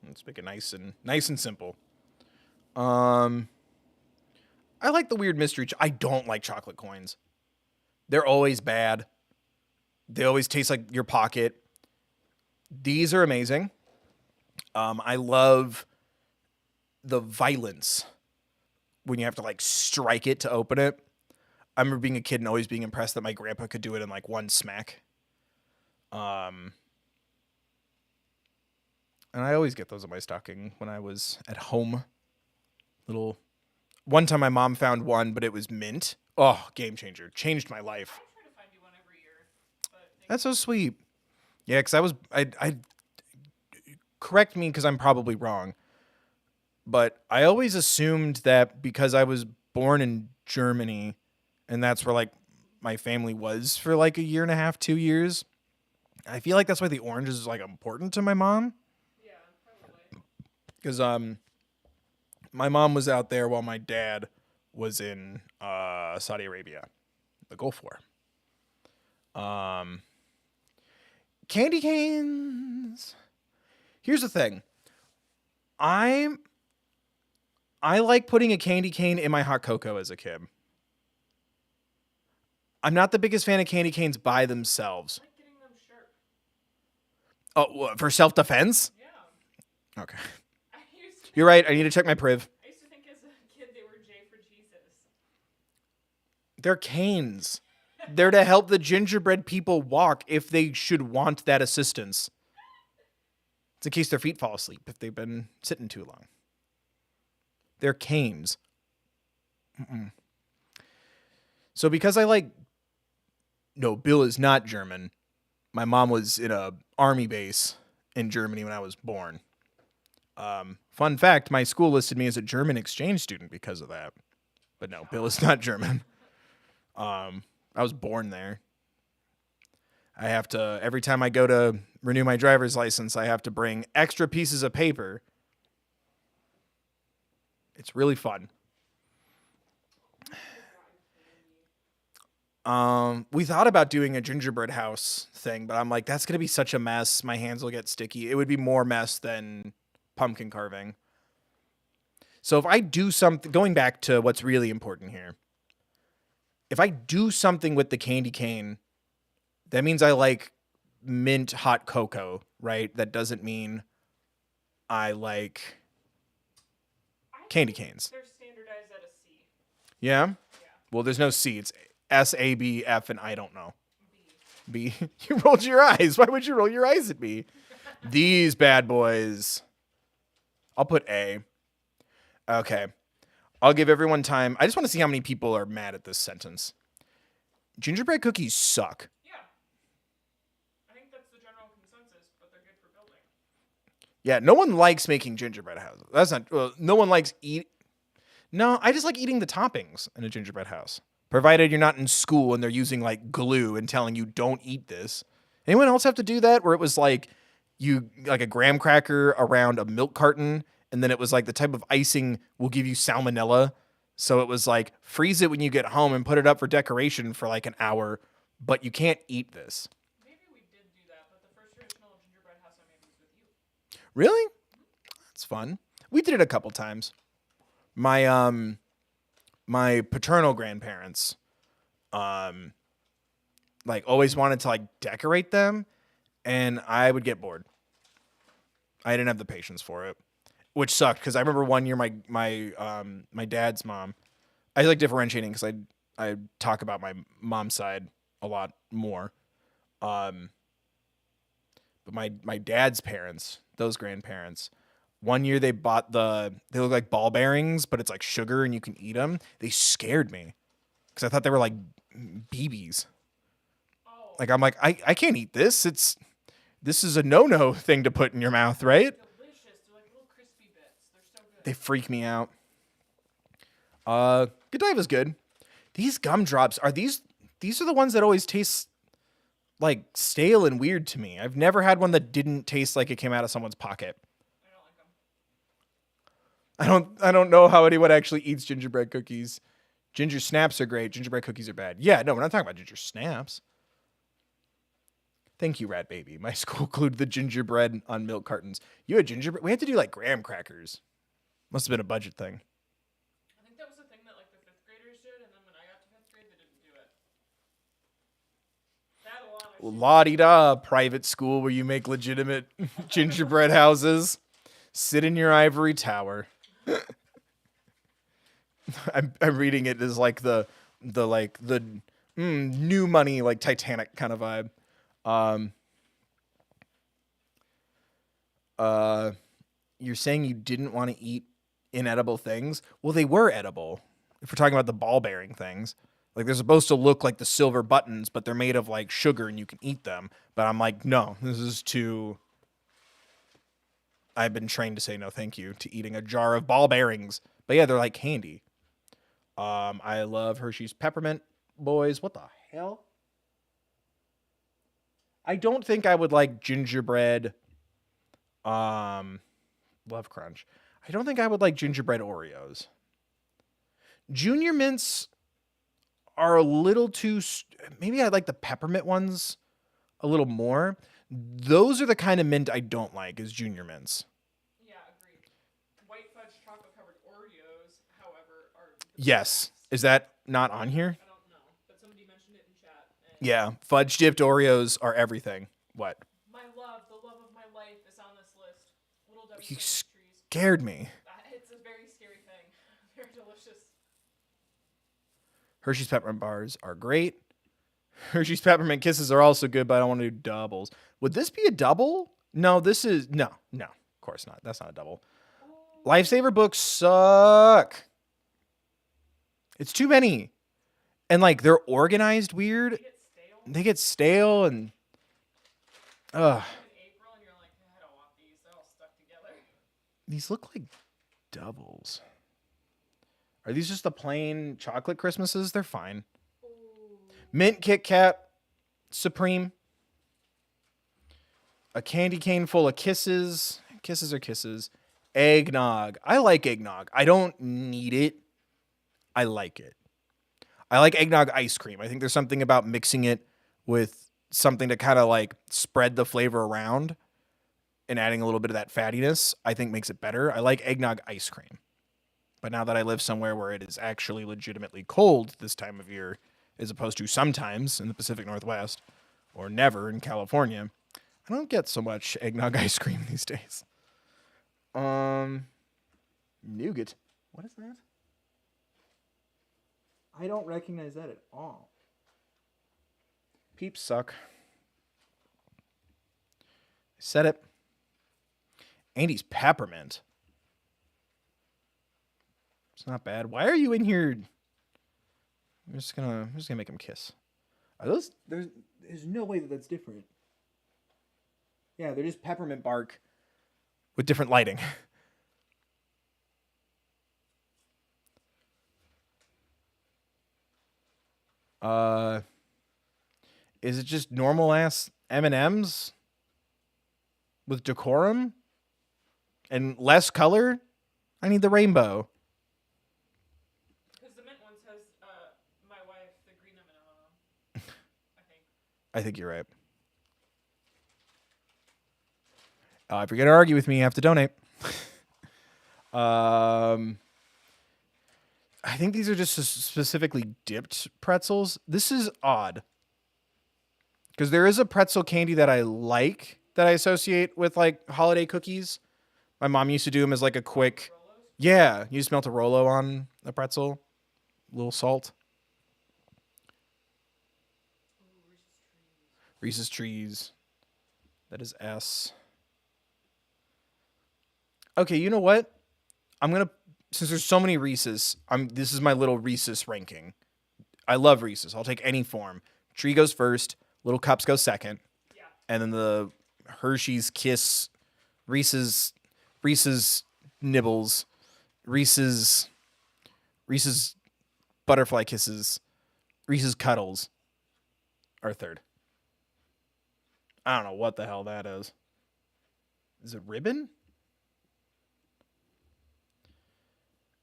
Let's make it nice and simple. I like the weird mystery. I don't like chocolate coins. They're always bad. They always taste like your pocket. These are amazing. I love the violence when you have to like strike it to open it. I remember being a kid and always being impressed that my grandpa could do it in like one smack. And I always get those in my stocking when I was at home. One time my mom found one, but it was mint Oh, game changer. Changed my life. I try to find you one every year, but That's so sweet. Yeah, because I correct me because I'm probably wrong, but I always assumed that because I was born in Germany, and that's where like my family was for like a year and a half, 2 years. I feel like that's why the orange is like important to my mom, yeah, probably. because my mom was out there while my dad was in Saudi Arabia, the Gulf War. Candy canes. Here's the thing. I I like putting a candy cane in my hot cocoa as a kid. I'm not the biggest fan of candy canes by themselves. I like getting them sharp. Oh, for self-defense? Yeah. Okay. I used to You're right. I need to check my priv. I used to think as a kid they were J for Jesus. They're canes. They're to help the gingerbread people walk if they should want that assistance. It's in case their feet fall asleep if they've been sitting too long. They're canes. So because I like... No, Bill is not German. My mom was in a army base in Germany when I was born. Fun fact, my school listed me as a German exchange student because of that. But no, Bill is not German. I was born there. I have to, every time I go to renew my driver's license, I have to bring extra pieces of paper. It's really fun. We thought about doing a gingerbread house thing, but I'm like, that's going to be such a mess. My hands will get sticky. It would be more mess than pumpkin carving. So if I do something, going back to what's really important here, if I do something with the candy cane, that means I like mint hot cocoa, right? That doesn't mean I like I candy think canes. They're standardized at a C. Yeah? Yeah. Well, there's no C. It's S, A, B, F, and I don't know. B. B. You rolled your eyes. Why would you roll your eyes at me? These bad boys. I'll put A. Okay. I'll give everyone time. I just want to see how many people are mad at this sentence. Gingerbread cookies suck. Yeah. I think that's the general consensus, but they're good for building. Yeah, no one likes making gingerbread houses. That's not. Well, no one likes eat. No, I just like eating the toppings in a gingerbread house, provided you're not in school and they're using like glue and telling you don't eat this. Anyone else have to do that? Where it was like you like a graham cracker around a milk carton, and then it was like the type of icing will give you salmonella. So it was like freeze it when you get home and put it up for decoration for like an hour, but you can't eat this. Maybe we did do that, but the first traditional gingerbread house I made was with you. Really? That's fun. We did it a couple times. My paternal grandparents like always wanted to like decorate them, and I would get bored. I didn't have the patience for it, which sucked because I remember one year my dad's mom. I like differentiating because I talk about my mom's side a lot more. But my dad's parents, those grandparents, one year they bought they look like ball bearings, but it's like sugar and you can eat them. They scared me because I thought they were like BBs. Oh. Like I'm like I can't eat this. This is a no thing to put in your mouth, right? Delicious. They're like little crispy bits. They're so good. They freak me out. Godiva's good. These gumdrops are these are the ones that always taste like stale and weird to me. I've never had one that didn't taste like it came out of someone's pocket. I don't like them. I don't know how anyone actually eats gingerbread cookies. Ginger snaps are great. Gingerbread cookies are bad. Yeah, no, we're not talking about ginger snaps. Thank you, Rat Baby. My school glued the gingerbread on milk cartons. You had gingerbread? We had to do like graham crackers. Must have been a budget thing. I think that was the thing that like the 5th graders did, and then when I got to 5th grade, they didn't do it. That alone. La-di-da, private school where you make legitimate gingerbread houses. Sit in your ivory tower. I'm reading it as like the new money like Titanic kind of vibe. You're saying you didn't want to eat inedible things? Well, they were edible. If we're talking about the ball bearing things, Like they're supposed to look like the silver buttons, but they're made of like sugar and you can eat them. But I'm like, no, this is too. I've been trained to say no thank you to eating a jar of ball bearings. But yeah, they're like candy. I love Hershey's Peppermint Boys. What the hell? I don't think I would like gingerbread. Love Crunch. I don't think I would like gingerbread Oreos. Junior Mints are a little too. Maybe I like the peppermint ones a little more. Those are the kind of mint I don't like, is Junior Mints. Yeah, agreed. White fudge chocolate covered Oreos, however, are yes. best. Is that not on here? I don't know, but somebody mentioned it in chat. Yeah, fudge dipped Oreos are everything. What? My love, the love of my life, is on this list. Little W You Christmas trees. scared me. It's a very scary thing. They're delicious. Hershey's Peppermint Bars are great. Hershey's Peppermint Kisses are also good, but I don't want to do doubles. Would this be a double? No, this is... No, of course not. That's not a double. Lifesaver books suck. It's too many. And, like, they're organized weird. They get stale and... Ugh. April and you're like, I don't want these. They're all stuck together. These look like doubles. Are these just the plain chocolate Christmases? They're fine. Ooh. Mint Kit Kat Supreme. A candy cane full of kisses. Kisses are kisses. Eggnog. I like eggnog. I don't need it. I like it. I like eggnog ice cream. I think there's something about mixing it with something to kind of like spread the flavor around and adding a little bit of that fattiness, I think makes it better. I like eggnog ice cream. But now that I live somewhere where it is actually legitimately cold this time of year, as opposed to sometimes in the Pacific Northwest or never in California, I don't get so much eggnog ice cream these days. Nougat. What is that? I don't recognize that at all. Peeps suck. I said it. Andy's peppermint. It's not bad. Why are you in here? I'm just gonna make him kiss. Are those? There's no way that that's different. Yeah, they're just peppermint bark with different lighting. Is it just normal ass M&Ms with decorum and less color? I need the rainbow. Because the mint ones has my wife, the green M&M on them. I think you're right. If you're gonna argue with me, you have to donate. I think these are just specifically dipped pretzels. This is odd. Because there is a pretzel candy that I like that I associate with like holiday cookies. My mom used to do them as like a quick... Yeah, you just melt a Rolo on a pretzel. A little salt. Reese's Trees. That is S. Okay, you know what? I'm going to... Since there's so many Reese's, this is my little Reese's ranking. I love Reese's. I'll take any form. Tree goes first. Little Cups go second. Yeah. And then the Hershey's Kiss, Reese's Nibbles, Reese's Butterfly Kisses, Reese's Cuddles are third. I don't know what the hell that is. Is it ribbon?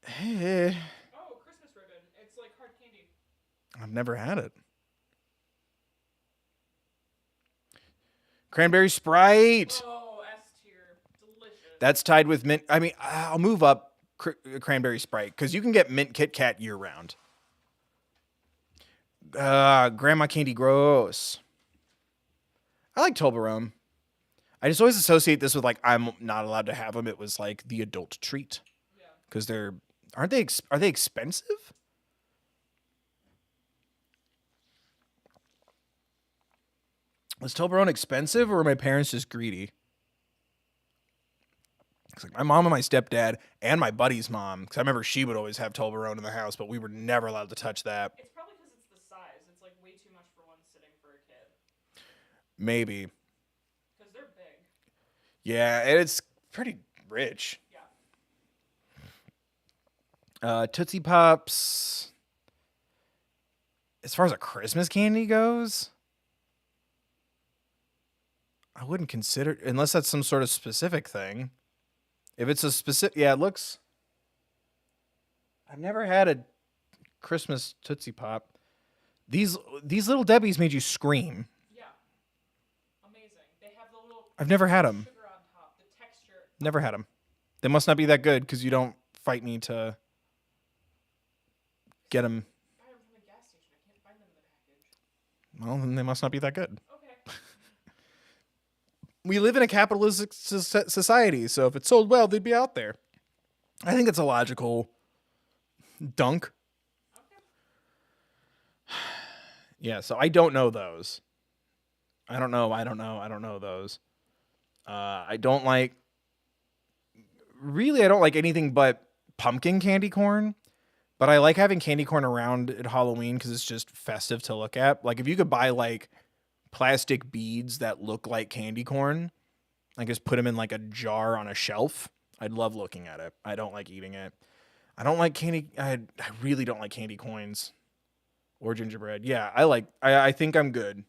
Hey. Oh, Christmas ribbon. It's like hard candy. I've never had it. Cranberry Sprite. Oh, S tier. Delicious. That's tied with mint. I mean, I'll move up Cranberry Sprite because you can get mint Kit Kat year round. Grandma candy, gross. I like Toblerone. I just always associate this with like I'm not allowed to have them. It was like the adult treat. Yeah. Because are they expensive? Was Toblerone expensive or were my parents just greedy? It's like my mom and my stepdad and my buddy's mom, because I remember she would always have Toblerone in the house, but we were never allowed to touch that. It's probably because it's for one sitting for a kid. Maybe. Because they're big. Yeah, and it's pretty rich. Yeah. Tootsie Pops. As far as a Christmas candy goes, I wouldn't consider, unless that's some sort of specific thing. If it's a specific, yeah, it looks. I've never had a Christmas Tootsie Pop. These little Debbies made you scream. Yeah. Amazing. They have the little. I've never had them. Sugar on top. The texture. Never had them. They must not be that good because you don't fight me to get them. Buy them from the gas station. I can't find them in the package. Well, then they must not be that good. Okay. We live in a capitalistic society, so if it's sold well, they'd be out there. I think it's a logical dunk. Okay. Yeah, so I don't know those. I don't know those. I don't like anything but pumpkin candy corn, but I like having candy corn around at Halloween because it's just festive to look at. Like if you could buy like plastic beads that look like candy corn, like just put them in like a jar on a shelf, I'd love looking at it. I don't like eating it. I don't like candy. I really don't like candy coins or gingerbread. Yeah, I think I'm good.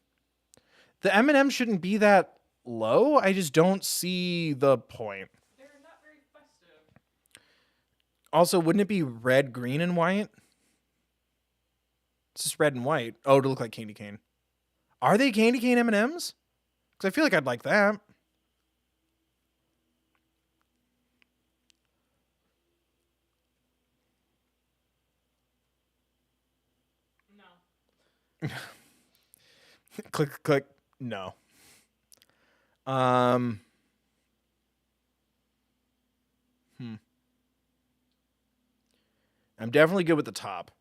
The M&M shouldn't be that low. I just don't see the point. They're not very festive. Also, wouldn't it be red, green, and white? It's just red and white. Oh, to look like candy cane. Are they candy cane M&Ms? Because I feel like I'd like that. No. Click, click. No. I'm definitely good with the top.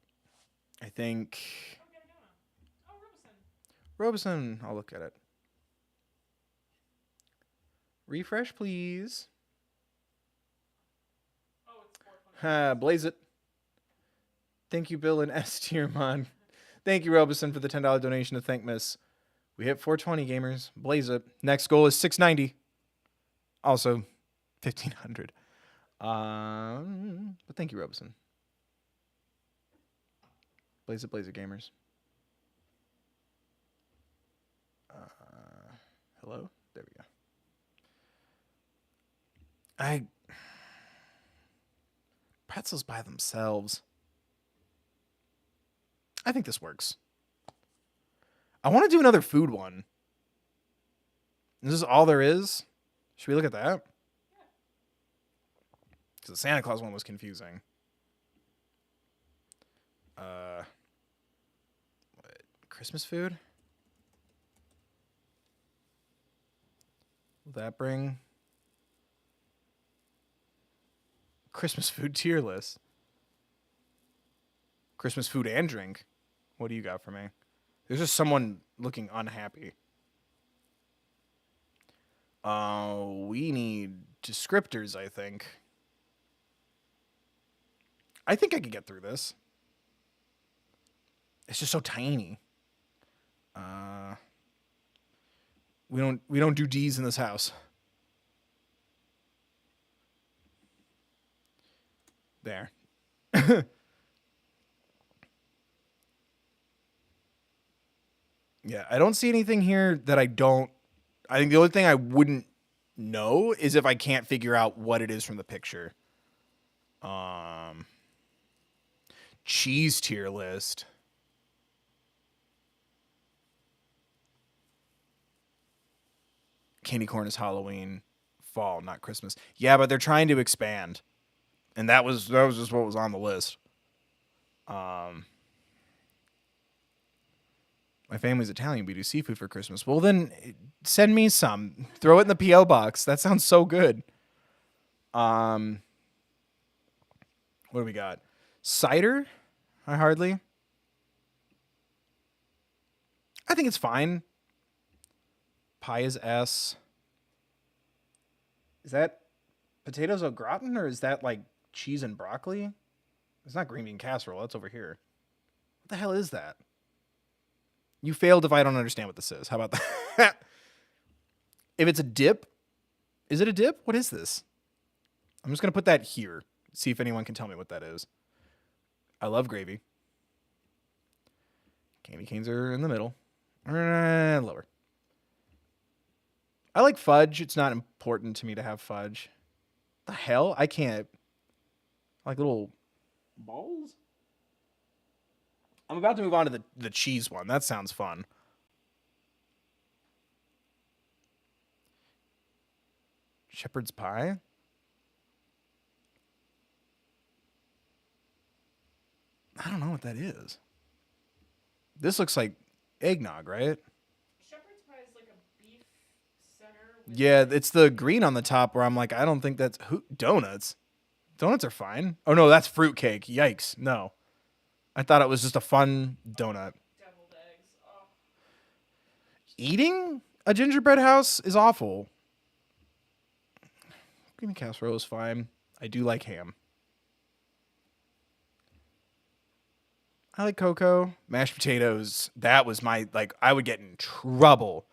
I think. Oh, Robeson. Robeson. I'll look at it. Refresh, please. Oh, it's 420. Blaze it. Thank you, Bill and S. Tiermon. Thank you, Robeson, for the $10 donation to Thankmas. We hit 420 gamers. Blaze it. Next goal is 690. Also, 1500. But thank you, Robeson. Blaze it, gamers. Hello? There we go. Pretzels by themselves. I think this works. I want to do another food one. Is this all there is? Should we look at that? Yeah. Because the Santa Claus one was confusing. What? Christmas food? Will that bring Christmas food tier list? Christmas food and drink. What do you got for me? There's just someone looking unhappy. We need descriptors, I think. I think I could get through this. It's just so tiny. We don't do D's in this house. There. Yeah, I don't see anything here that I don't. I think the only thing I wouldn't know is if I can't figure out what it is from the picture. Cheese tier list. Candy corn is Halloween, fall, not Christmas. Yeah, but they're trying to expand, and that was just what was on the list. My family's Italian. We do seafood for Christmas. Well, then send me some. Throw it in the P.O. box. That sounds so good. What do we got? Cider? I think it's fine. Pie is S. Is that potatoes au gratin or is that like cheese and broccoli? It's not green bean casserole. That's over here. What the hell is that? You failed if I don't understand what this is. How about that? If it's a dip, is it a dip? What is this? I'm just going to put that here. See if anyone can tell me what that is. I love gravy. Candy canes are in the middle. Lower. I like fudge. It's not important to me to have fudge. The hell? I can't. I like little balls? I'm about to move on to the cheese one. That sounds fun. Shepherd's pie? I don't know what that is. This looks like eggnog, right? Shepherd's pie is like a beef center. With Yeah, it's the green on the top where I'm like, I don't think that's... Donuts? Donuts are fine. Oh, no, that's fruitcake. Yikes. No. I thought it was just a fun donut. deviled eggs. Oh, Eating a gingerbread house is awful. Creamy casserole is fine. I do like ham. I like cocoa. Mashed potatoes. That was my, like, I would get in trouble.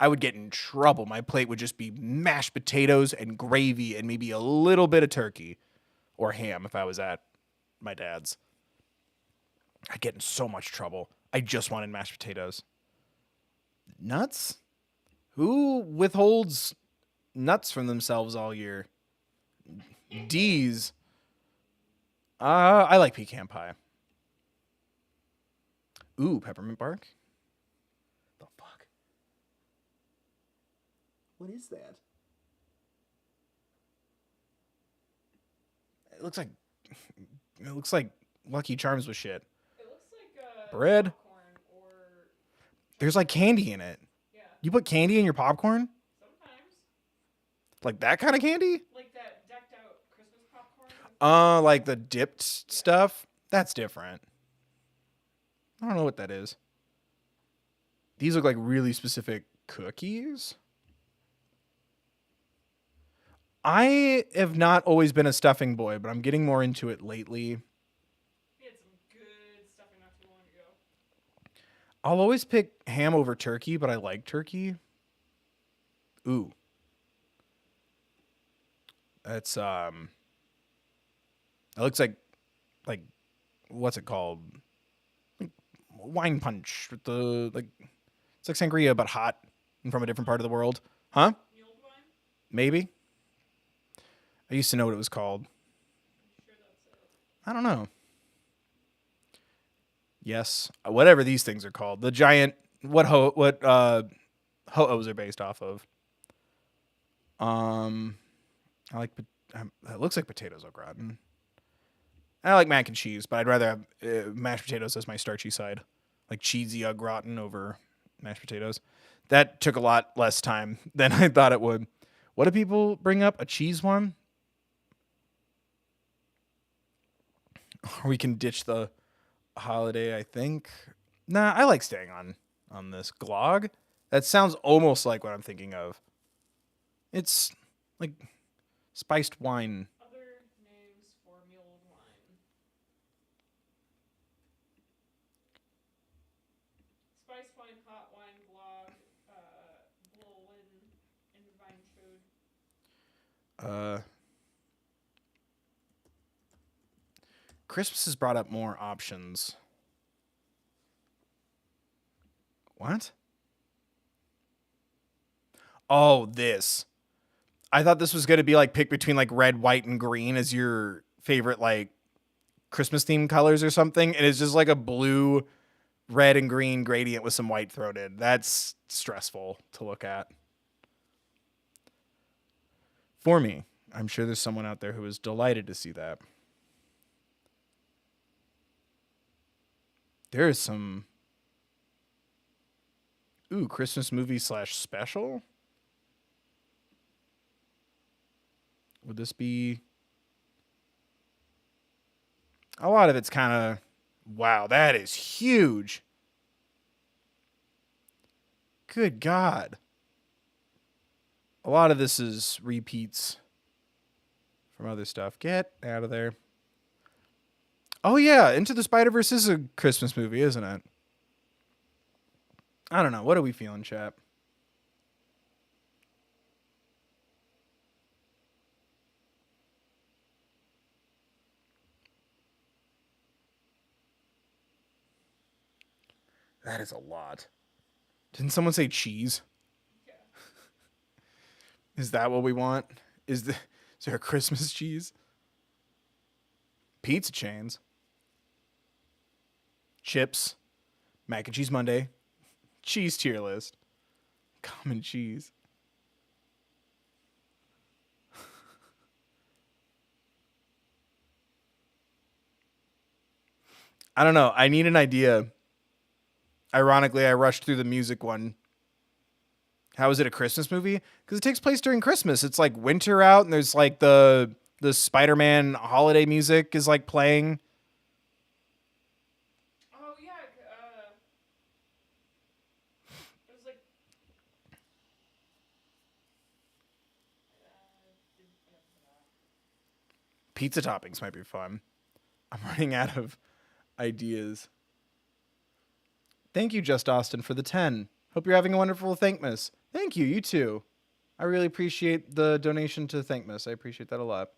My plate would just be mashed potatoes and gravy and maybe a little bit of turkey or ham if I was at my dad's. I'd get in so much trouble. I just wanted mashed potatoes. Nuts? Who withholds nuts from themselves all year? D's. I like pecan pie. Ooh, peppermint bark? The fuck? What is that? It looks like Lucky Charms with shit. it looks like Bread? popcorn or There's like candy in it. yeah. You put candy in your popcorn? Sometimes Like that kind of candy? like that decked out Christmas popcorn. Like the dipped stuff? That's different. I don't know what that is. These look like really specific cookies. I have not always been a stuffing boy, but I'm getting more into it lately. We had some good stuffing not too long ago. I'll always pick ham over turkey, but I like turkey. Ooh. That's it looks like what's it called? Like wine punch with the it's like sangria but hot and from a different part of the world. Huh? Mulled wine? Maybe. I used to know what it was called. I'm sure that's it. I don't know. Yes, whatever these things are called. The giant what ho-ohs are based off of. I like it looks like potatoes au gratin. I like mac and cheese, but I'd rather have mashed potatoes as my starchy side, like cheesy au gratin over mashed potatoes. That took a lot less time than I thought it would. What do people bring up? A cheese one? Or we can ditch the holiday, I think. Nah, I like staying on this glog. That sounds almost like what I'm thinking of. It's like spiced wine. Other names for mulled wine. Spice wine, hot wine, glog, Blolin, and vine chode. Christmas has brought up more options. What? Oh, this. I thought this was going to be like pick between like red, white, and green as your favorite like Christmas themed colors or something. And it's just like a blue, red, and green gradient with some white thrown in. That's stressful to look at. For me, I'm sure there's someone out there who is delighted to see that. There is some... Ooh, Christmas movie / special? Would this be... A lot of it's kind of... Wow, that is huge. Good God. A lot of this is repeats from other stuff. Get out of there. Oh, yeah. Into the Spider-Verse is a Christmas movie, isn't it? I don't know. What are we feeling, chat? That is a lot. Didn't someone say cheese? Yeah. Is that what we want? Is there a Christmas cheese? Pizza chains. Chips. Mac and cheese Monday. Cheese tier list. Common cheese. I don't know. I need an idea. Ironically, I rushed through the music one. How is it a Christmas movie? Because it takes place during Christmas. It's like winter out, and there's like the Spider-Man holiday music is like playing. Oh yeah. It was like. Pizza toppings might be fun. I'm running out of ideas. Thank you, Just Austin, for the 10. Hope you're having a wonderful Thankmas. Thank you, you too. I really appreciate the donation to Thankmas. I appreciate that a lot.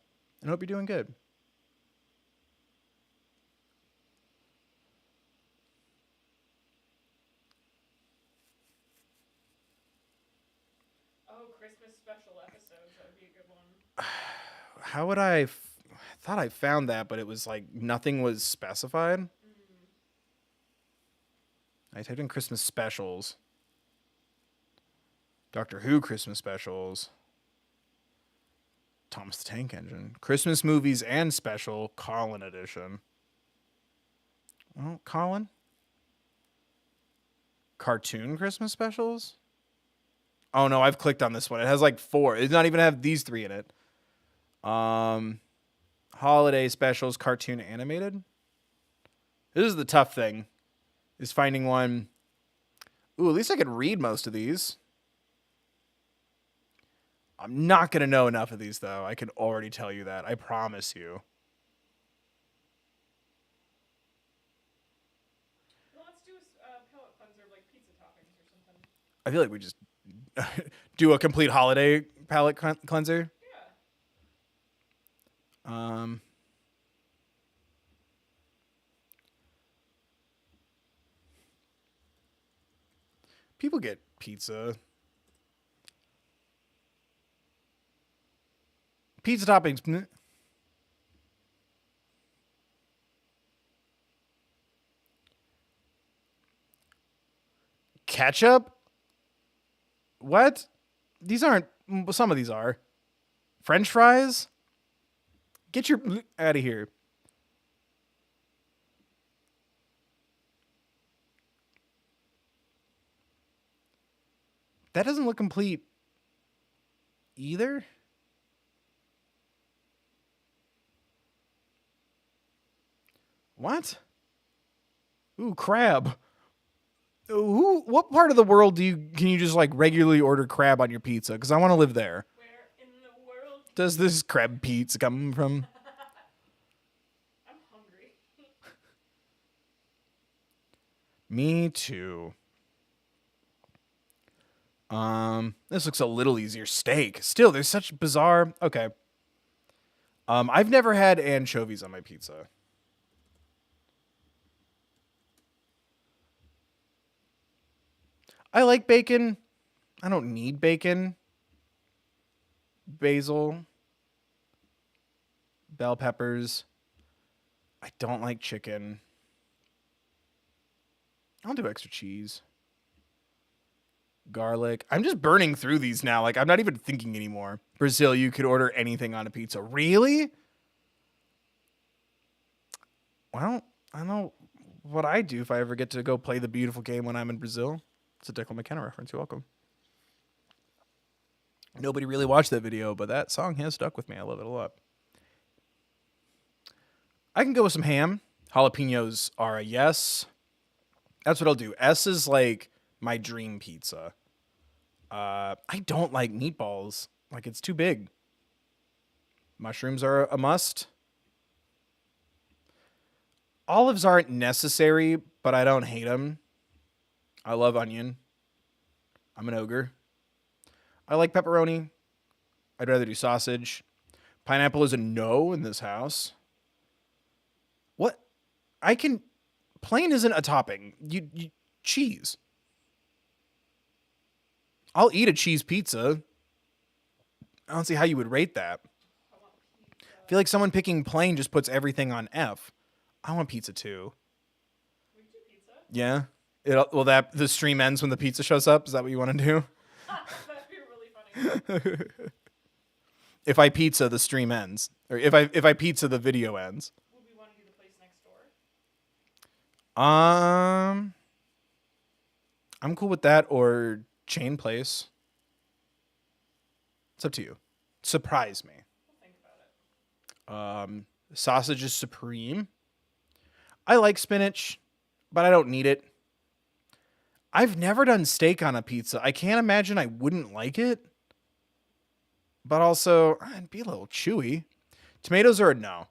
And hope you're doing good. Oh, Christmas special episodes. That would be a good one. How would I thought I found that, but it was like nothing was specified. I typed in Christmas specials. Doctor Who Christmas specials. Thomas the Tank Engine. Christmas movies and special Colin edition. Well, Colin? Cartoon Christmas specials? Oh no, I've clicked on this one. It has like 4. It does not even have these 3 in it. Holiday specials, cartoon animated. This is the tough thing. Is finding one. Ooh, at least I could read most of these. I'm not going to know enough of these, though. I can already tell you that. I promise you. Well, let's do a palate cleanser like pizza toppings or something. I feel like we just do a complete holiday palate cleanser. Yeah. People get pizza. Pizza toppings. Ketchup? What? These aren't. Some of these are. French fries? Get your out of here. That doesn't look complete either. What? Ooh, crab. What part of the world can you just like regularly order crab on your pizza? Because I want to live there. Where in the world does this crab pizza come from? I'm hungry. Me too. This looks a little easier. Steak. Still, there's such bizarre. Okay. I've never had anchovies on my pizza. I like bacon. I don't need bacon. Basil. Bell peppers. I don't like chicken. I'll do extra cheese. Garlic. I'm just burning through these now. Like, I'm not even thinking anymore. Brazil, you could order anything on a pizza. Really? Well, I don't know what I do if I ever get to go play the beautiful game when I'm in Brazil. It's a Declan McKenna reference. You're welcome. Nobody really watched that video, but that song has stuck with me. I love it a lot. I can go with some ham. Jalapenos are a yes. That's what I'll do. S is like my dream pizza. I don't like meatballs. Like, it's too big. Mushrooms are a must. Olives aren't necessary, but I don't hate them. I love onion. I'm an ogre. I like pepperoni. I'd rather do sausage. Pineapple is a no in this house. What? I can. Plain isn't a topping. You cheese. I'll eat a cheese pizza. I don't see how you would rate that. I want pizza. I feel like someone picking plain just puts everything on F. I want pizza too. We can do pizza. Yeah. Will that the stream ends when the pizza shows up? Is that what you want to do? That'd be really funny. If I pizza, the stream ends, or if I pizza, the video ends. Would we want to do the place next door? I'm cool with that or chain place. It's up to you. Surprise me. We'll think about it. Sausage is supreme. I like spinach, but I don't need it. I've never done steak on a pizza. I can't imagine I wouldn't like it. But also, it'd be a little chewy. Tomatoes are a no.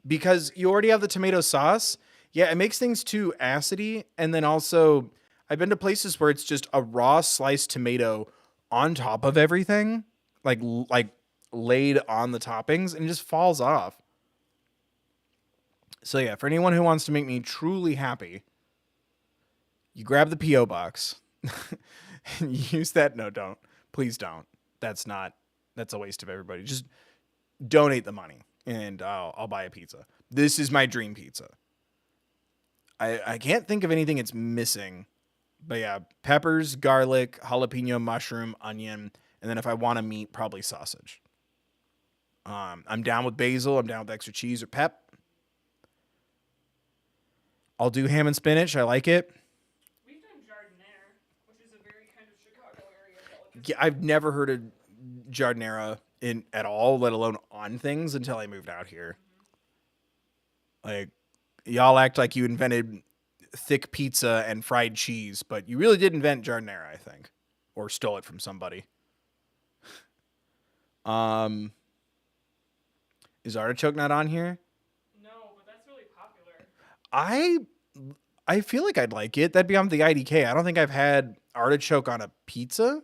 Because you already have the tomato sauce. Yeah, it makes things too acidy. And then also, I've been to places where it's just a raw sliced tomato on top of everything. Like laid on the toppings. And it just falls off. So yeah, for anyone who wants to make me truly happy, you grab the P.O. box. And use that. No, don't. Please don't. That's a waste of everybody. Just donate the money and I'll buy a pizza. This is my dream pizza. I can't think of anything it's missing. But yeah, peppers, garlic, jalapeno, mushroom, onion, and then if I want a meat, probably sausage. I'm down with basil. I'm down with extra cheese or pep. I'll do ham and spinach. I like it. We've done jardiniere, which is a very kind of Chicago area delicacy. Yeah, I've never heard of jardinera at all, let alone on things until I moved out here. Like, y'all act like you invented thick pizza and fried cheese, but you really did invent jardinera, I think, or stole it from somebody. Is artichoke not on here? No, but that's really popular. I feel like I'd like it. That'd be on the IDK. I don't think I've had artichoke on a pizza,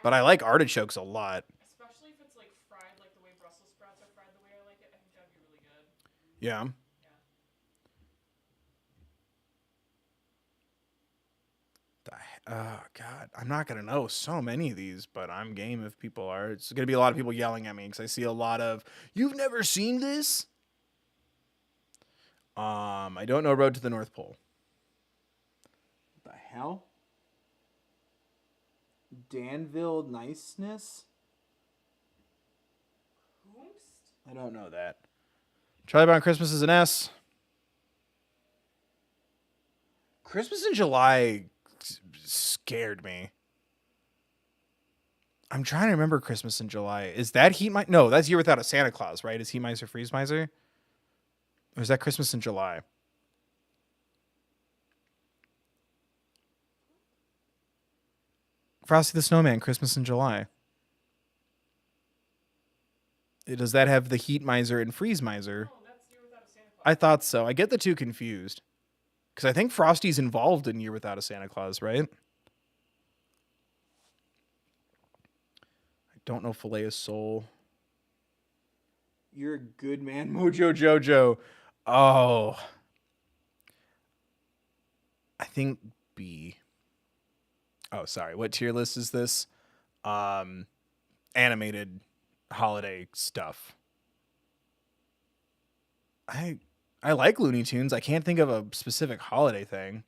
but I like artichokes a lot. Especially if it's like fried like the way Brussels sprouts are fried the way I like it. I think that'd be really good. Yeah. Oh, God. I'm not going to know so many of these, but I'm game if people are. It's going to be a lot of people yelling at me because I see a lot of, you've never seen this? I don't know Road to the North Pole. What the hell? Danville Niceness? Whomst? I don't know that. Charlie Brown Christmas is an S. Christmas in July scared me. I'm trying to remember Christmas in July. Is that Heat Miser? No, that's Year Without a Santa Claus, right? Is Heat Miser Freeze Miser? Or is that Christmas in July? Frosty the Snowman, Christmas in July. Does that have the Heat Miser and Freeze Miser? No, that's Year Without a Santa Claus. I thought so. I get the two confused. Because I think Frosty's involved in Year Without a Santa Claus, right? I don't know Filet of Soul. You're a good man, Mojo Jojo. Oh. I think B. Oh, sorry. What tier list is this? Animated holiday stuff. I like Looney Tunes. I can't think of a specific holiday thing.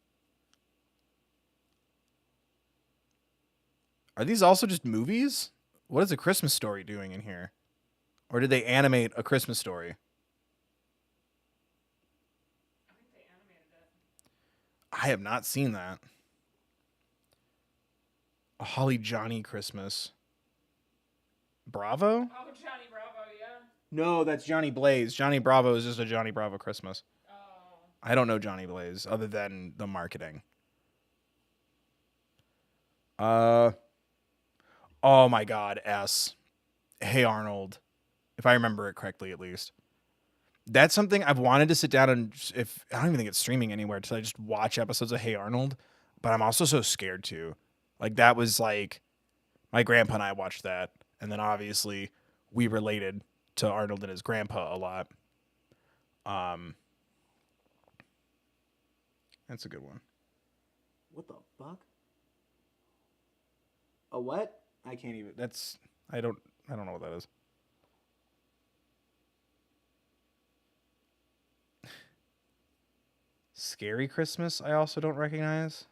Are these also just movies? What is A Christmas Story doing in here? Or did they animate A Christmas Story? I think they animated it. I have not seen that. A Holly Johnny Christmas. Bravo? Oh, Johnny Bravo, yeah. No, that's Johnny Blaze. Johnny Bravo is just a Johnny Bravo Christmas. Oh. I don't know Johnny Blaze other than the marketing. Oh my God, S. Hey Arnold. If I remember it correctly, at least. That's something I've wanted to sit down and I don't even think it's streaming anywhere to just watch episodes of Hey Arnold, but I'm also so scared to. Like that was like my grandpa and I watched that, and then obviously we related to Arnold and his grandpa a lot. Um, that's a good one. What the fuck? A what? I can't even. That's I don't know what that is. Scary Christmas, I also don't recognize.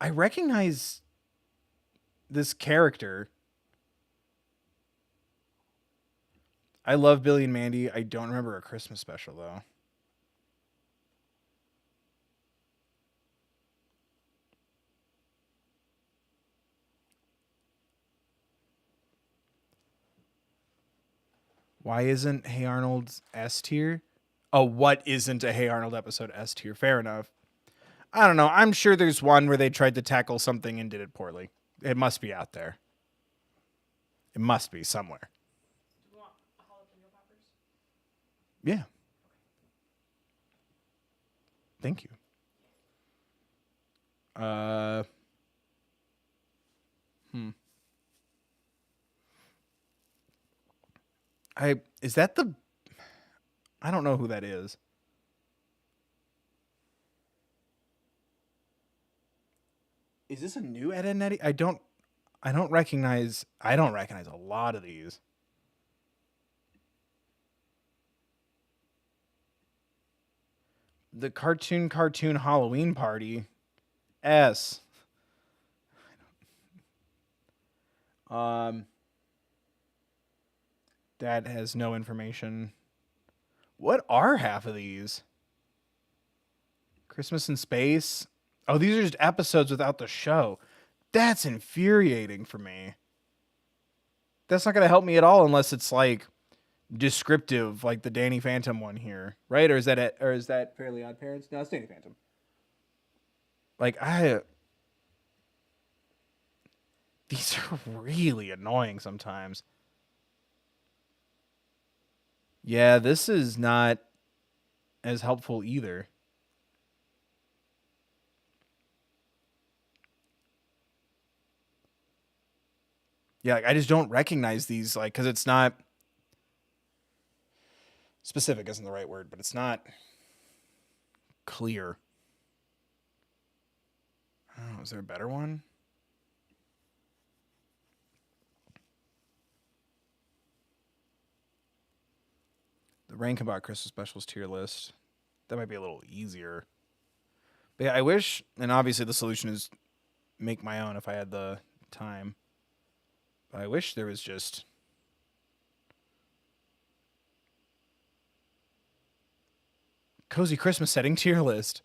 I recognize this character. I love Billy and Mandy. I don't remember a Christmas special, though. Why isn't Hey Arnold S tier? Oh, what isn't a Hey Arnold episode S tier? Fair enough. I don't know. I'm sure there's one where they tried to tackle something and did it poorly. It must be out there. It must be somewhere. Do you want jalapeno peppers? Yeah. Thank you. Is that the I don't know who that is. Is this a new Ed and Eddie? I don't recognize a lot of these. The cartoon Halloween party. S. That has no information. What are half of these? Christmas in Space. Oh, these are just episodes without the show. That's infuriating for me. That's not going to help me at all unless it's like descriptive, like the Danny Phantom one here, right? Or is that Fairly Odd Parents? No, it's Danny Phantom. Like these are really annoying sometimes. Yeah, this is not as helpful either. Yeah, like I just don't recognize these, like, because it's not specific isn't the right word, but it's not clear. Oh, is there a better one? The Rank About Christmas Specials tier list. That might be a little easier. But yeah, I wish, and obviously the solution is make my own if I had the time. But I wish there was just cozy Christmas setting tier list.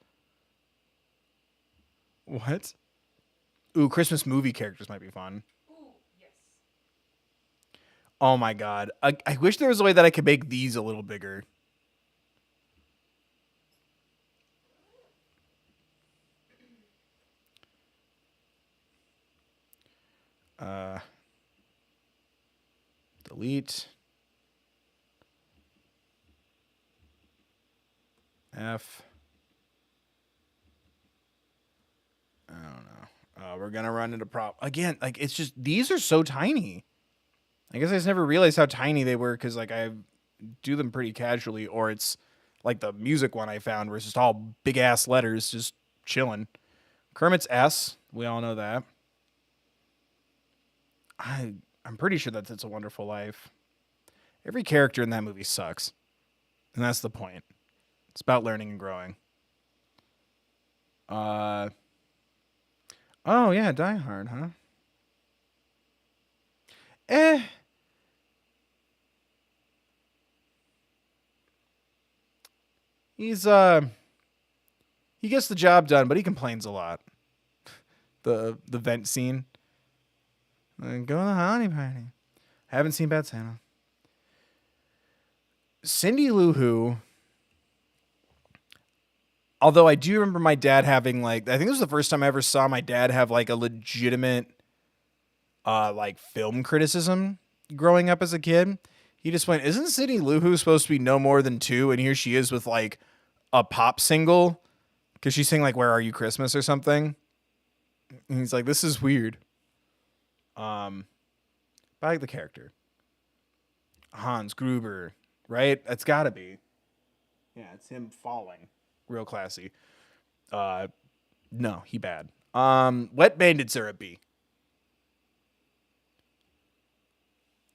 What? Ooh, Christmas movie characters might be fun. Ooh, yes. Oh my god. I wish there was a way that I could make these a little bigger. Delete. F. I don't know. We're gonna run into again. Like it's just these are so tiny. I guess I just never realized how tiny they were because like I do them pretty casually, or it's like the music one I found where it's just all big ass letters just chilling. Kermit's S. We all know that. I'm pretty sure that It's a Wonderful Life. Every character in that movie sucks, and that's the point. It's about learning and growing. Oh yeah, Die Hard, huh? He's he gets the job done, but he complains a lot. The vent scene. Go to the holiday party. Haven't seen Bad Santa. Cindy Lou Who. Although I do remember my dad having like I think this was the first time I ever saw my dad have like a legitimate like film criticism growing up as a kid. He just went, "Isn't Cindy Lou Who supposed to be no more than 2 and here she is with like a pop single Because she's saying, like, where are you, Christmas or something? And he's like, this is weird. But I like the character. Hans Gruber, right? That's got to be. Yeah, it's him falling. Real classy. No, he bad. Wet Bandits are a B.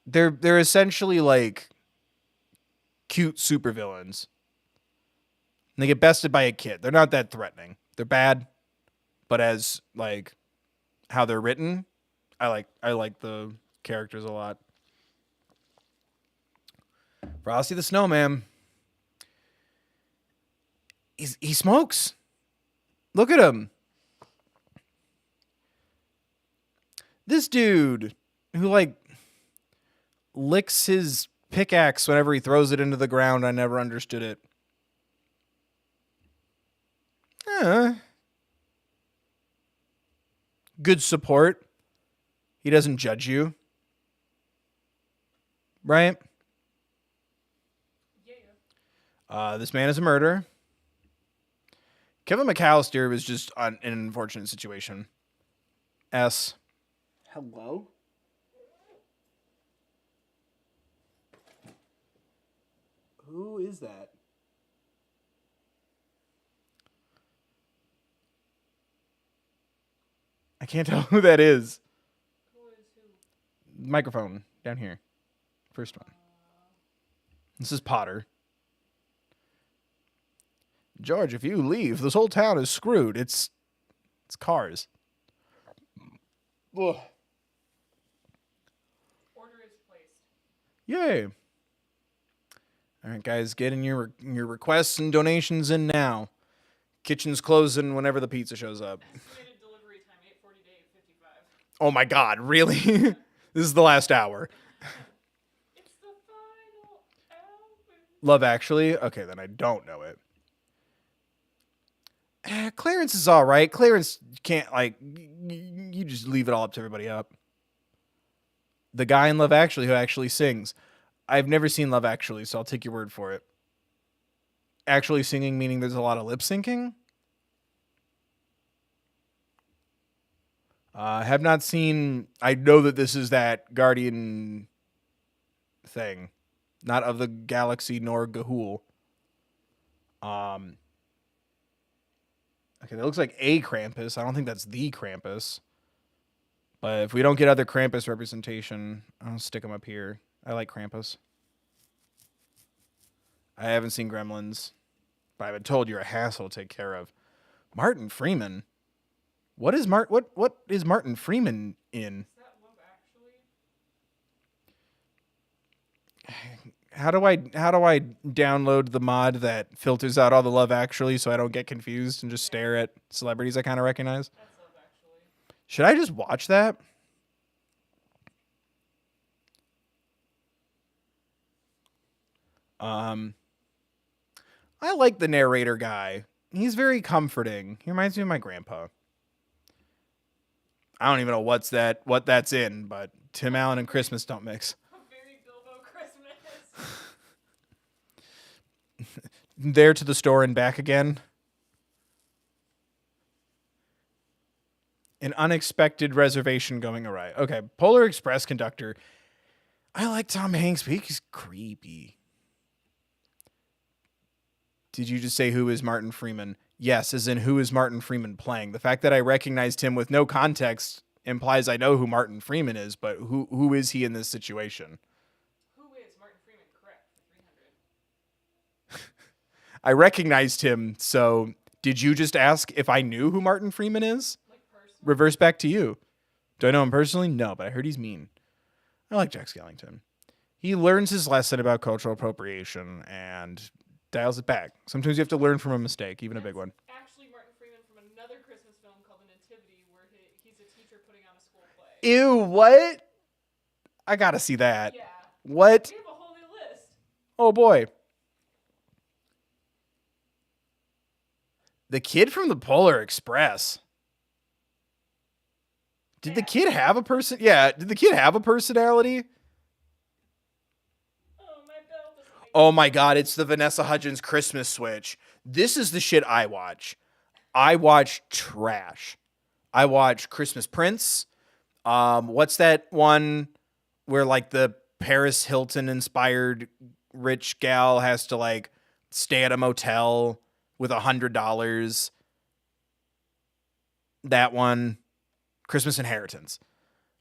They're essentially like cute supervillains. And they get bested by a kid. They're not that threatening. They're bad, but as like how they're written, I like the characters a lot. Frosty the Snowman. He smokes. Look at him. This dude who like licks his pickaxe whenever he throws it into the ground. I never understood it. Good support. He doesn't judge you. Right? Yeah. This man is a murderer. Kevin McAllister was just in an unfortunate situation. S. Hello? Who is that? I can't tell who that is. Who is who? Microphone down here. First one. This is Potter. George, if you leave, this whole town is screwed. It's cars. Ugh. Order is placed. Yay. All right, guys, get in your requests and donations in now. Kitchen's closing whenever the pizza shows up. Estimated delivery time 8:40 to 8:55. Oh my God, really? This is the last hour. It's the final hour. Love Actually? Okay, then I don't know it. Clarence is all right. Clarence can't, like, you just leave it all up to everybody up. The guy in Love Actually who actually sings. I've never seen Love Actually, so I'll take your word for it. Actually singing meaning there's a lot of lip syncing? Have not seen... I know that this is that Guardian thing. Not of the Galaxy nor Gahul. Okay, that looks like a Krampus. I don't think that's the Krampus. But if we don't get other Krampus representation, I'll stick them up here. I like Krampus. I haven't seen Gremlins, but I've been told you're a hassle to take care of. Martin Freeman. What is Martin Freeman in? Is that Love Actually? How do I download the mod that filters out all the Love Actually so I don't get confused and just stare at celebrities I kind of recognize? That's Love Actually. Should I just watch that? I like the narrator guy. He's very comforting. He reminds me of my grandpa. I don't even know what that's in, but Tim Allen and Christmas don't mix. Very Bilbo Christmas. There to the store and back again. An unexpected reservation going awry. Okay, Polar Express conductor. I like Tom Hanks, but he's creepy. Did you just say who is Martin Freeman? Yes, as in who is Martin Freeman playing? The fact that I recognized him with no context implies I know who Martin Freeman is, but who is he in this situation? Who is Martin Freeman? Correct. 300. I recognized him, so did you just ask if I knew who Martin Freeman is? Like personally? Reverse back to you. Do I know him personally? No, but I heard he's mean. I like Jack Skellington. He learns his lesson about cultural appropriation and dials it back. Sometimes you have to learn from a mistake, even a big one. Actually, Martin Freeman from another Christmas film called The Nativity, where he's a teacher putting on a school play. Ew, what? I gotta see that. Yeah. What? We have a whole new list. Oh boy. The kid from the Polar Express. Did the kid have a person? Yeah, did the kid have a personality? Oh, my bell doesn't make Oh my God, it's the Vanessa Hudgens Christmas switch. This is the shit I watch. I watch trash. I watch Christmas Prince. What's that one where like the Paris Hilton inspired rich gal has to like stay at a motel with $100? That one. Christmas Inheritance.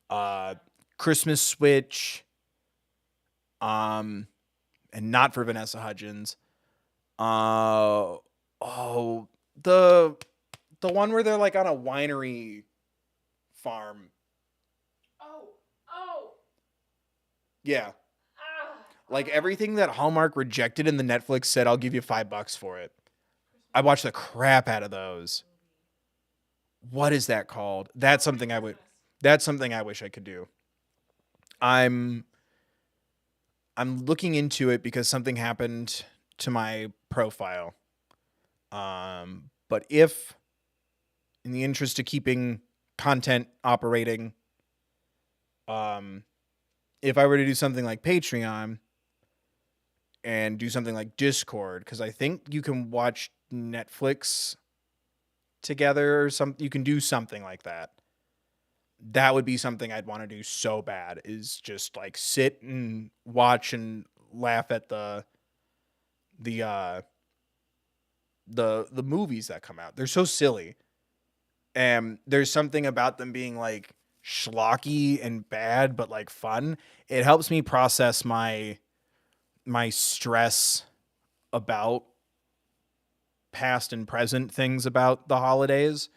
Uh, Christmas Switch. Um, and not for Vanessa Hudgens. Oh, the one where they're like on a winery farm. Oh, oh, Yeah. ah. Like everything that Hallmark rejected in the Netflix said, I'll give you $5 for it. I watched the crap out of those. What is that called? That's something I would. That's something I wish I could do. I'm looking into it because something happened to my profile. But if, in the interest of keeping content operating, if I were to do something like Patreon and do something like Discord, because I think you can watch Netflix together or you can do something like that. That would be something I'd want to do so bad, is just like sit and watch and laugh at the the movies that come out. They're so silly. And there's something about them being like schlocky and bad but like fun. It helps me process my stress about past and present things about the holidays,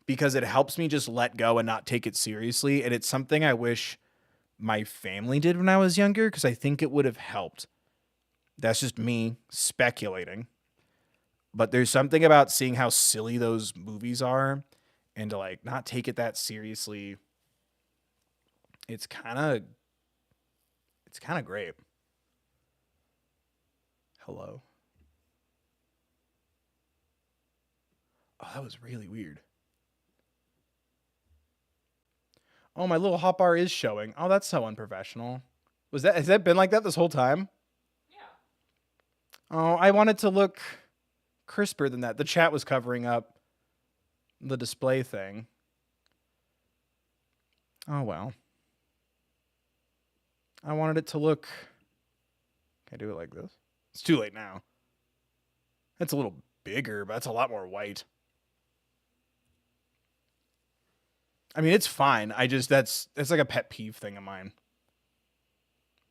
because it helps me just let go and not take it seriously. And it's something I wish my family did when I was younger, because I think it would have helped. That's just me speculating. But there's something about seeing how silly those movies are and to like not take it that seriously. It's kind of great. Hello. Oh, that was really weird. Oh, my little hotbar is showing. Oh, that's so unprofessional. Has that been like that this whole time? Yeah. Oh, I wanted to look crisper than that. The chat was covering up the display thing. Oh well. I wanted it to look. Can I do it like this? It's too late now. That's a little bigger, but that's a lot more white. I mean, it's fine. I just that's like a pet peeve thing of mine.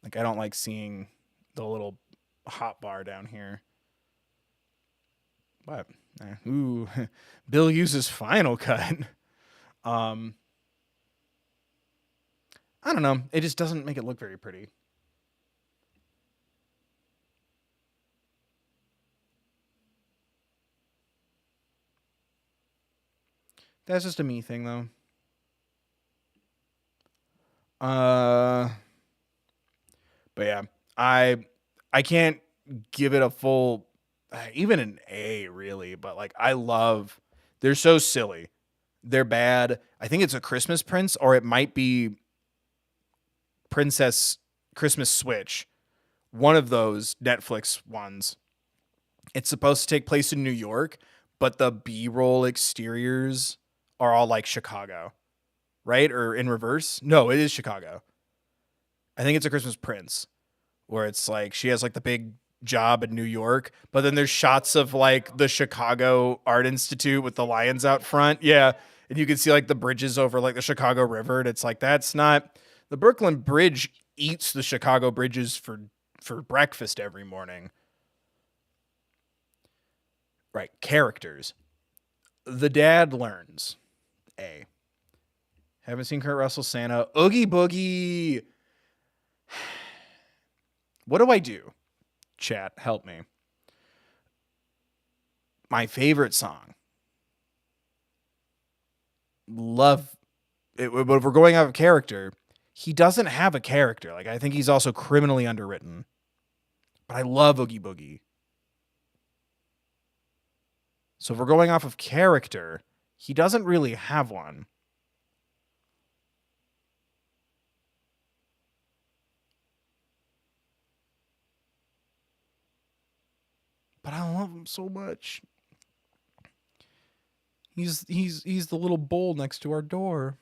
Like I don't like seeing the little hot bar down here. But ooh, Bill uses Final Cut. Um, I don't know. It just doesn't make it look very pretty. That's just a me thing, though. But yeah, I can't give it a full, even an A really. But like, they're so silly. They're bad. I think it's a Christmas Prince, or it might be Princess Christmas Switch. One of those Netflix ones. It's supposed to take place in New York, but the B-roll exteriors are all like Chicago, right? Or in reverse? No, it is Chicago. I think it's a Christmas Prince, where it's like she has like the big job in New York, but then there's shots of like the Chicago Art Institute with the lions out front. Yeah. And you can see like the bridges over like the Chicago River. And it's like, that's not the Brooklyn Bridge eats the Chicago bridges for breakfast every morning. Right. Characters. The dad learns. A. Haven't seen Kurt Russell Santa. Oogie Boogie. What do I do? Chat, help me. My favorite song. Love it, but if we're going out of character, he doesn't have a character. Like I think he's also criminally underwritten. But I love Oogie Boogie. So if we're going off of character, he doesn't really have one. But I love him so much. He's the little bowl next to our door.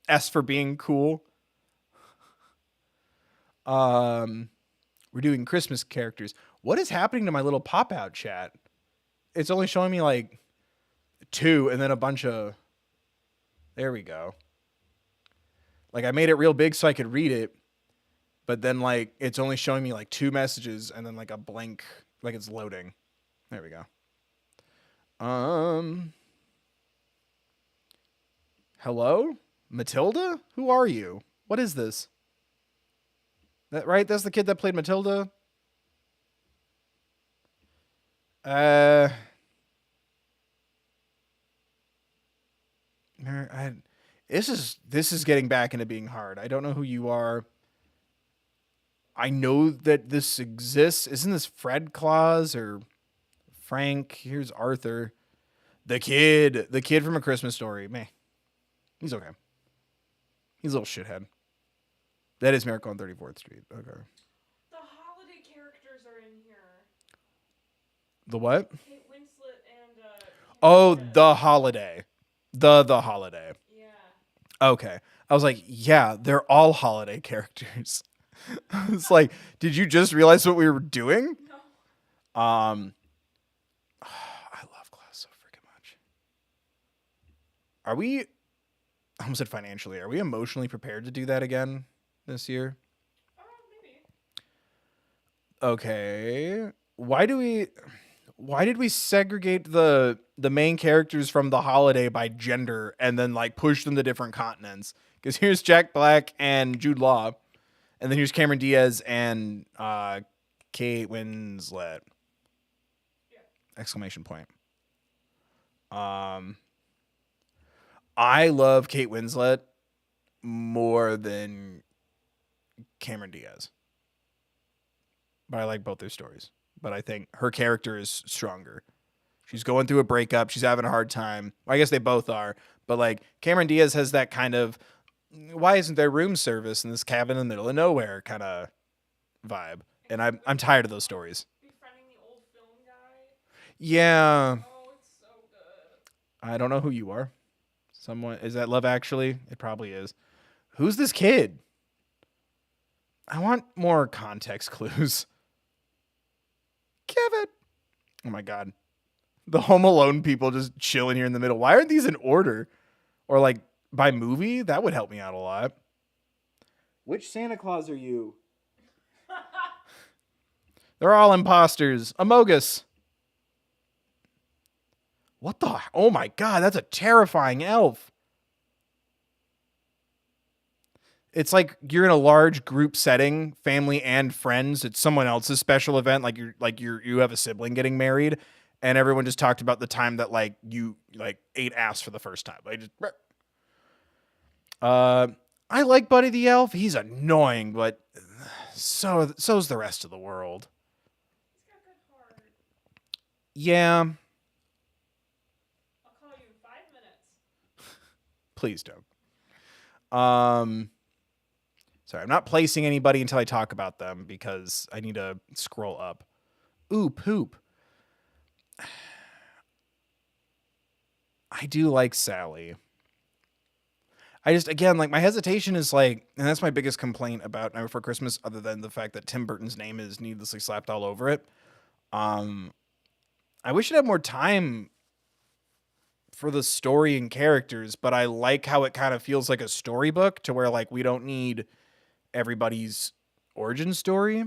S for being cool. We're doing Christmas characters. What is happening to my little pop out chat? It's only showing me like 2 and then a bunch of. There we go. Like I made it real big so I could read it, but then like it's only showing me like 2 messages and then like a blank, like it's loading. There we go. Hello? Matilda? Who are you? What is this? That right? That's the kid that played Matilda? This is getting back into being hard. I don't know who you are. I know that this exists. Isn't this Fred Claus or Frank? Here's Arthur. The kid from A Christmas Story. Meh. He's okay. He's a little shithead. That is Miracle on 34th Street. Okay. The holiday characters are in here. The what? Kate Winslet and Oh, the holiday. The holiday. Yeah. Okay. I was like, yeah, they're all holiday characters. It's like, did you just realize what we were doing? No. I love class so freaking much. Are we, I almost said financially, are we emotionally prepared to do that again this year? Maybe. Okay. Why did we segregate the main characters from the holiday by gender and then like push them to different continents? Because here's Jack Black and Jude Law, and then here's Cameron Diaz and Kate Winslet. Yeah. Exclamation point. I love Kate Winslet more than Cameron Diaz, but I like both their stories. But I think her character is stronger. She's going through a breakup. She's having a hard time. Well, I guess they both are. But like Cameron Diaz has that kind of, why isn't there room service in this cabin in the middle of nowhere kind of vibe. And I'm tired of those stories. Befriending the old film guy. Yeah. Oh, it's so good. I don't know who you are. Someone, is that Love Actually? It probably is. Who's this kid? I want more context clues. Kevin. Oh my God. The Home Alone people just chilling here in the middle. Why aren't these in order? Or like by movie? That would help me out a lot. Which Santa Claus are you? They're all imposters. Amogus. What the? Oh my God, that's a terrifying elf. It's like you're in a large group setting, family and friends. It's someone else's special event, you have a sibling getting married, and everyone just talked about the time that like you like ate ass for the first time. I like Buddy the Elf. He's annoying, but so's the rest of the world. He's got a good heart. Yeah. I'll call you in 5 minutes. Please don't. Sorry, I'm not placing anybody until I talk about them because I need to scroll up. Ooh, poop. I do like Sally. I just, again, like my hesitation is like, and that's my biggest complaint about Night Before Christmas, other than the fact that Tim Burton's name is needlessly slapped all over it. I wish it had more time for the story and characters, but I like how it kind of feels like a storybook to where like we don't need everybody's origin story,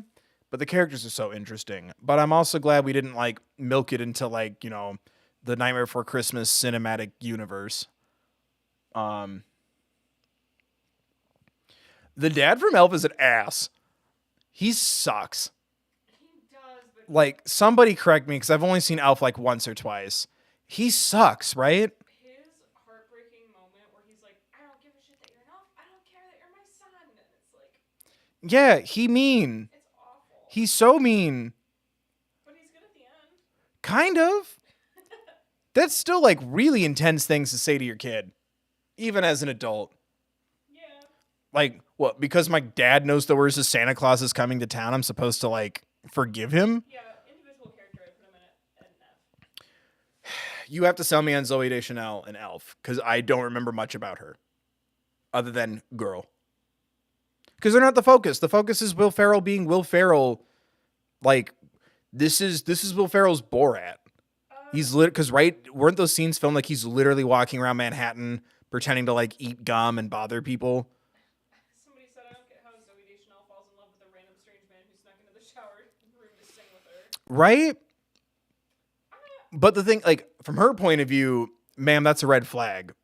but the characters are so interesting. But I'm also glad we didn't like milk it into like, you know, the Nightmare Before Christmas cinematic universe. The dad from Elf is an ass. He sucks. He does, but Like, somebody correct me because I've only seen Elf like once or twice. He sucks, right? his heartbreaking moment where he's like, I don't give a shit that you're an elf. I don't care that you're my son. And it's like, Yeah, he mean. it's awful. He's so mean. But he's good at the end. Kind of. That's still like really intense things to say to your kid, even as an adult. Yeah. Like, what? Because my dad knows the words of Santa Claus is coming to town, I'm supposed to like forgive him? Yeah, individual character, I put him in an F. You have to sell me on Zooey Deschanel and Elf because I don't remember much about her other than girl. Because they're not the focus. The focus is Will Ferrell being Will Ferrell. Like, this is Will Ferrell's Borat. He's because weren't those scenes filmed like he's literally walking around Manhattan pretending to like eat gum and bother people? Somebody said, I don't get how Zooey Deschanel falls in love with a random strange man who snuck into the shower room to sing with her. Right? But the thing, like, from her point of view, ma'am, that's a red flag.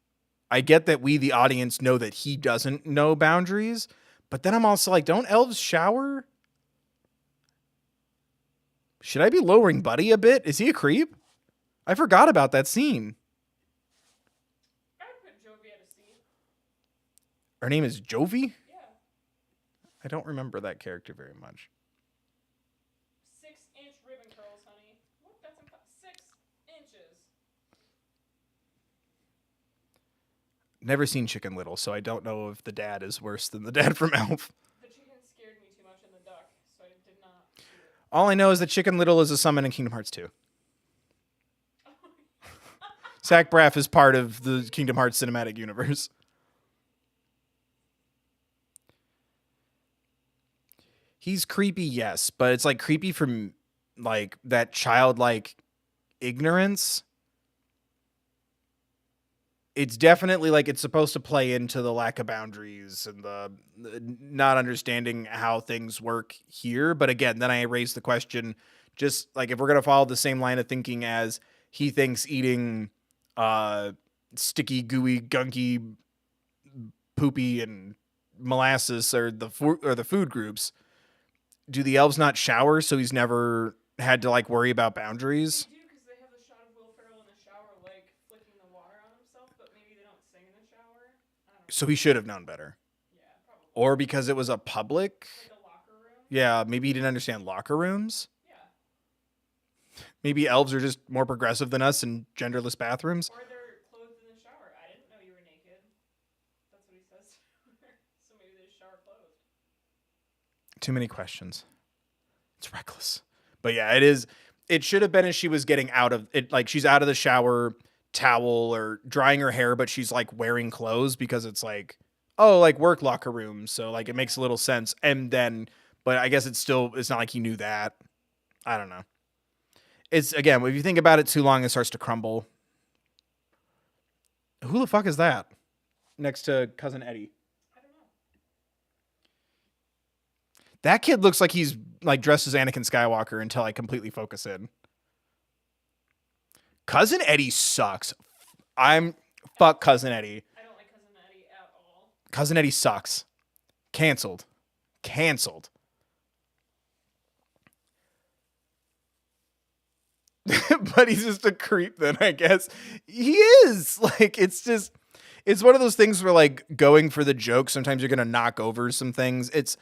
I get that we, the audience, know that he doesn't know boundaries, but then I'm also like, don't elves shower? Should I be lowering Buddy a bit? Is he a creep? I forgot about that scene. I would put Jovi at a C. Her name is Jovi? Yeah. I don't remember that character very much. 6-inch ribbon curls, honey. What? That's 6 inches. Never seen Chicken Little, so I don't know if the dad is worse than the dad from Elf. The chicken scared me too much in the duck, so I did not do it. All I know is that Chicken Little is a summon in Kingdom Hearts 2. Zach Braff is part of the Kingdom Hearts cinematic universe. He's creepy, yes, but it's like creepy from like that childlike ignorance. It's definitely like it's supposed to play into the lack of boundaries and the not understanding how things work here. But again, then I raise the question, just like if we're going to follow the same line of thinking as he thinks eating sticky, gooey, gunky, poopy, and molasses are the food groups. Do the elves not shower, so he's never had to like worry about boundaries? They do, because they have the shot of Will Ferrell in the shower, like flicking the water on himself, but maybe they don't sing in the shower. I don't know. So he should have known better. Yeah, probably. Or because it was a public. Like a locker room. Yeah, maybe he didn't understand locker rooms. Yeah. Maybe elves are just more progressive than us in genderless bathrooms. Or they're clothed in the shower. I didn't know you were naked. That's what he says. So maybe they just shower clothed. Too many questions. It's reckless. But yeah, it is. It should have been as she was getting out of it. Like she's out of the shower towel or drying her hair, but she's like wearing clothes because it's like, oh, like work locker room. So like it makes a little sense. And then, but I guess it's not like he knew that. I don't know. It's again, if you think about it too long, it starts to crumble. Who the fuck is that next to Cousin Eddie? I don't know. That kid looks like he's like dressed as Anakin Skywalker until I completely focus in. Cousin Eddie sucks. Fuck Cousin Eddie. I don't like Cousin Eddie at all. Cousin Eddie sucks. Canceled. But he's just a creep then, I guess. He is. Like, it's one of those things where, like, going for the joke, sometimes you're going to knock over some things. It's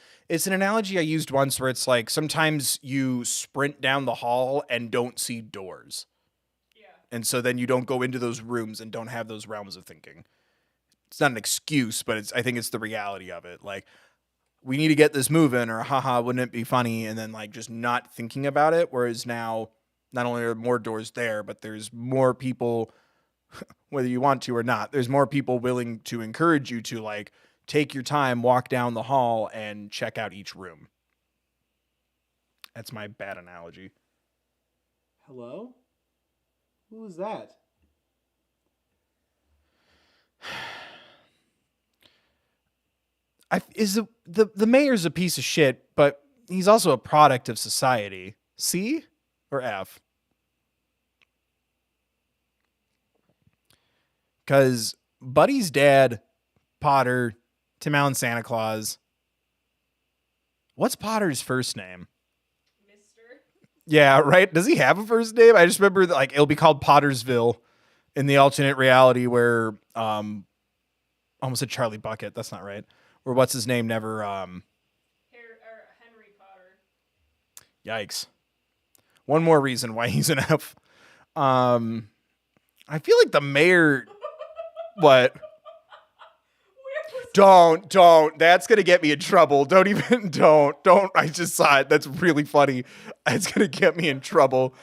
an analogy I used once where it's like sometimes you sprint down the hall and don't see doors. Yeah. And so then you don't go into those rooms and don't have those realms of thinking. It's not an excuse, but I think it's the reality of it. Like, we need to get this moving, or haha, wouldn't it be funny? And then like just not thinking about it. Whereas now, not only are more doors there, but there's more people, whether you want to or not, there's more people willing to encourage you to like take your time, walk down the hall and check out each room. That's my bad analogy. Hello? Who is that? The mayor's a piece of shit, but he's also a product of society. C or F? Because Buddy's dad, Potter, Tim Allen Santa Claus. What's Potter's first name? Mr. Yeah, right? Does he have a first name? I just remember that, like, it'll be called Pottersville in the alternate reality where almost said Charlie Bucket. That's not right. Or what's his name never Henry Potter. Yikes. One more reason why he's an F. I feel like the mayor what? Don't. That's going to get me in trouble. Don't. I just saw it. That's really funny. It's going to get me in trouble.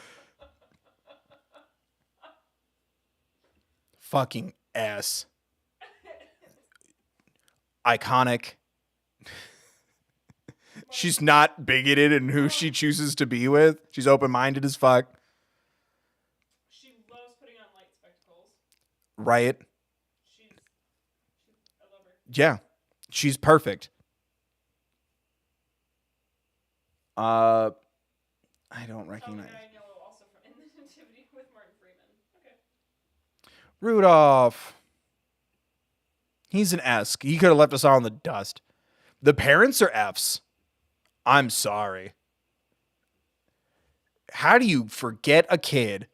fucking S. Iconic. She's not bigoted in who she chooses to be with. She's open-minded as fuck. She loves putting on light spectacles. Right? I love her. Yeah. She's perfect. I don't recognize. Guy in yellow also from in the Nativity with Martin Freeman. Okay. Rudolph. He's an S. He could have left us all in the dust. The parents are Fs. I'm sorry. How do you forget a kid?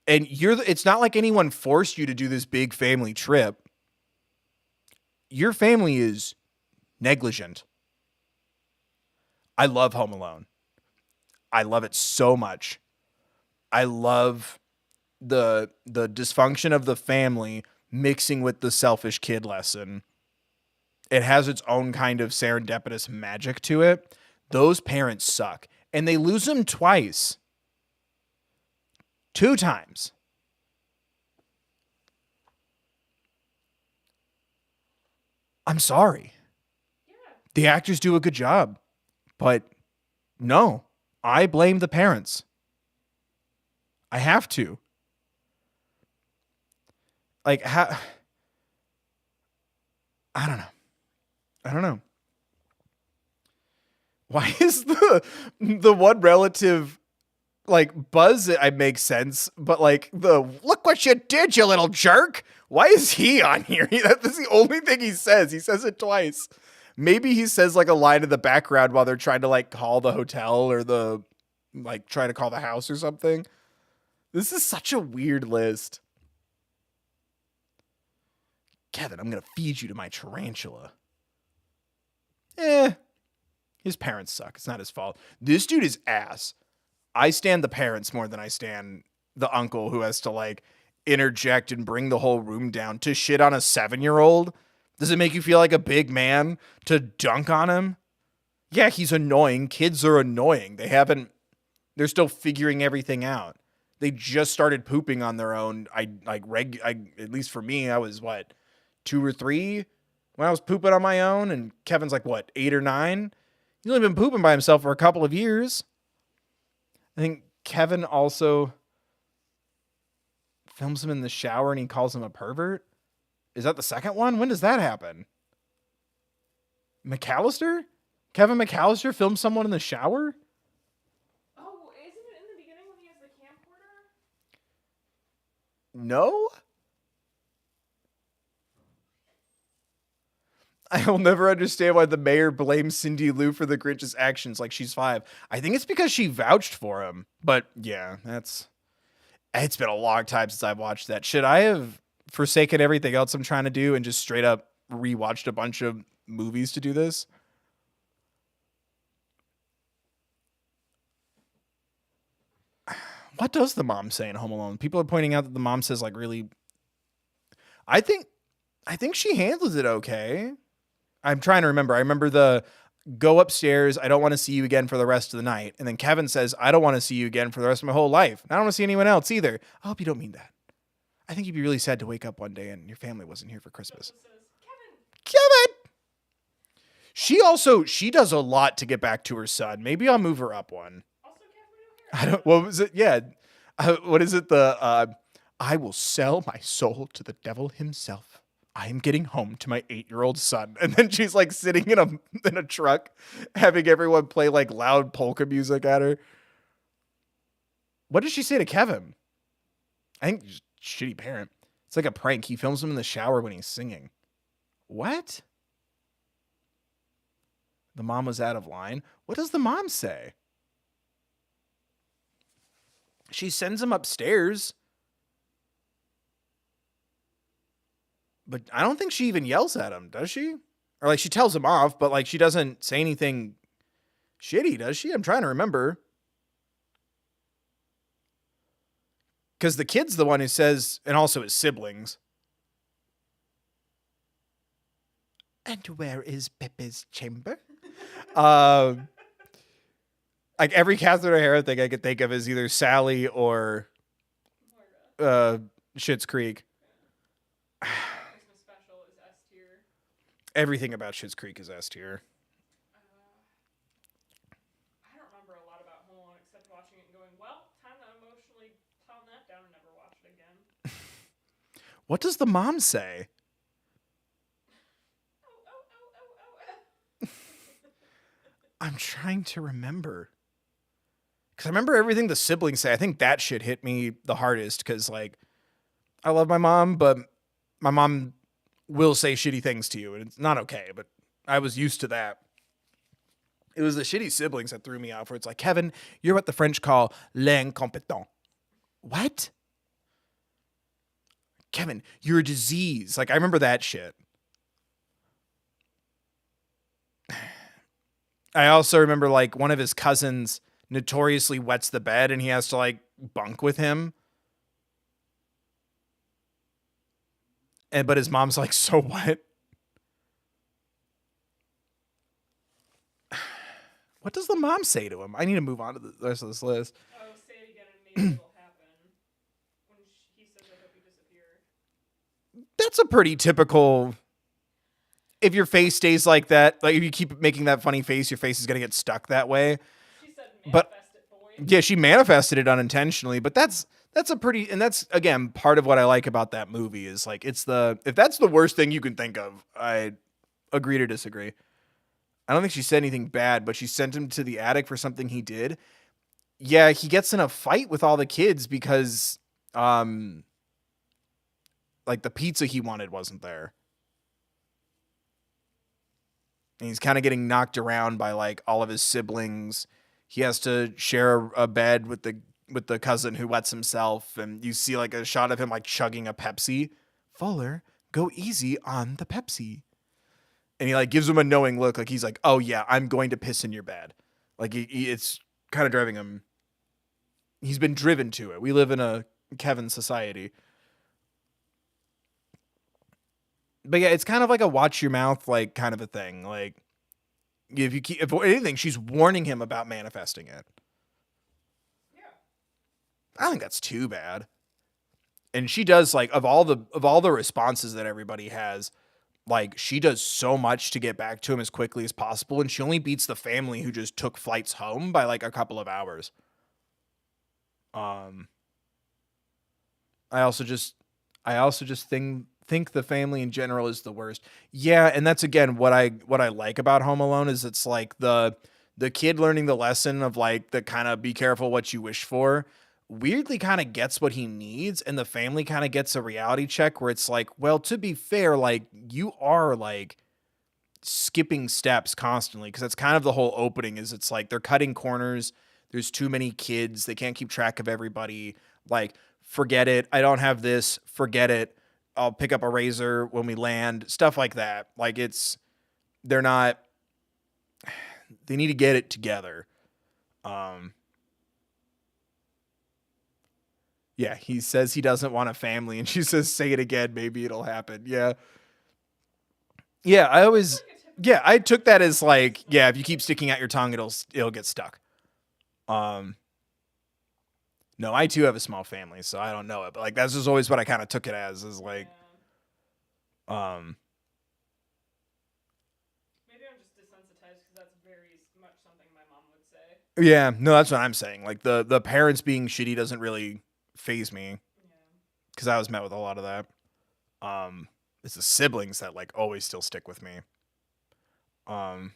And it's not like anyone forced you to do this big family trip. Your family is negligent. I love Home Alone. I love it so much. I love the dysfunction of the family mixing with the selfish kid lesson. It has its own kind of serendipitous magic to it. Those parents suck. And they lose him twice. 2 times. I'm sorry. Yeah. The actors do a good job. But no, I blame the parents. I have to. Like, how? I don't know. Why is the one relative like Buzz? It makes sense, but like look what you did, you little jerk. Why is he on here? That's the only thing he says. He says it twice. Maybe he says like a line in the background while they're trying to like call the hotel or try to call the house or something. This is such a weird list. Kevin, I'm going to feed you to my tarantula. His parents suck. It's not his fault. This dude is ass. I stand the parents more than I stand the uncle who has to like interject and bring the whole room down to shit on a 7-year-old. Does it make you feel like a big man to dunk on him? Yeah, he's annoying. Kids are annoying. They're still figuring everything out. They just started pooping on their own. At least for me, I was 2 or 3 when I was pooping on my own, and Kevin's like 8 or 9. He's only been pooping by himself for a couple of years. I think Kevin also films him in the shower and he calls him a pervert. Is that the second one? When does that happen? McAllister? Kevin McAllister filmed someone in the shower? Oh, isn't it in the beginning when he has the camcorder? No? I will never understand why the mayor blames Cindy Lou for the Grinch's actions like she's 5. I think it's because she vouched for him. But yeah, it's been a long time since I've watched that. Should I have forsaken everything else I'm trying to do and just straight up rewatched a bunch of movies to do this? What does the mom say in Home Alone? People are pointing out that the mom says like really. I think she handles it okay. I'm trying to remember. I remember the go upstairs. I don't want to see you again for the rest of the night. And then Kevin says, I don't want to see you again for the rest of my whole life. I don't want to see anyone else either. I hope you don't mean that. I think you'd be really sad to wake up one day and your family wasn't here for Christmas. Kevin! She does a lot to get back to her son. Maybe I'll move her up one. Also, Catherine O'Hara. What was it? Yeah. What is it? I will sell my soul to the devil himself. I am getting home to my 8-year-old son. And then she's like sitting in a truck having everyone play like loud polka music at her. What does she say to Kevin? I think just shitty parent. It's like a prank. He films him in the shower when he's singing. What? The mom was out of line. What does the mom say? She sends him upstairs. But I don't think she even yells at him, does she? Or like she tells him off, but like she doesn't say anything shitty, does she? I'm trying to remember. Because the kid's the one who says, and also his siblings. And where is Pepe's chamber? Like every Catherine O'Hara thing I could think of is either Sally or Schitt's Creek. Christmas special is S tier. Everything about Schitt's Creek is S tier. I don't remember a lot about Home Alone except watching it and going, well, time to emotionally pound that down and never watch it again. What does the mom say? Oh. I'm trying to remember. Because I remember everything the siblings say. I think that shit hit me the hardest because, like, I love my mom, but my mom will say shitty things to you, and it's not okay, but I was used to that. It was the shitty siblings that threw me off, where it's like, Kevin, you're what the French call l'incompétent. What? Kevin, you're a disease. Like, I remember that shit. I also remember, like, one of his cousins notoriously wets the bed and he has to, like, bunk with him. But his mom's like, so what? What does the mom say to him? I need to move on to the rest of this list. Oh, say it again and maybe it'll happen. When he says, I hope you disappear. That's a pretty typical... If your face stays like that, like if you keep making that funny face, your face is going to get stuck that way. She said manifest it, boy. Yeah, she manifested it unintentionally, but that's a pretty, and that's, again, part of what I like about that movie is, like, if that's the worst thing you can think of, I agree to disagree. I don't think she said anything bad, but she sent him to the attic for something he did. Yeah, he gets in a fight with all the kids because, like, the pizza he wanted wasn't there. And he's kind of getting knocked around by, like, all of his siblings. He has to share a bed with the cousin who wets himself, and you see, like, a shot of him, like, chugging a Pepsi. Fuller, go easy on the Pepsi. And he, like, gives him a knowing look, like he's like, oh yeah, I'm going to piss in your bed. Like, it's kind of driving him. He's been driven to it. We live in a Kevin society. But yeah, it's kind of like a watch your mouth, like, kind of a thing. Like, if anything, she's warning him about manifesting it. Yeah. I don't think that's too bad. And she does, like, of all the responses that everybody has, like, she does so much to get back to him as quickly as possible, and she only beats the family who just took flights home by, like, a couple of hours. I also just think the family in general is the worst. Yeah, and that's, again, what I like about Home Alone is it's like the kid learning the lesson of, like, the kind of be careful what you wish for weirdly kind of gets what he needs, and the family kind of gets a reality check where it's like, well, to be fair, like, you are, like, skipping steps constantly, because that's kind of the whole opening is it's like they're cutting corners. There's too many kids. They can't keep track of everybody. Like, forget it. I don't have this. Forget it. I'll pick up a razor when we land. Stuff like that. Like, they need to get it together. Yeah, he says he doesn't want a family, and she says, say it again, maybe it'll happen. Yeah. Yeah, I took that as, like, yeah, if you keep sticking out your tongue, it'll get stuck. No, I too have a small family, so I don't know it, but, like, that's just always what I kind of took it as, is like, maybe I'm just desensitized because that's very much something my mom would say. yeah, no, that's what I'm saying. Like, the parents being shitty doesn't really phase me, because I was met with a lot of that. It's the siblings that, like, always still stick with me. I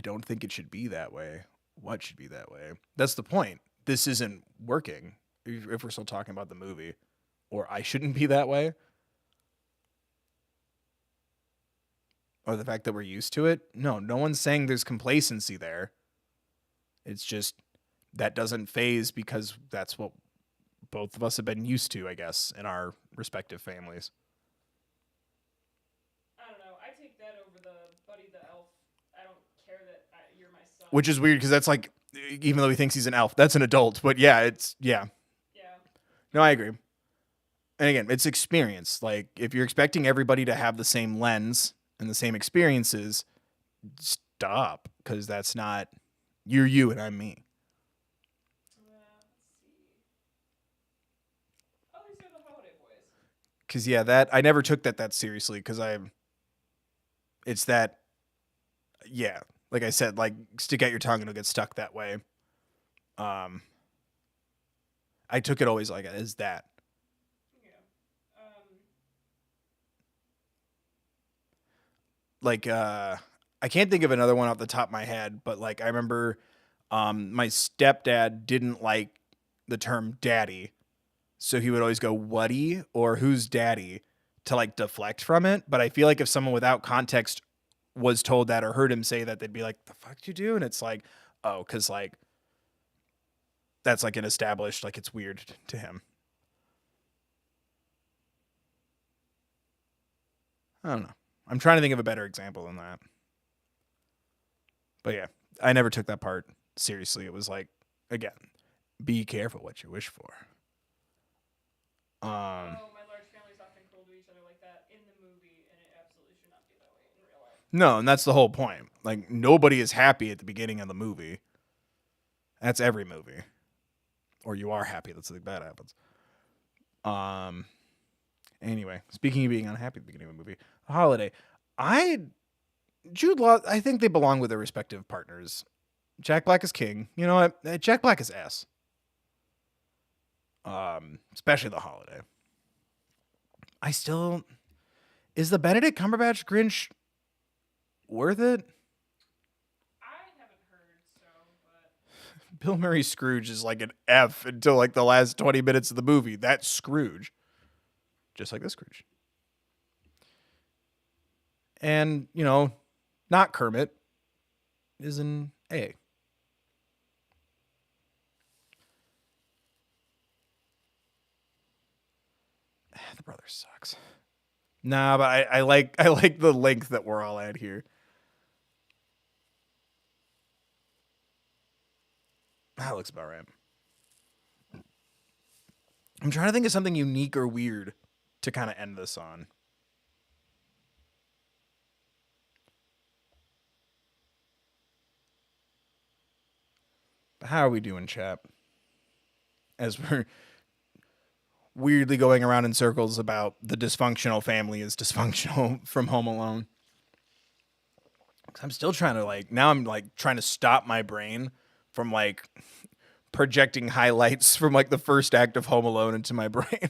don't think it should be that way. What should be that way? That's the point. This isn't working if we're still talking about the movie. Or I shouldn't be that way. Or the fact that we're used to it. No one's saying there's complacency there. It's just that doesn't phase because that's what both of us have been used to, I guess, in our respective families. I don't know. I take that over the Buddy the Elf. I don't care that you're my son. Which is weird because that's like, even though he thinks he's an elf, that's an adult. But yeah, yeah. No, I agree. And again, it's experience. Like, if you're expecting everybody to have the same lens and the same experiences, stop, because that's not, you're you and I'm me. Cause yeah, that I never took that seriously. Cause it's that, yeah, like I said, like stick out your tongue and it'll get stuck that way. Um, I took it always like as that. Yeah. Like, I can't think of another one off the top of my head, but like I remember, my stepdad didn't like the term daddy. So he would always go, "Whatty?" or "Who's daddy?" to like deflect from it. But I feel like if someone without context was told that or heard him say that, they'd be like, "The fuck did you do?" And it's like, oh, because like that's like an established, like it's weird to him. I don't know. I'm trying to think of a better example than that. But yeah, I never took that part seriously. It was like, again, be careful what you wish for. My large families often cruel to each other like that in the movie, and it absolutely should not be that way in real life. No, and that's the whole point. Like nobody is happy at the beginning of the movie. That's every movie. Or you are happy that something bad happens. Anyway, speaking of being unhappy at the beginning of a movie, Holiday. Jude Law, I think they belong with their respective partners. Jack Black is king. You know what? Jack Black is ass. Especially the Holiday. Is the Benedict Cumberbatch Grinch worth it? I haven't heard so, but Bill Murray Scrooge is like an F until like the last 20 minutes of the movie. That's Scrooge. Just like this Scrooge. And, not Kermit is an A. The brother sucks. Nah, but I like the length that we're all at here. That looks about right. I'm trying to think of something unique or weird to kind of end this on. But how are we doing, chap? As we're weirdly going around in circles about the dysfunctional family is dysfunctional from Home Alone. I'm still trying to now I'm trying to stop my brain from projecting highlights from the first act of Home Alone into my brain.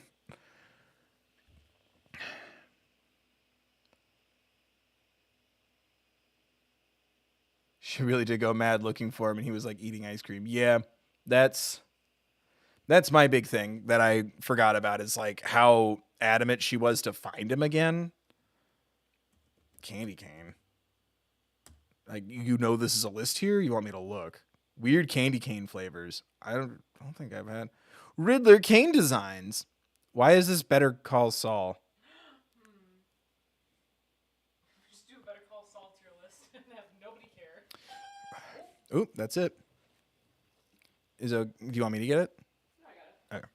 She really did go mad looking for him and he was eating ice cream. Yeah, that's my big thing that I forgot about is how adamant she was to find him again. Candy cane. This is a list here? You want me to look? Weird candy cane flavors. I don't think I've had. Riddler cane designs. Why is this Better Call Saul? Just do a Better Call Saul to your list and have nobody care. Oop, that's it. Do you want me to get it? No, I got it. Okay.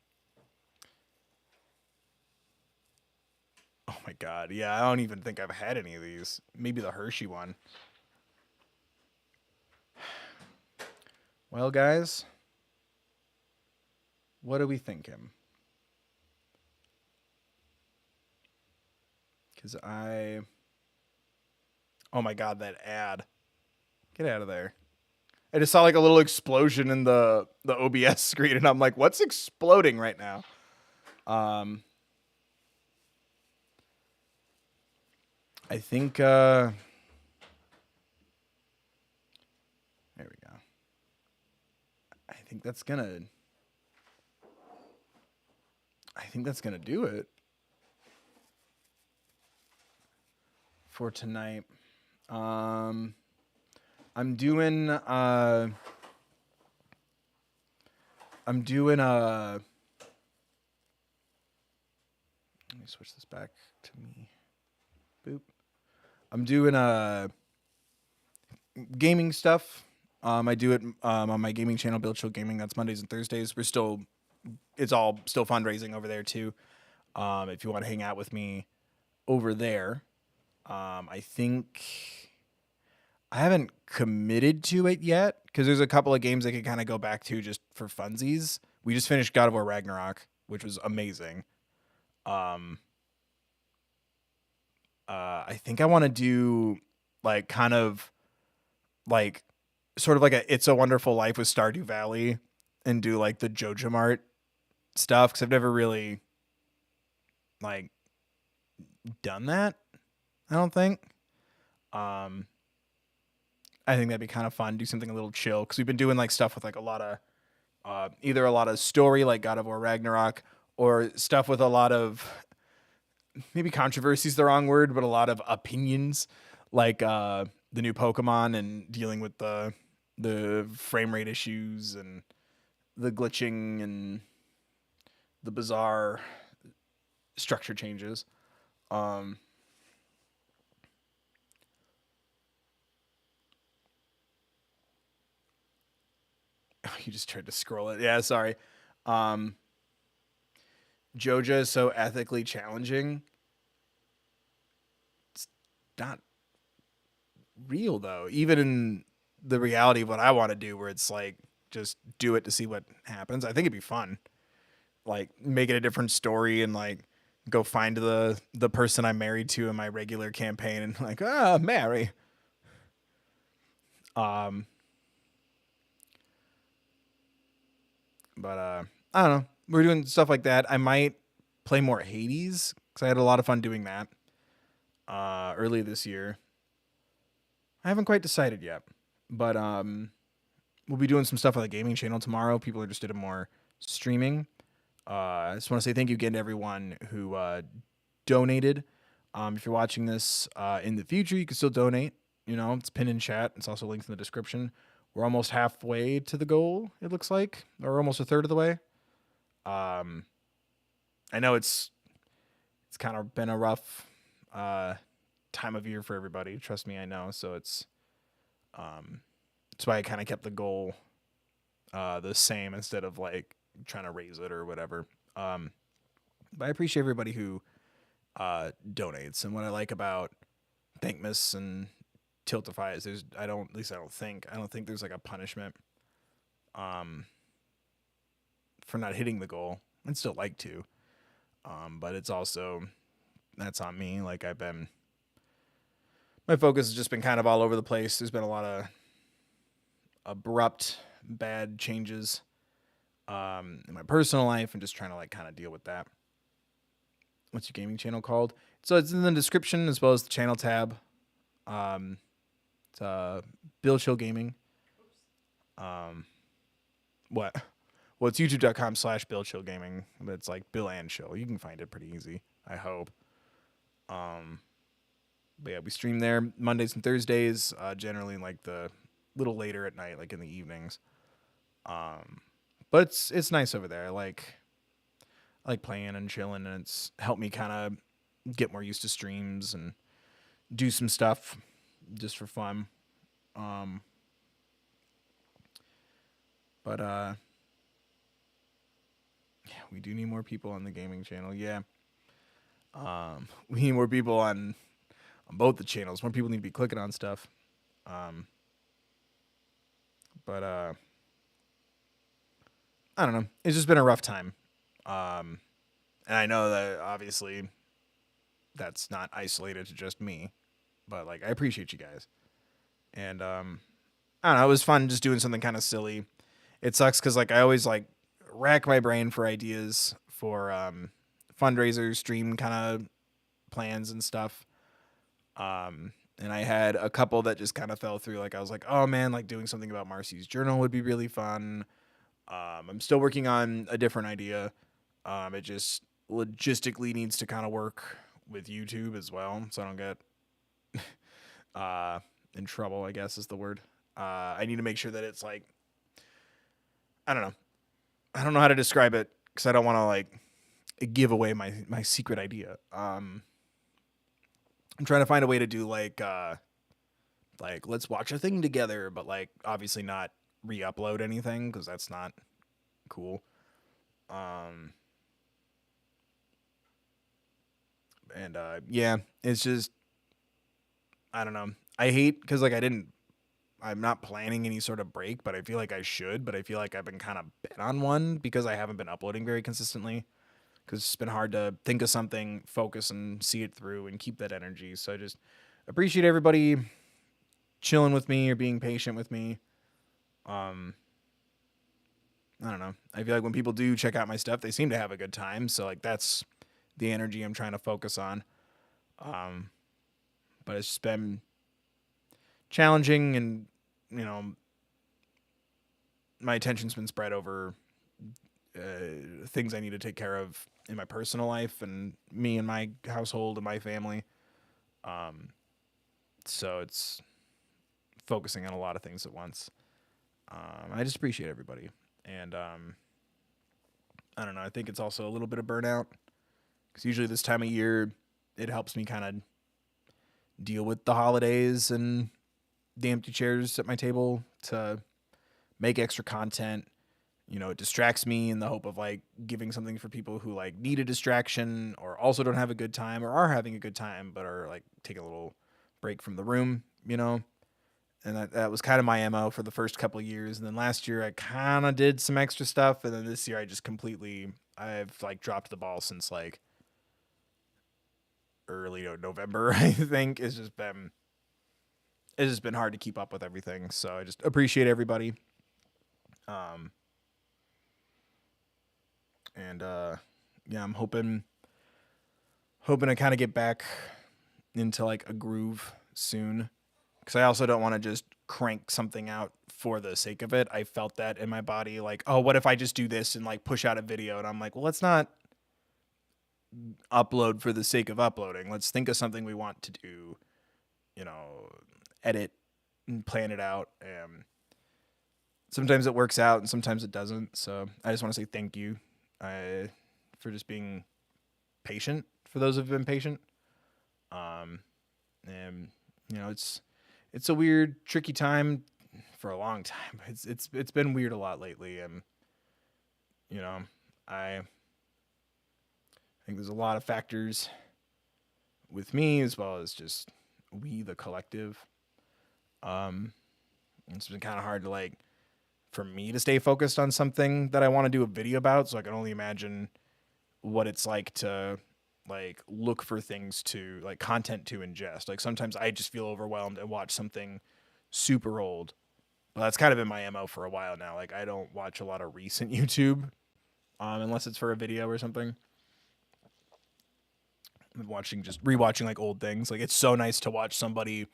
Oh my god. Yeah, I don't even think I've had any of these. Maybe the Hershey one. Well, guys, what are we thinking? Because oh my god, that ad. Get out of there. I just saw a little explosion in the OBS screen, and I'm like, what's exploding right now? I think, there we go. I think that's gonna do it for tonight. I'm doing let me switch this back to me. Boop. I'm doing gaming stuff. I do it on my gaming channel, Build Show Gaming. That's Mondays and Thursdays. It's all still fundraising over there too. If you want to hang out with me over there, I think I haven't committed to it yet because there's a couple of games I could kind of go back to just for funsies. We just finished God of War Ragnarok, which was amazing. I think I want to do like kind of like sort of like a It's a Wonderful Life with Stardew Valley and do like the Jojo Mart stuff because I've never really like done that. I don't think. Um, I think that'd be kind of fun. Do something a little chill because we've been doing like stuff with like a lot of either a lot of story like God of War Ragnarok or stuff with a lot of maybe controversy is the wrong word, but a lot of opinions like the new Pokemon and dealing with the frame rate issues and the glitching and the bizarre structure changes. Um, you just tried to scroll it. Yeah, sorry. Um, Joja is so ethically challenging. It's not real though. Even in the reality of what I want to do, where it's like just do it to see what happens. I think it'd be fun. Like make it a different story and like go find the person I'm married to in my regular campaign and like marry. Um, but I don't know. We're doing stuff like that. I might play more Hades because I had a lot of fun doing that early this year. I haven't quite decided yet, but we'll be doing some stuff on the gaming channel tomorrow. People are interested in more streaming. I just want to say thank you again to everyone who donated. If you're watching this in the future, you can still donate. You know, it's pinned in chat. It's also linked in the description. We're almost halfway to the goal, it looks like, or almost a third of the way. I know it's kind of been a rough time of year for everybody. Trust me, I know. So that's why I kind of kept the goal the same instead of like trying to raise it or whatever. But I appreciate everybody who donates. And what I like about Thankmas and Tiltify is I don't think there's like a punishment for not hitting the goal. I'd still like to. But it's also that's on me. Like my focus has just been kind of all over the place. There's been a lot of abrupt bad changes in my personal life and just trying to like kind of deal with that. What's your gaming channel called? So it's in the description as well as the channel tab. It's Bill Chill Gaming. What? Well, it's youtube.com/Bill Chill Gaming. But it's like Bill and Chill. You can find it pretty easy, I hope. But yeah, we stream there Mondays and Thursdays, generally like the little later at night, like in the evenings. But it's nice over there. I like playing and chilling, and it's helped me kind of get more used to streams and do some stuff just for fun. But yeah, we do need more people on the gaming channel. Yeah. We need more people on both the channels. More people need to be clicking on stuff. But I don't know. It's just been a rough time. And I know that obviously that's not isolated to just me, but like I appreciate you guys. And I don't know, it was fun just doing something kind of silly. It sucks cuz like I always like rack my brain for ideas for fundraisers, stream kind of plans and stuff. And I had a couple that just kind of fell through. Like I was like, oh man, like doing something about Marcy's journal would be really fun. I'm still working on a different idea. It just logistically needs to kind of work with YouTube as well, so I don't get in trouble, I guess is the word. I need to make sure that it's like, I don't know. I don't know how to describe it because I don't want to like give away my secret idea. I'm trying to find a way to do like let's watch a thing together, but like obviously not re-upload anything because that's not cool. And yeah, it's just I don't know. I hate because like I'm not planning any sort of break, but I feel like I should. But I feel like I've been kind of bent on one because I haven't been uploading very consistently. because it's been hard to think of something, focus, and see it through and keep that energy. So I just appreciate everybody chilling with me or being patient with me. I don't know. I feel like when people do check out my stuff, they seem to have a good time. So like that's the energy I'm trying to focus on. But it's just been challenging, and my attention's been spread over things I need to take care of in my personal life and me and my household and my family. So it's focusing on a lot of things at once. I just appreciate everybody. And I don't know. I think it's also a little bit of burnout, because usually this time of year, it helps me kind of deal with the holidays and the empty chairs at my table to make extra content. It distracts me in the hope of like giving something for people who like need a distraction or also don't have a good time or are having a good time but are like taking a little break from the room. And that was kind of my MO for the first couple of years. And then last year I kind of did some extra stuff. And then this year I've like dropped the ball since like early November, I think. It's just been hard to keep up with everything. So I just appreciate everybody. Yeah, I'm hoping to kind of get back into like a groove soon, because I also don't want to just crank something out for the sake of it. I felt that in my body, like, oh, what if I just do this and like push out a video? And I'm like, well, let's not upload for the sake of uploading. Let's think of something we want to do, edit and plan it out. And sometimes it works out and sometimes it doesn't. So I just want to say thank you for just being patient, for those who've been patient. And it's a weird, tricky time for a long time. It's been weird a lot lately, and I think there's a lot of factors with me as well as just we, the collective. It's been kind of hard to like for me to stay focused on something that I want to do a video about. So I can only imagine what it's like to like look for things to like content to ingest. Like sometimes I just feel overwhelmed and watch something super old. But that's kind of been my MO for a while now. Like I don't watch a lot of recent YouTube unless it's for a video or something. I'm rewatching like old things. Like it's so nice to watch somebody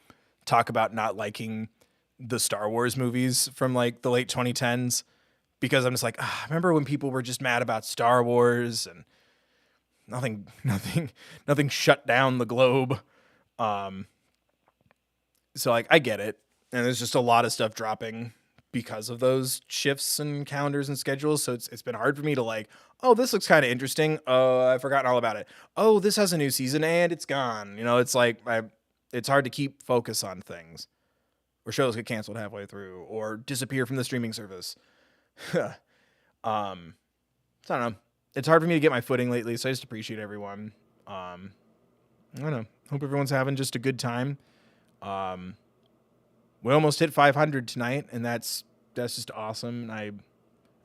talk about not liking the Star Wars movies from like the late 2010s, because I'm just like, I remember when people were just mad about Star Wars and nothing shut down the globe. So like I get it. And there's just a lot of stuff dropping because of those shifts and calendars and schedules. So it's been hard for me to like, oh, this looks kind of interesting. I've forgotten all about it. Oh, this has a new season and it's gone. It's like it's hard to keep focus on things. Or shows get canceled halfway through or disappear from the streaming service. So I don't know. It's hard for me to get my footing lately, so I just appreciate everyone. I don't know. Hope everyone's having just a good time. We almost hit 500 tonight, and that's just awesome. And I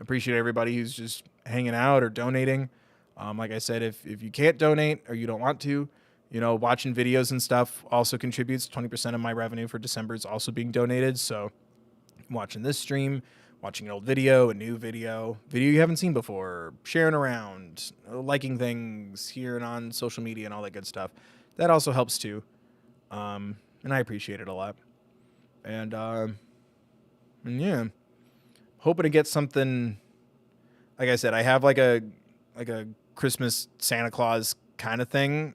appreciate everybody who's just hanging out or donating. Like I said, if you can't donate or you don't want to, watching videos and stuff also contributes. 20% of my revenue for December is also being donated. So watching this stream, watching an old video, a new video you haven't seen before, sharing around, liking things here and on social media and all that good stuff, that also helps too. And I appreciate it a lot. And yeah, hoping to get something. Like I said, I have like a Christmas Santa Claus kind of thing,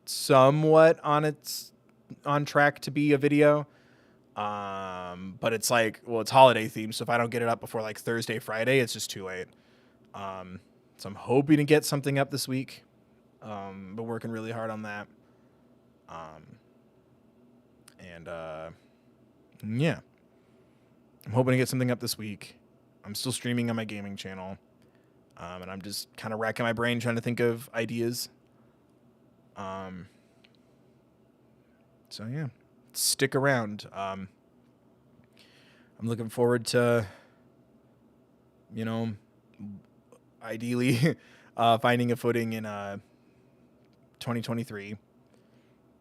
somewhat on track to be a video. But it's like, well, it's holiday themed, so if I don't get it up before like Thursday, Friday, it's just too late. So I'm hoping to get something up this week. But working really hard on that. Yeah, I'm hoping to get something up this week. I'm still streaming on my gaming channel. And I'm just kind of racking my brain trying to think of ideas. So yeah, stick around. I'm looking forward to, ideally finding a footing in 2023.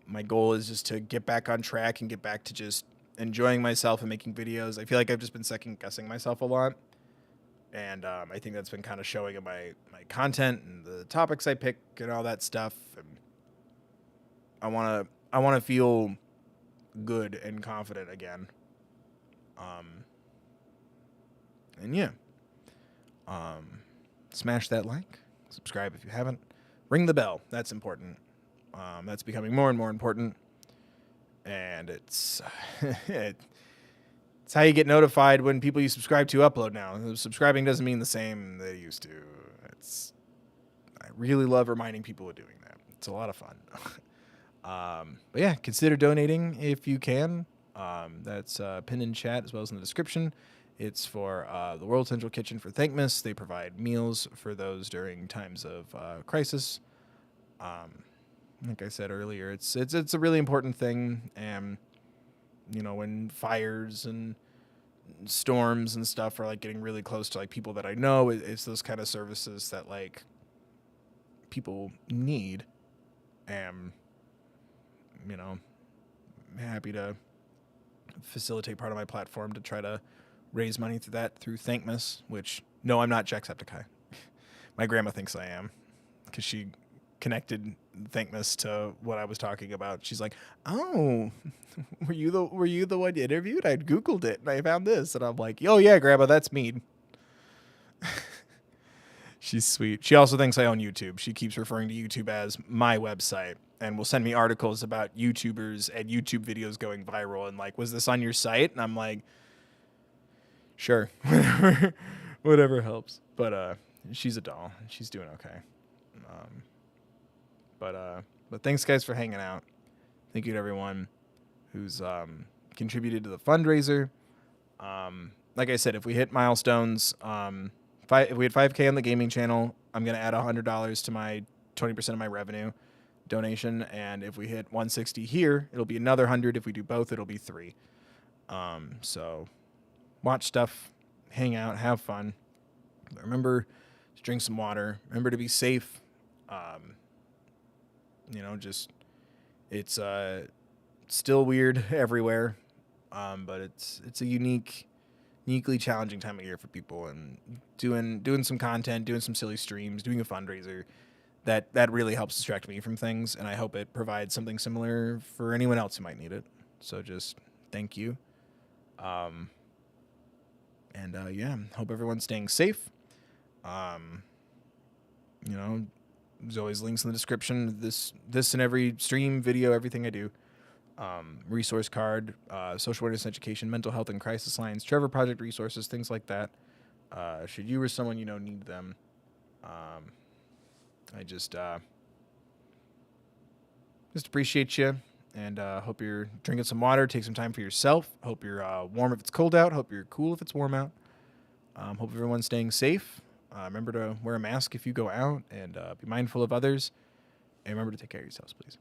My goal is just to get back on track and get back to just enjoying myself and making videos. I feel like I've just been second guessing myself a lot. And I think that's been kind of showing in my content and the topics I pick and all that stuff. And I want to feel good and confident again. And yeah. Smash that like, subscribe if you haven't, ring the bell. That's important. That's becoming more and more important. And it's it's how you get notified when people you subscribe to upload now. Subscribing doesn't mean the same that it used to. I really love reminding people of doing that. It's a lot of fun. But yeah, consider donating if you can. That's pinned in chat as well as in the description. It's for the World Central Kitchen for Thankmas. They provide meals for those during times of crisis. Like I said earlier, it's a really important thing. And when fires and storms and stuff are like getting really close to like people that I know, it's those kind of services that like people need. And I'm happy to facilitate part of my platform to try to raise money through Thankmas, which, no, I'm not Jacksepticeye. My grandma thinks I am because she connected Thankmas to what I was talking about. She's like, oh, were you the one interviewed? I'd Googled it and I found this. And I'm like, oh yeah, grandma, that's me. She's sweet. She also thinks I own YouTube. She keeps referring to YouTube as my website and will send me articles about YouTubers and YouTube videos going viral. And like, was this on your site? And I'm like, sure, whatever helps. But she's a doll. She's doing okay. But thanks guys for hanging out. Thank you to everyone who's contributed to the fundraiser. Like I said, if we hit milestones, if we had 5K on the gaming channel, I'm gonna add $100 to my 20% of my revenue donation, and if we hit 160 here, it'll be another 100. If we do both, it'll be 3. So watch stuff, hang out, have fun. Remember to drink some water. Remember to be safe. It's still weird everywhere, but it's a uniquely challenging time of year for people, and doing some content, doing some silly streams, doing a fundraiser, that really helps distract me from things, and I hope it provides something similar for anyone else who might need it. So just thank you. Yeah, hope everyone's staying safe. There's always links in the description. This and every stream, video, everything I do. Resource card, social awareness education, mental health and crisis lines, Trevor Project resources, things like that. Should you or someone you know need them. I just appreciate you, and hope you're drinking some water. Take some time for yourself. Hope you're warm if it's cold out. Hope you're cool if it's warm out. Hope everyone's staying safe. Remember to wear a mask if you go out, and be mindful of others. And remember to take care of yourselves, please.